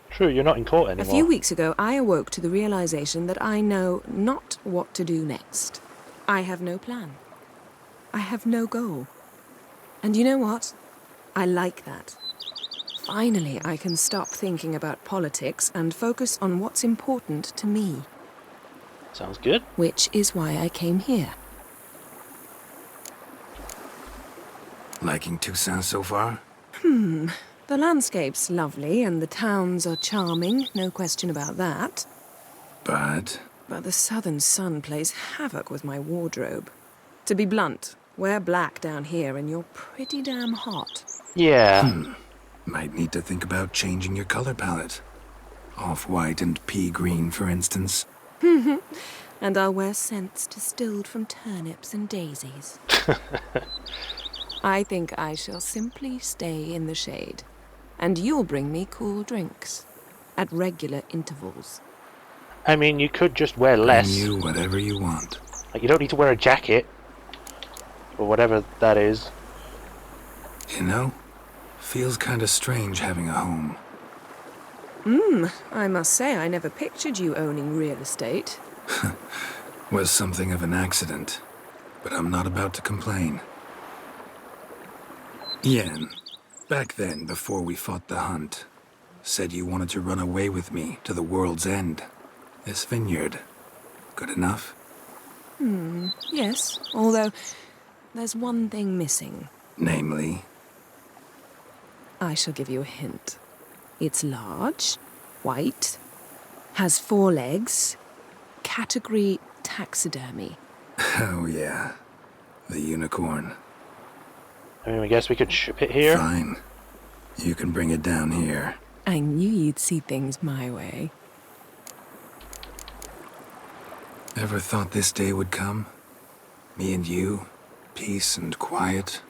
True, you're not in court anymore. A few weeks ago, I awoke to the realization that I know not what to do next. I have no plan. I have no goal. And you know what? I like that. Finally, I can stop thinking about politics and focus on what's important to me. Sounds good. Which is why I came here. Liking Toussaint so far? The landscape's lovely and the towns are charming, no question about that. But the southern sun plays havoc with my wardrobe. To be blunt, wear black down here and you're pretty damn hot. Yeah. Might need to think about changing your color palette. Off-white and pea green, for instance. And I'll wear scents distilled from turnips and daisies. I think I shall simply stay in the shade. And you'll bring me cool drinks. At regular intervals. I mean, you could just wear less. Bring you whatever you want. Like, you don't need to wear a jacket. Or whatever that is. You know, feels kinda strange having a home. I must say I never pictured you owning real estate. Was something of an accident. But I'm not about to complain. Yen, back then, before we fought the hunt, said you wanted to run away with me to the world's end. This vineyard. Good enough? Yes, although there's one thing missing. Namely? I shall give you a hint. It's large, white, has 4 legs, category taxidermy. Oh yeah, the unicorn. I mean, I guess we could ship it here. Fine. You can bring it down here. I knew you'd see things my way. Ever thought this day would come? Me and you, peace and quiet,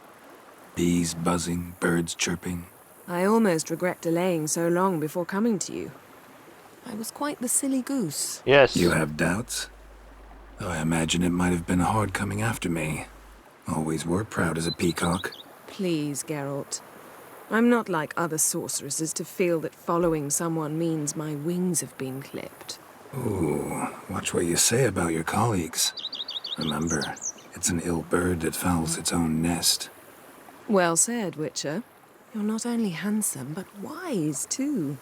bees buzzing, birds chirping. I almost regret delaying so long before coming to you. I was quite the silly goose. Yes. You have doubts? Though I imagine it might have been hard coming after me. Always were proud as a peacock. Please, Geralt. I'm not like other sorceresses to feel that following someone means my wings have been clipped. Ooh, watch what you say about your colleagues. Remember, it's an ill bird that fouls its own nest. Well said, Witcher. You're not only handsome, but wise, too.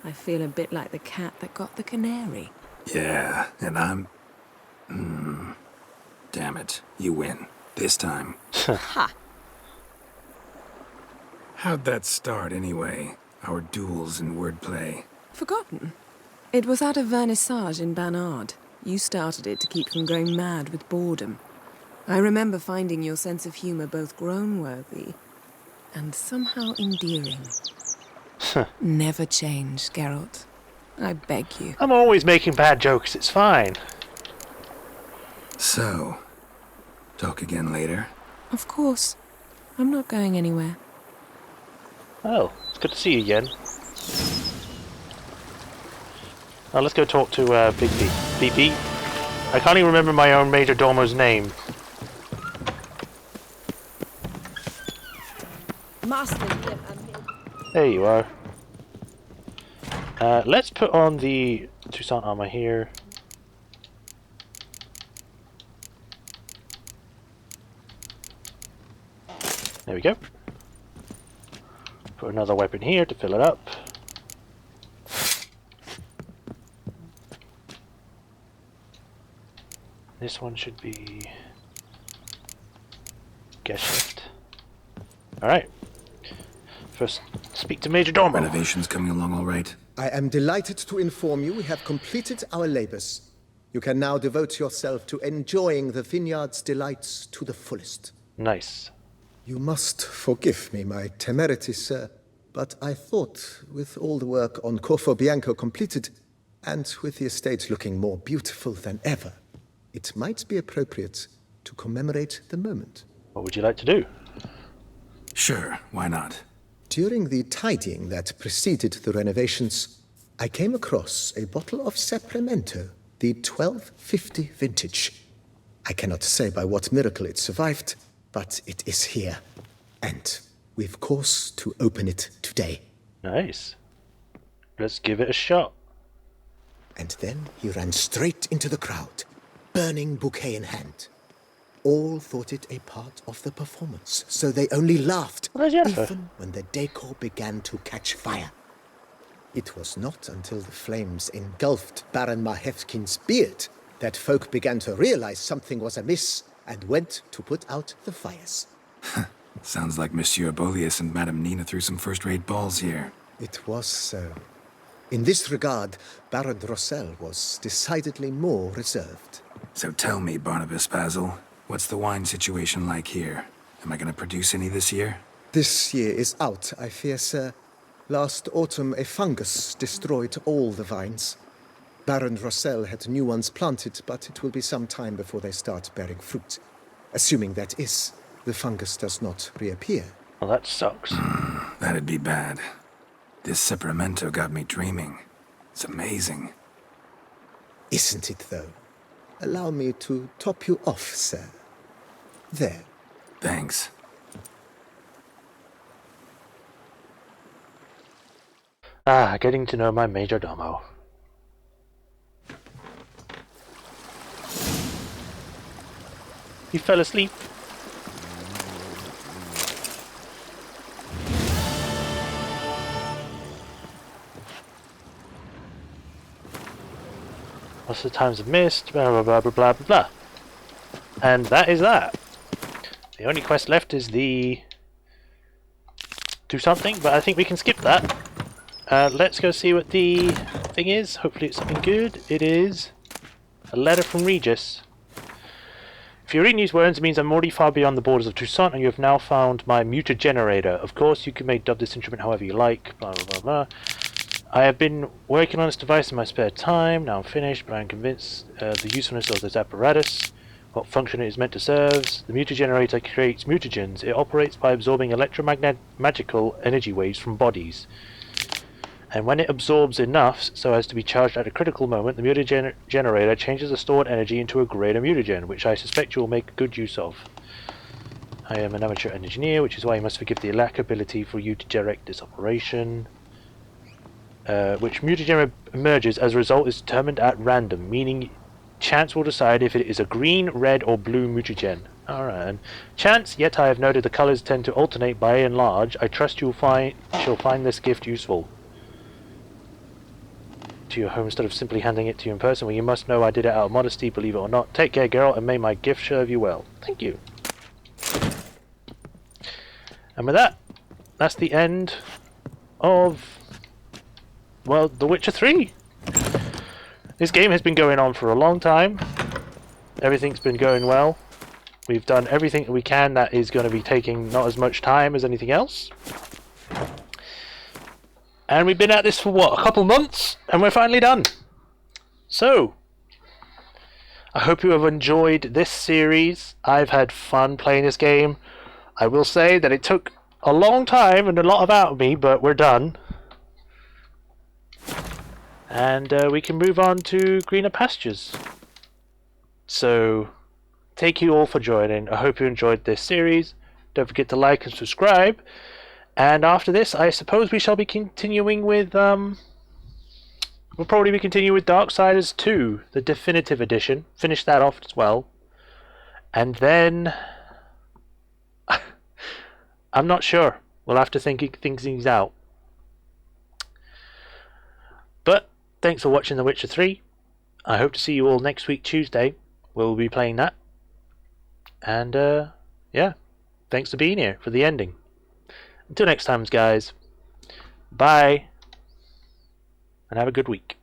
I feel a bit like the cat that got the canary. Yeah, and I'm... Damn it, you win. This time. Ha! How'd that start, anyway? Our duels and wordplay. Forgotten? It was at a vernissage in Banard. You started it to keep from going mad with boredom. I remember finding your sense of humor both groan-worthy and somehow endearing. Never change, Geralt. I beg you. I'm always making bad jokes, it's fine. So, talk again later? Of course. I'm not going anywhere. Oh, it's good to see you again. Now let's go talk to Big B. BP. I can't even remember my own Major Domo's name. There you are. Let's put on the Toussaint armor here. There we go. Put another weapon here to fill it up. This one should be Geschäft. Alright. First, speak to Major Domo. Renovations coming along all right? I am delighted to inform you we have completed our labors. You can now devote yourself to enjoying the vineyard's delights to the fullest. Nice. You must forgive me my temerity, sir, but I thought, with all the work on Corfo Bianco completed, and with the estate looking more beautiful than ever, it might be appropriate to commemorate the moment. What would you like to do? Sure, why not? During the tidying that preceded the renovations, I came across a bottle of Sapramento, the 1250 vintage. I cannot say by what miracle it survived, but it is here. And we've cause to open it today. Nice. Let's give it a shot. And then he ran straight into the crowd, burning bouquet in hand. All thought it a part of the performance, so they only laughed, even when the decor began to catch fire. It was not until the flames engulfed Baron Mahevkin's beard that folk began to realize something was amiss and went to put out the fires. Sounds like Monsieur Bolius and Madame Nina threw some first-rate balls here. It was so. In this regard, Baron Rossel was decidedly more reserved. So tell me, Barnabas Basil, what's the wine situation like here? Am I going to produce any this year? This year is out, I fear, sir. Last autumn, a fungus destroyed all the vines. Baron Rossel had new ones planted, but it will be some time before they start bearing fruit. Assuming that is, the fungus does not reappear. Well, that sucks. That'd be bad. This Sapramento got me dreaming. It's amazing. Isn't it, though? Allow me to top you off, sir. There. Thanks. Ah, getting to know my Major Domo. You fell asleep. What's the times of mist? Blah blah blah blah blah blah blah. And that is that. The only quest left is the do something, but I think we can skip that. Let's go see what the thing is. Hopefully it's something good. It is a letter from Regis. If you're reading these words, it means I'm already far beyond the borders of Toussaint, and you have now found my muta generator. Of course, you can make dub this instrument however you like. Blah blah blah blah. I have been working on this device in my spare time. Now I'm finished, but I'm convinced the usefulness of this apparatus, what function it is meant to serve. The mutagenerator creates mutagens. It operates by absorbing electromagnetical energy waves from bodies. And when it absorbs enough so as to be charged at a critical moment, the mutagenerator changes the stored energy into a greater mutagen, which I suspect you will make good use of. I am an amateur engineer, which is why you must forgive the lack of ability for you to direct this operation. Which mutagen emerges as a result is determined at random, meaning chance will decide if it is a green, red, or blue mutagen. Alright, and chance, yet I have noted the colours tend to alternate by and large. I trust she'll find this gift useful to your home instead of simply handing it to you in person. Well, you must know I did it out of modesty, believe it or not. Take care, girl, and may my gift serve you well. Thank you. And with that, that's the end of, well, The Witcher 3. This game has been going on for a long time. Everything's been going well. We've done everything that we can that is going to be taking not as much time as anything else. And we've been at this for, what, a couple months? And we're finally done. So, I hope you have enjoyed this series. I've had fun playing this game. I will say that it took a long time and a lot out of me, but we're done. And we can move on to greener pastures. So, thank you all for joining. I hope you enjoyed this series. Don't forget to like and subscribe. And after this, I suppose we shall be continuing with, we'll probably be continuing with Darksiders 2, the definitive edition. Finish that off as well. And then, I'm not sure. We'll have to think things out. But, thanks for watching The Witcher 3. I hope to see you all next week, Tuesday. We'll be playing that. And, yeah. Thanks for being here for the ending. Until next time, guys. Bye. And have a good week.